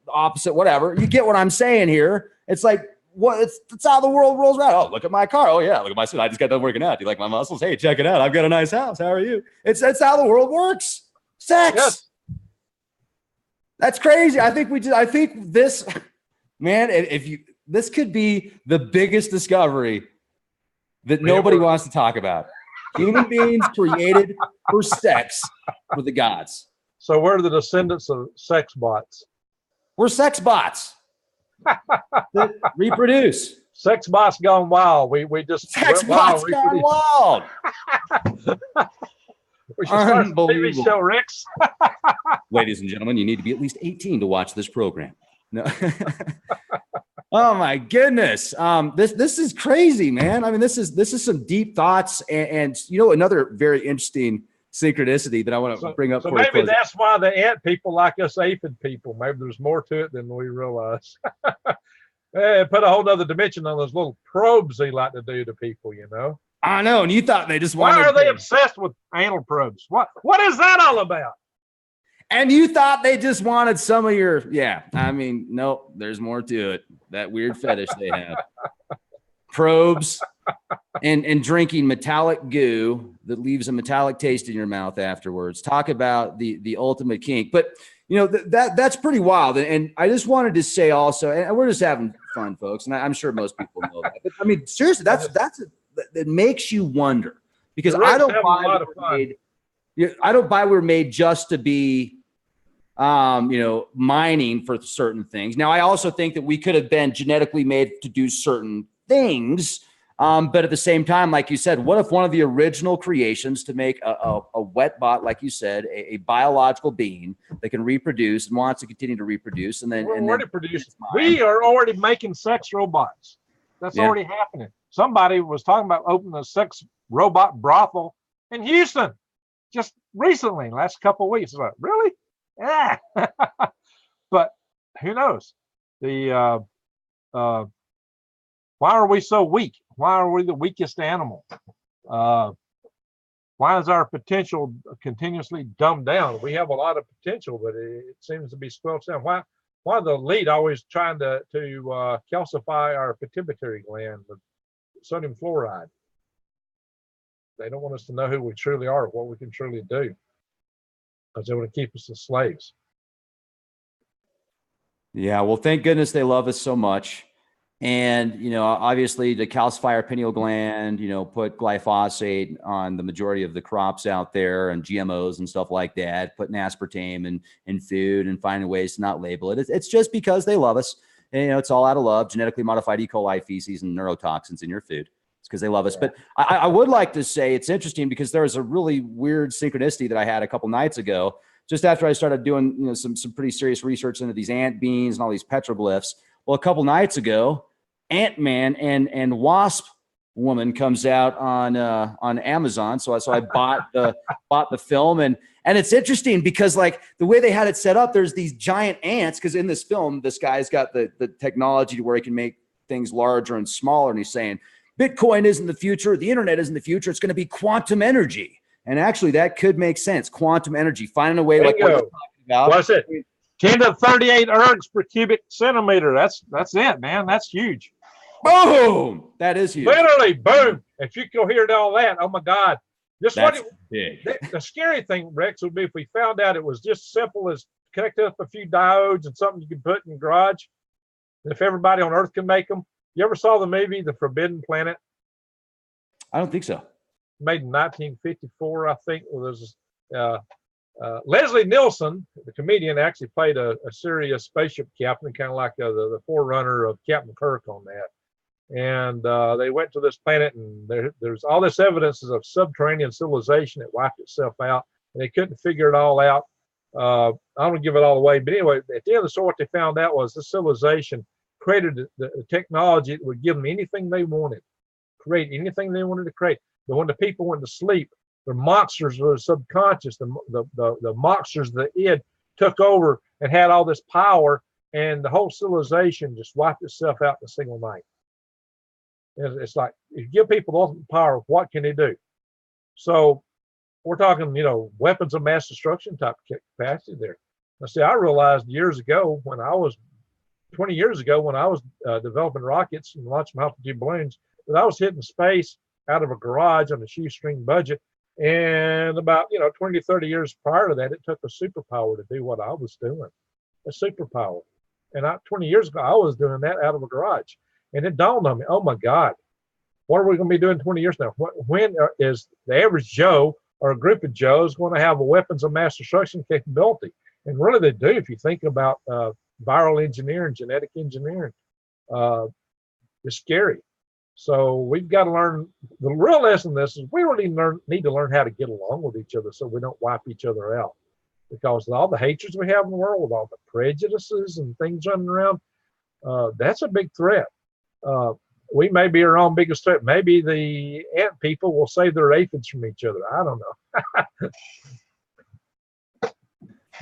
opposite, whatever. You get what I'm saying here? It's like it's how the world rolls around. Oh, look at my car. Oh yeah, look at my suit. I just got done working out. Do you like my muscles? Hey, check it out. I've got a nice house. How are you? It's how the world works. Sex. Yes. That's crazy. I think this, man, this could be the biggest discovery that nobody wants to talk about. Human beings created for sex with the gods.
So we're the descendants of sex bots.
We're sex bots that reproduce.
Sex bots gone wild. We just
sex bots gone wild.
We should start a TV show, Rex.
Ladies and gentlemen, you need to be at least 18 to watch this program. No. Oh my goodness. This is crazy, man. I mean, this is some deep thoughts and another very interesting synchronicity that I want to bring up.
So maybe that's why the ant people like us aphid people. Maybe there's more to it than we realize. Put a whole other dimension on those little probes they like to do to people,
I know, and you thought they just wanted.
Why are they obsessed with anal probes? What is that all about?
And you thought they just wanted some of your, I mean, no, there's more to it. That weird fetish they have. Probes and drinking metallic goo that leaves a metallic taste in your mouth afterwards. Talk about the ultimate kink. But, that's pretty wild. And I just wanted to say also, and we're just having fun, folks, and I'm sure most people know that. But, I mean, seriously, that makes you wonder. Because I don't buy we're made just to be mining for certain things. Now, I also think that we could have been genetically made to do certain things. But at the same time, like you said, what if one of the original creations to make a wet bot, like you said, a biological being that can reproduce and wants to continue to reproduce, and then
we are already making sex robots. That's already happening. Somebody was talking about opening a sex robot brothel in Houston just recently, last couple of weeks. Like, really? Yeah. But who knows? Why are we so weak? Why are we the weakest animal? Why is our potential continuously dumbed down? We have a lot of potential, but it seems to be squelched down. Why the elite always trying to calcify our pituitary gland with sodium fluoride? They don't want us to know who we truly are, what we can truly do, because they want to keep us as slaves.
Yeah, well, thank goodness they love us so much. And, obviously to calcify our pineal gland, put glyphosate on the majority of the crops out there and GMOs and stuff like that, putting aspartame in food and finding ways to not label it. It's just because they love us. And, it's all out of love, genetically modified E. coli feces and neurotoxins in your food. It's because they love us. But I would like to say it's interesting because there was a really weird synchronicity that I had a couple nights ago, just after I started doing, some pretty serious research into these ant beans and all these petroglyphs. Well, a couple nights ago, Ant-Man and Wasp Woman comes out on Amazon. So I bought the film and it's interesting because like the way they had it set up, there's these giant ants. Cause in this film, this guy's got the technology to where he can make things larger and smaller. And he's saying, Bitcoin isn't the future. The internet isn't the future. It's going to be quantum energy. And actually that could make sense. Quantum energy, finding a way like what you're talking about.
What's it? 10 to 38 ergs per cubic centimeter. That's it, man. That's huge.
Boom! That is huge.
Literally, boom. If you can hear all that, oh my God.
That's big.
The scary thing, Rex, would be if we found out it was just simple as connecting up a few diodes and something you could put in your garage. And if everybody on Earth can make them. You ever saw the movie The Forbidden Planet?
I don't think so.
Made in 1954, I think. Well, there's Leslie Nielsen, the comedian, actually played a serious spaceship captain, kind of like the forerunner of Captain Kirk on that. And they went to this planet, and there's all this evidences of subterranean civilization that wiped itself out, and they couldn't figure it all out. I don't want to give it all away, but anyway, at the end of the story, what they found out was this civilization created the technology that would give them anything they wanted, create anything they wanted to create. But when the people went to sleep, the monsters of the subconscious, the monsters of the id took over and had all this power, and the whole civilization just wiped itself out in a single night. And it's like, if you give people the ultimate power, what can they do? So we're talking, weapons of mass destruction type capacity there. Now, see, I realized 20 years ago, when I was developing rockets and launching altitude balloons, that I was hitting space out of a garage on a shoestring budget. And about, 20 to 30 years prior to that, it took a superpower to do what I was doing, a superpower. And 20 years ago, I was doing that out of a garage. And it dawned on me, oh my God, what are we going to be doing 20 years now? When is the average Joe or a group of Joes going to have a weapons of mass destruction capability? And really they do, if you think about viral engineering, genetic engineering. It's scary. So we've got to learn, the real lesson in this is we really need to learn how to get along with each other so we don't wipe each other out. Because with all the hatreds we have in the world, with all the prejudices and things running around, that's a big threat. We may be our own biggest threat. Maybe the ant people will save their aphids from each other. I don't know.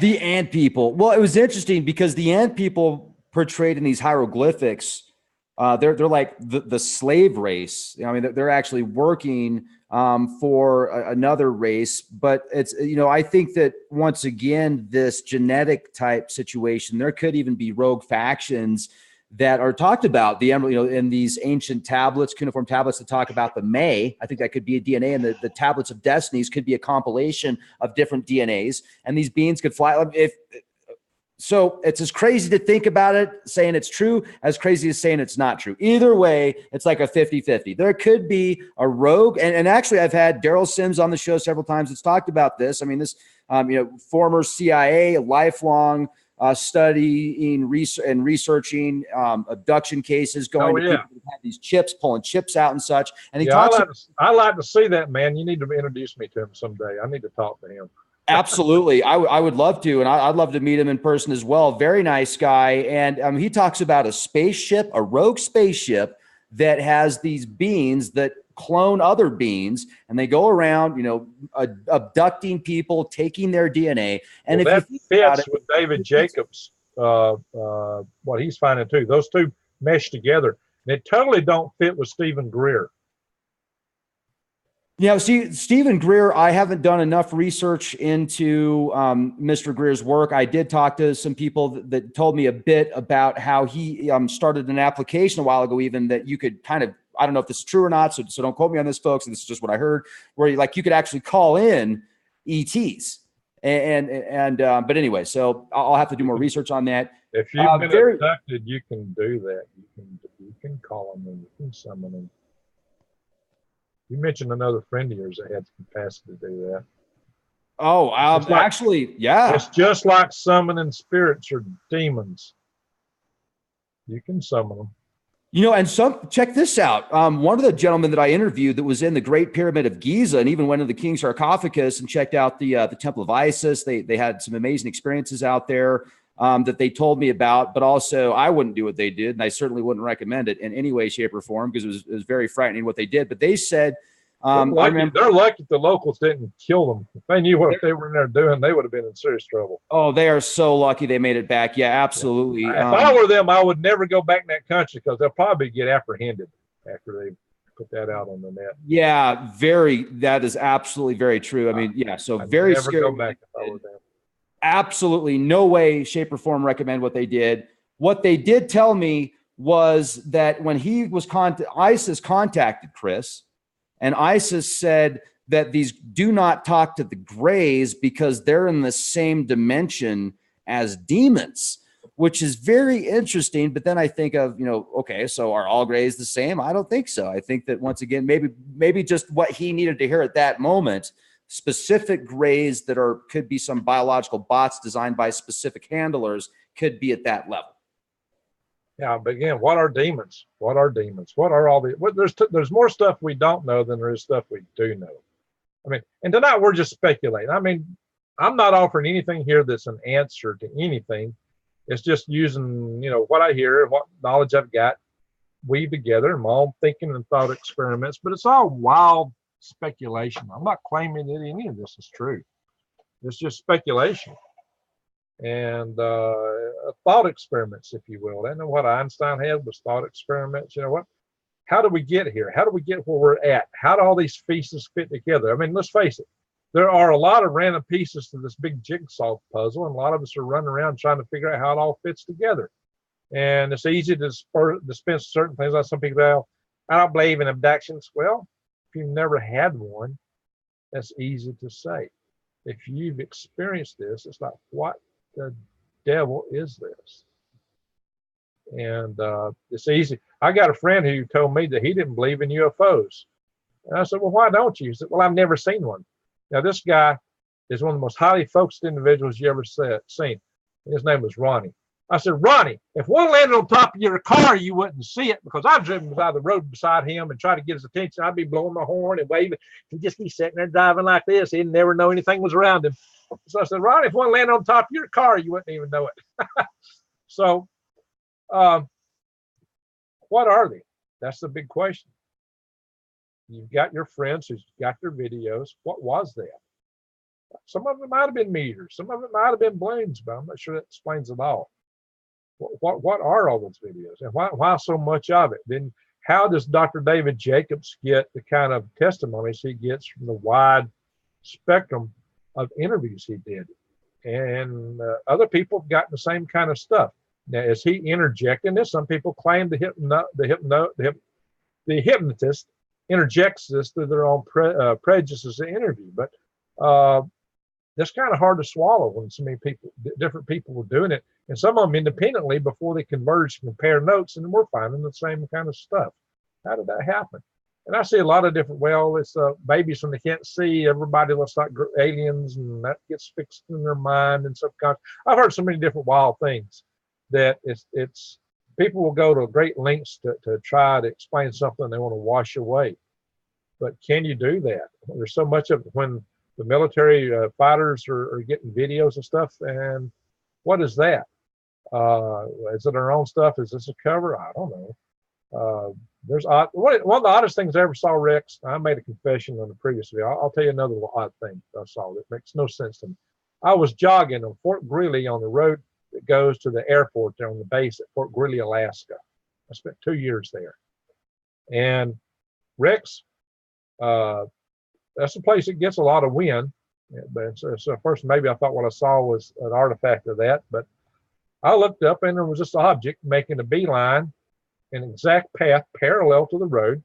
The ant people. Well, it was interesting because the ant people portrayed in these hieroglyphics, they're like the slave race. I mean, they're actually working for another race. But it's, I think that once again, this genetic type situation, there could even be rogue factions that are talked about, the emerald, in these ancient tablets, cuneiform tablets that talk about the May. I think that could be a DNA, and the tablets of destinies could be a compilation of different DNAs, and these beings could fly. So it's as crazy to think about it, saying it's true, as crazy as saying it's not true. Either way, it's like a 50-50. There could be a rogue, and actually I've had Daryl Sims on the show several times that's talked about this. I mean, this, former CIA, lifelong studying and researching abduction cases, going to people who have these chips, pulling chips out and such. And he talks.
I like to see that, man. You need to introduce me to him someday. I need to talk to him.
Absolutely. I would love to. And I'd love to meet him in person as well. Very nice guy. And he talks about a spaceship, a rogue spaceship that has these beings that clone other beings, and they go around, abducting people, taking their DNA. And if
that
you
fits with David Jacobs, what he's finding too. Those two mesh together. They totally don't fit with Stephen Greer.
See, Stephen Greer, I haven't done enough research into Mr. Greer's work. I did talk to some people that told me a bit about how he started an application a while ago, even that you could kind of, I don't know if this is true or not, so don't quote me on this, folks. And this is just what I heard, where you could actually call in ETs. But anyway, so I'll have to do more research on that.
If you've been abducted, you can do that. You can call them and you can summon them. You mentioned another friend of yours that had the capacity to do that.
Oh, actually, yeah.
It's just like summoning spirits or demons. You can summon them.
And check this out. One of the gentlemen that I interviewed that was in the Great Pyramid of Giza and even went to the King's sarcophagus and checked out the Temple of Isis. They had some amazing experiences out there that they told me about, but also I wouldn't do what they did, and I certainly wouldn't recommend it in any way, shape, or form, because it was very frightening what they did. But they said,
they're lucky the locals didn't kill them. If they knew what they were in there doing, they would have been in serious trouble.
Oh, they are so lucky they made it back. Yeah, absolutely.
If I were them, I would never go back in that country, because they'll probably get apprehended after they put that out on the net.
Yeah, that is absolutely very true. I mean, yeah, so very
never
scary.
Go back if I were them.
Absolutely no way, shape, or form recommend what they did. What they did tell me was that when he was ISIS contacted Chris, and ISIS said that these do not talk to the Greys because they're in the same dimension as demons, which is very interesting. But then I think of, okay, so are all Greys the same? I don't think so. I think that once again, maybe just what he needed to hear at that moment specific grays that could be some biological bots designed by specific handlers could be at that level.
Yeah, but again, what are demons? What are demons? What are all the? There's more stuff we don't know than there is stuff we do know. I mean, and tonight we're just speculating. I mean, I'm not offering anything here that's an answer to anything. It's just using, what I hear, what knowledge I've got, weave together my own thinking and thought experiments. But it's all wild speculation. I'm not claiming that any of this is true. It's just speculation and thought experiments, if you will. I know what Einstein had was thought experiments. You know what? How do we get here? How do we get where we're at? How do all these pieces fit together? I mean, let's face it. There are a lot of random pieces to this big jigsaw puzzle, and a lot of us are running around trying to figure out how it all fits together. And it's easy to dispense certain things. Like some people go, I don't believe in abductions. Well, if you've never had one, that's easy to say. If you've experienced this, it's like, what the devil is this? And it's easy. I got a friend who told me that he didn't believe in UFOs. And I said, well, why don't you? He said, well, I've never seen one. Now, this guy is one of the most highly focused individuals you ever seen. His name was Ronnie. I said, Ronnie, if one landed on top of your car, you wouldn't see it, because I've driven by the road beside him and tried to get his attention. I'd be blowing my horn and waving. He'd just be sitting there driving like this. He'd never know anything was around him. So I said, Ronnie, if one landed on top of your car, you wouldn't even know it. So what are they? That's the big question. You've got your friends who've got their videos. What was that? Some of it might have been meters. Some of it might have been balloons, but I'm not sure that explains it all. What are all those videos, and why so much of it? Then how does Dr. David Jacobs get the kind of testimonies he gets from the wide spectrum of interviews he did? And other people have gotten the same kind of stuff. Now, is he interjecting this? Some people claim the hypnotist interjects this through their own prejudices in interview, but that's kind of hard to swallow when so many different people were doing it, and some of them independently before they converge and compare notes, and we're finding the same kind of stuff. How did that happen? And I see a lot of different, it's babies when they can't see, everybody looks like aliens, and that gets fixed in their mind and subconscious. I've heard so many different wild things that it's people will go to great lengths to try to explain something they want to wash away. But can you do that? There's so much of it when the military fighters are getting videos and stuff. And what is that? Is it our own stuff? Is this a cover? I don't know. One of the oddest things I ever saw, Rex, I made a confession on the previous video. I'll tell you another odd thing I saw that makes no sense to me. I was jogging on Fort Greely on the road that goes to the airport there on the base at Fort Greely, Alaska. I spent 2 years there. And Rex, that's a place that gets a lot of wind. But so first, maybe I thought what I saw was an artifact of that. But I looked up and there was this object making a beeline, an exact path parallel to the road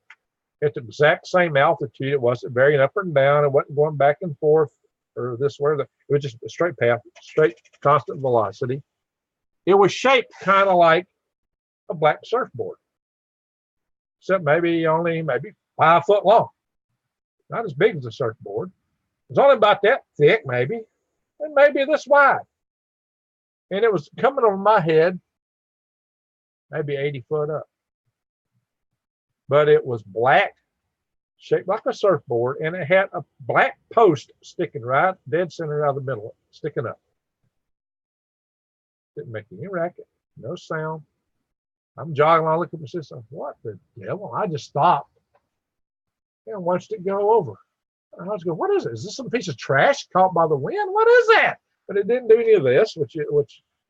at the exact same altitude. It wasn't varying up and down. It wasn't going back and forth or this way. It was just a straight path, straight constant velocity. It was shaped kind of like a black surfboard, except maybe 5 foot long. Not as big as a surfboard. It was only about that thick, maybe, and maybe this wide. And it was coming over my head, maybe 80 foot up. But it was black, shaped like a surfboard, and it had a black post sticking right dead center out of the middle, sticking up. Didn't make any racket, no sound. I'm jogging along, looking at my sister. What the devil? I just stopped and watched it go over. And I was going, what is it? Is this some piece of trash caught by the wind? What is that? But it didn't do any of this, which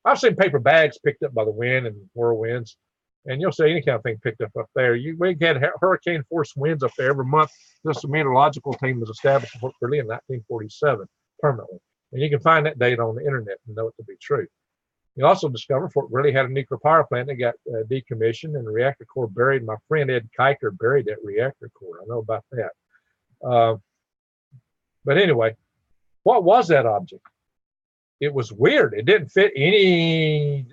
I've seen paper bags picked up by the wind and whirlwinds. And you'll see any kind of thing picked up there. We had hurricane force winds up there every month. This meteorological team was established in Fort Greely in 1947 permanently. And you can find that data on the internet and know it to be true. You also discovered Fort Greely had a nuclear power plant that got decommissioned and the reactor core buried. My friend Ed Kiker buried that reactor core. I know about that. But anyway, what was that object? It was weird. It didn't fit any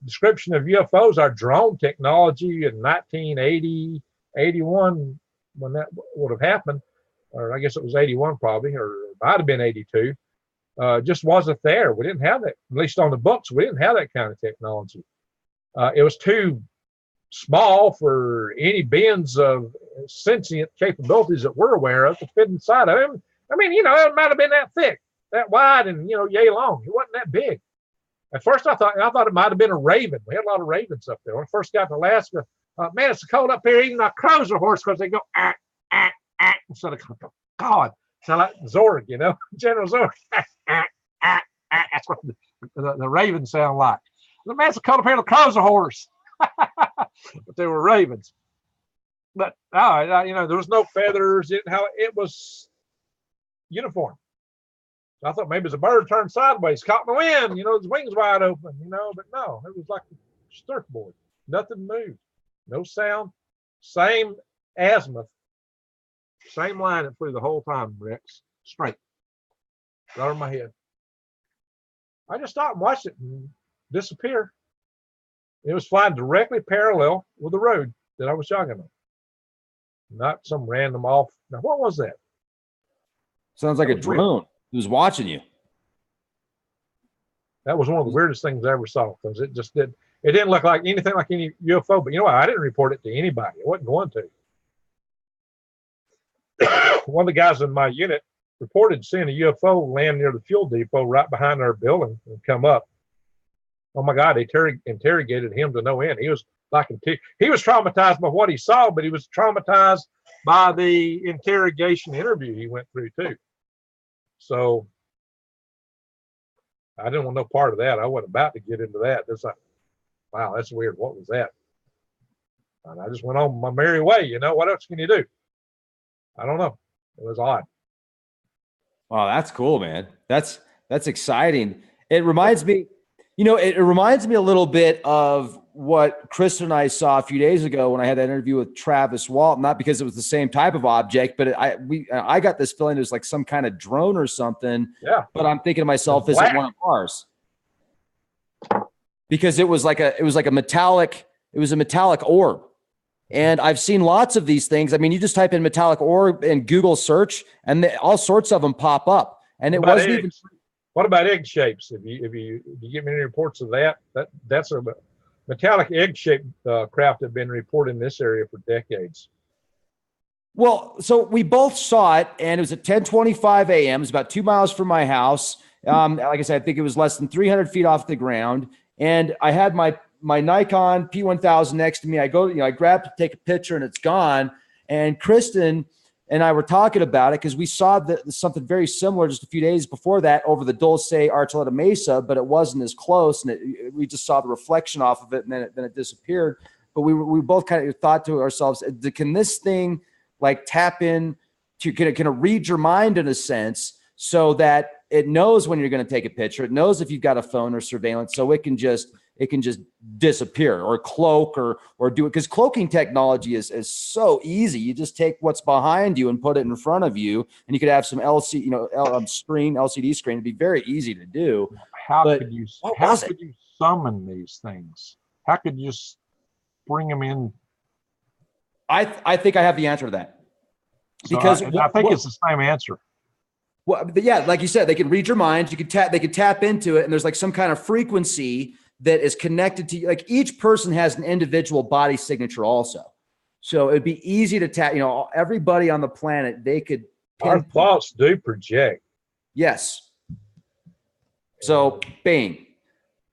description of UFOs. Our drone technology in 1980, 81, when that would have happened, or I guess it was 81 probably, or might have been 82, just wasn't there. We didn't have that, at least on the books, we didn't have that kind of technology. It was too small for any beings of sentient capabilities that we're aware of to fit inside of him. I mean, you know, it might have been that thick, that wide, and, you know, yay long. It wasn't that big. At first, I thought it might have been a raven. We had a lot of ravens up there. When I first got to Alaska, man, it's cold up here. Even our crows are hoarse because they go, instead of God. Sound like Zorg, you know, General Zorg. That's what the ravens sound like. The man's so cold up here, the crows are hoarse. But they were ravens. But you know, there was no feathers. It was uniform. So I thought maybe it's a bird turned sideways, caught in the wind. You know, his wings wide open. You know, but no, it was like a surfboard. Nothing moved. No sound. Same azimuth. Same line it flew the whole time, Rex. Straight. Right over my head. I just stopped and watched it and disappear. It was flying directly parallel with the road that I was jogging on. Not some random off. Now, what was that?
Sounds like a drone. It was watching you.
That was one of the weirdest things I ever saw, because it didn't look like anything like any UFO. But you know what? I didn't report it to anybody. I wasn't going to. One of the guys in my unit reported seeing a UFO land near the fuel depot right behind our building and come up. Oh my God, they interrogated him to no end. He was he was traumatized by what he saw, but he was traumatized by the interrogation interview he went through too. So I didn't want no part of that. I wasn't about to get into that. It's like, wow, that's weird. What was that? And I just went on my merry way. You know, what else can you do? I don't know. It was odd.
Wow, that's cool, man. That's exciting. It reminds me, you know, it reminds me a little bit of what Chris and I saw a few days ago when I had that interview with Travis Walt. Not because it was the same type of object, but I got this feeling it was like some kind of drone or something.
Yeah.
But I'm thinking to myself, is it one of ours? Because it was a metallic orb. And I've seen lots of these things. I mean, you just type in metallic orb in Google search, and all sorts of them pop up. And it wasn't even.
What about egg shapes? If you get me any reports of that's a metallic egg-shaped craft that have been reported in this area for decades.
Well, so we both saw it, and it was at 10:25 a.m. It's about 2 miles from my house. Like I said, I think it was less than 300 feet off the ground, and I had my Nikon P1000 next to me. I grabbed to take a picture, and it's gone. And Kristen and I were talking about it because we saw something very similar just a few days before that over the Dulce Archuleta Mesa, but it wasn't as close, and we just saw the reflection off of it, and then it disappeared. But we both kind of thought to ourselves, can this thing like tap in to can it read your mind in a sense, so that it knows when you're going to take a picture, it knows if you've got a phone or surveillance, so it can just disappear or cloak or do it, because cloaking technology is so easy. You just take what's behind you and put it in front of you, and you could have some LCD screen. It'd be very easy to do.
How could you summon these things? How could you just bring them in?
I think I have the answer to that. Because
I think it's the same answer.
Well, yeah, like you said, they can read your mind. They could tap into it, and there's like some kind of frequency that is connected to you. Like each person has an individual body signature also. So it'd be easy to tap, everybody on the planet, they could.
Our thoughts do project.
Yes. So bang.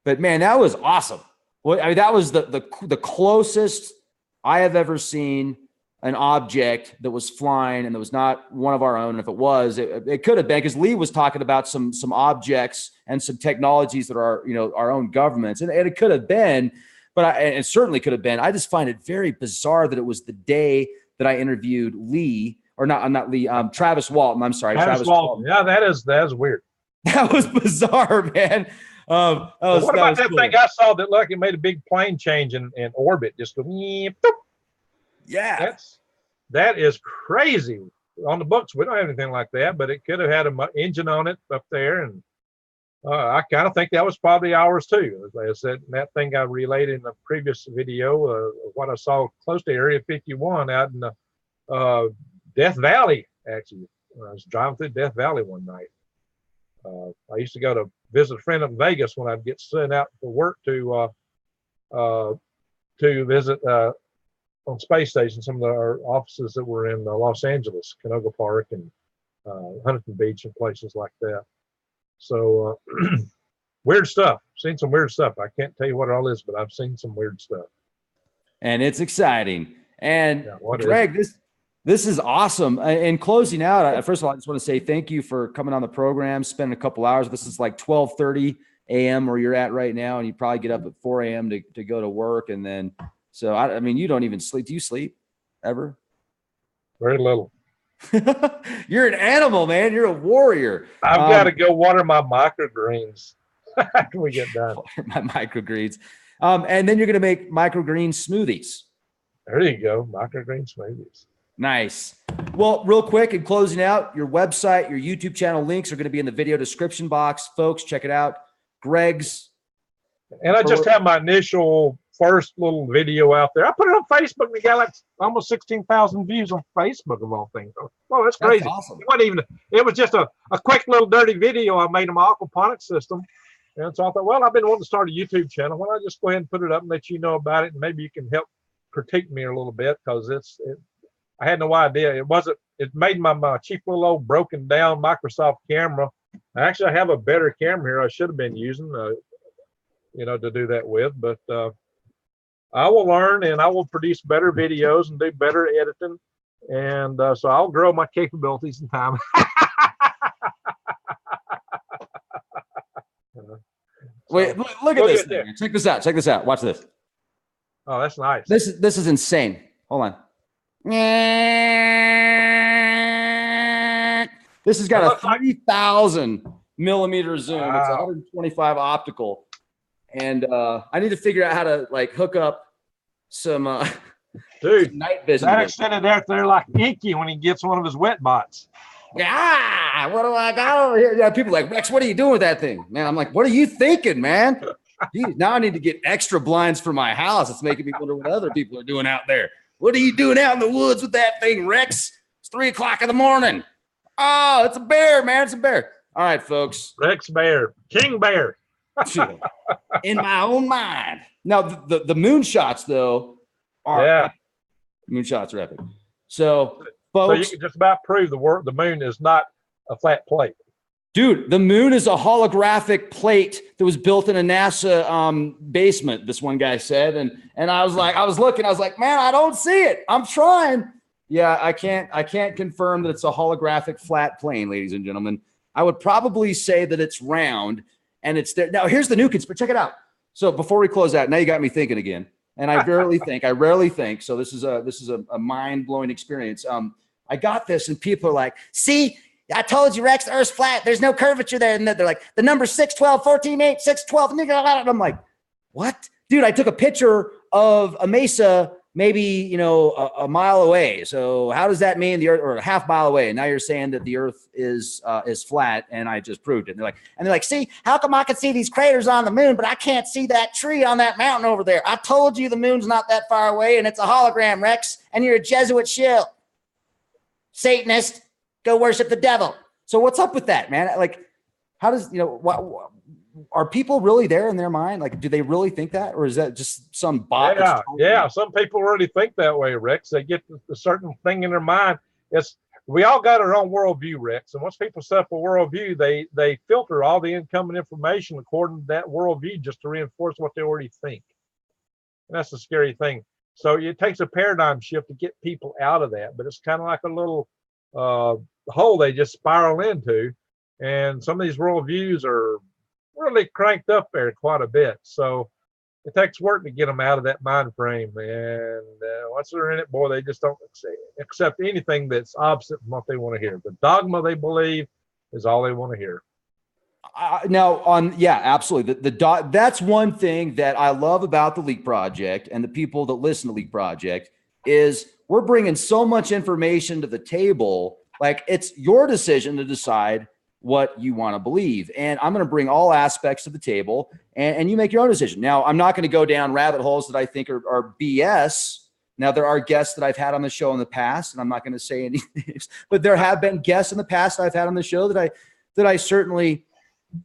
But man, that was awesome. Well, I mean, that was the closest I have ever seen an object that was flying and that was not one of our own. And if it was, it could have been, because Lee was talking about some objects and some technologies that are, our own governments. And it could have been, but it certainly could have been. I just find it very bizarre that it was the day that I interviewed Lee, or not Lee, Travis Walton. I'm sorry.
Travis Walton. Yeah, that is weird.
That was bizarre, man.
What about that thing I saw that it made a big plane change in orbit? Just go, boop.
Yeah,
that is crazy. On the books, we don't have anything like that, but it could have had an engine on it up there, and I kind of think that was probably ours too. As I said, that thing I relayed in the previous video of what I saw close to Area 51 out in Death Valley, actually, I was driving through Death Valley one night. I used to go to visit a friend in Vegas when I'd get sent out for work to visit on Space Station some of our offices that were in Los Angeles, Canoga Park and Huntington Beach and places like that. So weird stuff. Seen some weird stuff. I can't tell you what it all is, but I've seen some weird stuff.
And it's exciting. And Greg, this is awesome. In closing out, first of all, I just want to say thank you for coming on the program, spending a couple hours. This is like 12:30 a.m. where you're at right now, and you probably get up at 4 a.m. to go to work. And then, so I mean, you don't even sleep. Do you sleep ever?
Very little.
You're an animal, man. You're a warrior.
I've got to go water my microgreens after we get done.
My microgreens. And then you're going to make microgreen smoothies.
There you go. Microgreen smoothies. Nice.
Well, real quick, in closing out, your website, your YouTube channel links are going to be in the video description box. Folks, check it out. Greg's.
And I just have my initial first little video out there. I put it on Facebook and it got like almost 16,000 views on Facebook of all things. Oh, that's crazy. That's awesome. It was just a quick little dirty video I made in my aquaponics system. And so I thought, well, I've been wanting to start a YouTube channel. Why don't I just go ahead and put it up and let you know about it? And maybe you can help critique me a little bit, because I had no idea. It made my cheap little old broken down Microsoft camera. Actually, I have a better camera here I should have been using, to do that with. But I will learn and I will produce better videos and do better editing. And so I'll grow my capabilities in time.
Wait, look at this thing. Check this out. Check this out. Watch this.
Oh, that's nice.
This is insane. Hold on. This has got a 30,000 millimeter zoom. Wow. It's 125 optical. And I need to figure out how to like hook up some
dude,
some night vision.
That extended out there like Inky when he gets one of his wet bots.
Yeah, what do I got over here? Yeah, people are like, Rex, what are you doing with that thing? Man, I'm like, what are you thinking, man? Jeez, now I need to get extra blinds for my house. It's making me wonder what other people are doing out there. What are you doing out in the woods with that thing, Rex? It's 3 o'clock in the morning. Oh, it's a bear, man. It's a bear. All right, folks.
Rex Bear. King Bear.
In my own mind. Now, the moonshots, though, are moonshots are epic. So, folks.
So you can just about prove the moon is not a flat plate.
Dude, the moon is a holographic plate that was built in a NASA basement, this one guy said. And I was like, I was like, man, I don't see it. I'm trying. Yeah, I can't confirm that it's a holographic flat plane, ladies and gentlemen. I would probably say that it's round and it's there. Now, here's the new conspiracy. Check it out. So before we close out, now you got me thinking again. And I rarely think. So this is a mind-blowing experience. I got this and people are like, see, I told you, Rex, the Earth's flat. There's no curvature there. And they're like, the number 6, 12, 14, 8, 6, 12. And I'm like, what? Dude, I took a picture of a mesa maybe, a mile away. So how does that mean the Earth, or a half mile away? And now you're saying that the Earth is flat, and I just proved it. And they're like, see, how come I can see these craters on the moon, but I can't see that tree on that mountain over there? I told you the moon's not that far away, and it's a hologram, Rex, and you're a Jesuit shill. Satanist. Go worship the devil. So what's up with that, man? Like, how does, are people really there in their mind? Like, do they really think that? Or is that just some bot?
Yeah. Some people really think that way, Rex. They get a certain thing in their mind. We all got our own worldview, Rex. And once people set up a worldview, they filter all the incoming information according to that worldview just to reinforce what they already think. And that's the scary thing. So it takes a paradigm shift to get people out of that. But it's kind of like a little hole they just spiral into, and some of these worldviews are really cranked up there quite a bit. So it takes work to get them out of that mind frame. And once they're in it, boy, they just don't accept anything that's opposite from what they want to hear. The dogma they believe is all they want to hear.
Absolutely. That's one thing that I love about the Leak Project and the people that listen to Leak Project is we're bringing so much information to the table. Like, it's your decision to decide what you want to believe. And I'm going to bring all aspects to the table, and you make your own decision. Now, I'm not going to go down rabbit holes that I think are BS, Now, there are guests that I've had on the show in the past, and I'm not going to say any names, but there have been guests in the past I've had on the show that I certainly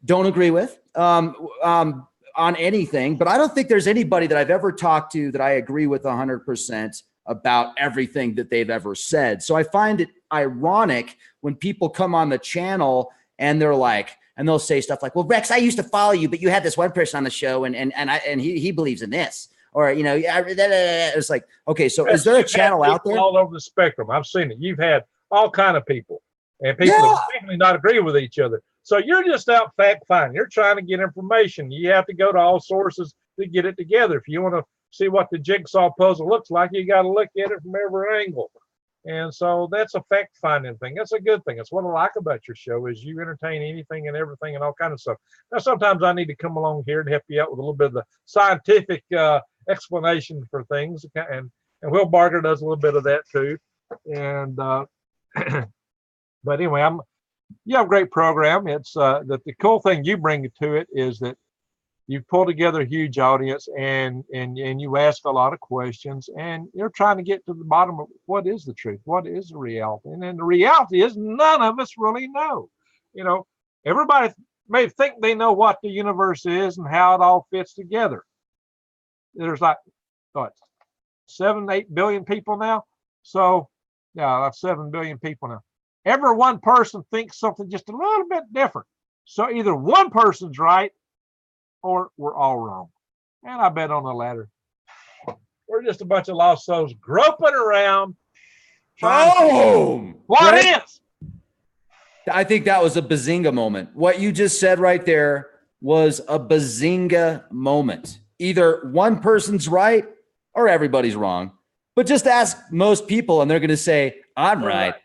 don't agree with on anything. But I don't think there's anybody that I've ever talked to that I agree with 100% about everything that they've ever said. So I find it ironic when people come on the channel and they're like, and they'll say stuff like, well, Rex, I used to follow you, but you had this one person on the show and he believes in this. Or, you know, it's like, okay, so is there a channel out there?
All over the spectrum. I've seen it. You've had all kind of people, and people that definitely not agree with each other. So you're just out fact finding. You're trying to get information. You have to go to all sources to get it together. If you want to see what the jigsaw puzzle looks like, you got to look at it from every angle. And so that's a fact finding thing. That's a good thing. That's what I like about your show is you entertain anything and everything and all kind of stuff. Now, sometimes I need to come along here and help you out with a little bit of the scientific explanation for things, and Will Barker does a little bit of that too. And but anyway, you have a great program. It's that the cool thing you bring to it is that you pull together a huge audience and you ask a lot of questions, and you're trying to get to the bottom of what is the truth, what is the reality. And then the reality is none of us really know. You know, everybody may think they know what the universe is and how it all fits together. There's like, what, 7-8 billion people now? So, yeah, that's 7 billion people now. Every one person thinks something just a little bit different. So either one person's right or we're all wrong. And I bet on the latter. We're just a bunch of lost souls groping around.
Boom!
What is?
I think that was a bazinga moment. What you just said right there was a bazinga moment. Either one person's right or everybody's wrong. But just ask most people and they're going to say, I'm right.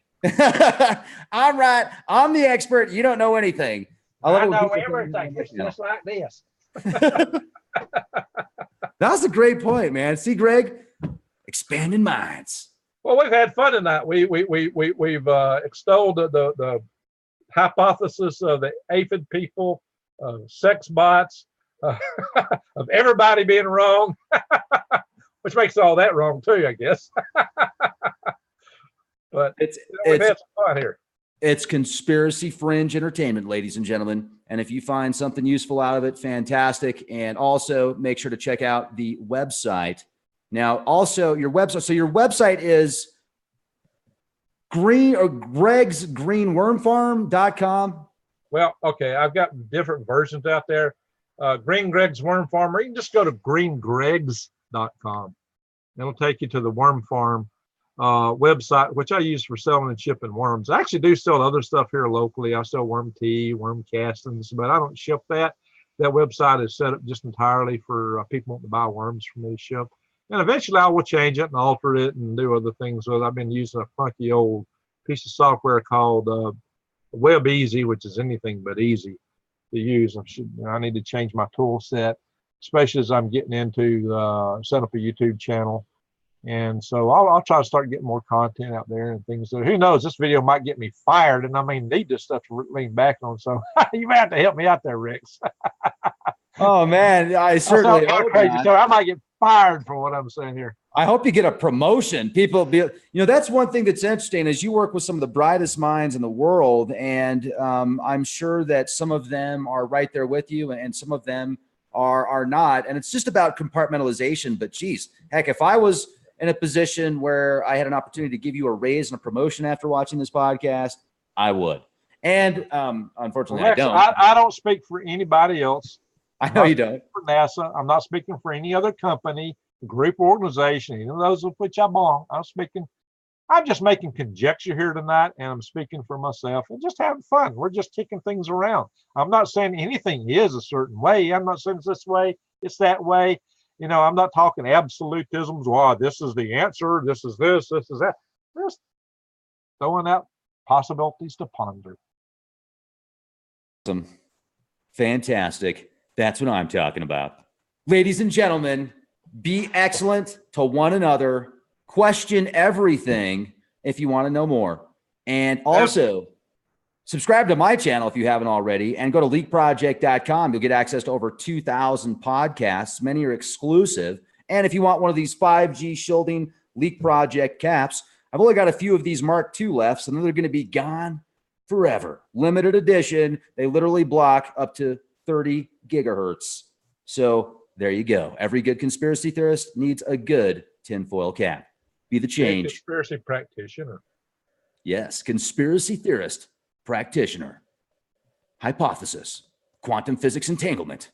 I'm right. I'm the expert. You don't know anything.
I know everything. It's just like this.
That's a great point, man. See, Greg, expanding minds.
Well, we've had fun tonight. We've extolled the hypothesis of the aphid people, sex bots, of everybody being wrong, which makes all that wrong too, I guess. But we've had some fun here.
It's conspiracy fringe entertainment, ladies and gentlemen. And if you find something useful out of it, fantastic. And also make sure to check out the website. Now, also your website. So your website is gregsgreenwormfarm.com.
Well, okay. I've got different versions out there. Green Greg's Worm Farm, or you can just go to greengregs.com. It'll take you to the worm farm website, which I use for selling and shipping worms. I actually do sell other stuff here locally. I sell worm tea, worm castings, but I don't ship that. That website is set up just entirely for people wanting to buy worms from me to ship. And eventually I will change it and alter it and do other things with it. I've been using a funky old piece of software called Web Easy, which is anything but easy to use. I need to change my tool set, especially as I'm getting into set up a YouTube channel. And so I'll try to start getting more content out there and things. So who knows, this video might get me fired, and I mean, need this stuff to lean back on. So you might have to help me out there, Rex.
Oh man, I certainly hope
crazy. So I might get fired for what I'm saying here.
I hope you get a promotion. People that's one thing that's interesting is you work with some of the brightest minds in the world. And I'm sure that some of them are right there with you and some of them are not. And it's just about compartmentalization. But geez, heck, if I was in a position where I had an opportunity to give you a raise and a promotion after watching this podcast, I would. And unfortunately,
Rex,
I don't.
I don't speak for anybody else.
I know you don't.
For NASA, I'm not speaking for any other company, group, or organization, any of those with which I belong. I'm just making conjecture here tonight, and I'm speaking for myself and just having fun. We're just kicking things around. I'm not saying anything is a certain way. I'm not saying it's this way, it's that way. You know, I'm not talking absolutisms. Wow, this is the answer. This is this. This is that. Just throwing out possibilities to ponder.
Awesome. Fantastic. That's what I'm talking about. Ladies and gentlemen, be excellent to one another. Question everything if you want to know more. And also, subscribe to my channel if you haven't already, and go to leakproject.com. You'll get access to over 2,000 podcasts. Many are exclusive. And if you want one of these 5G shielding Leak Project caps. I've only got a few of these Mark II left, so then they're going to be gone forever. Limited edition. They literally block up to 30 gigahertz. So there you go. Every good conspiracy theorist needs a good tinfoil cap. Be the change.
Conspiracy practitioner.
Yes, conspiracy theorist, practitioner, hypothesis, quantum physics entanglement.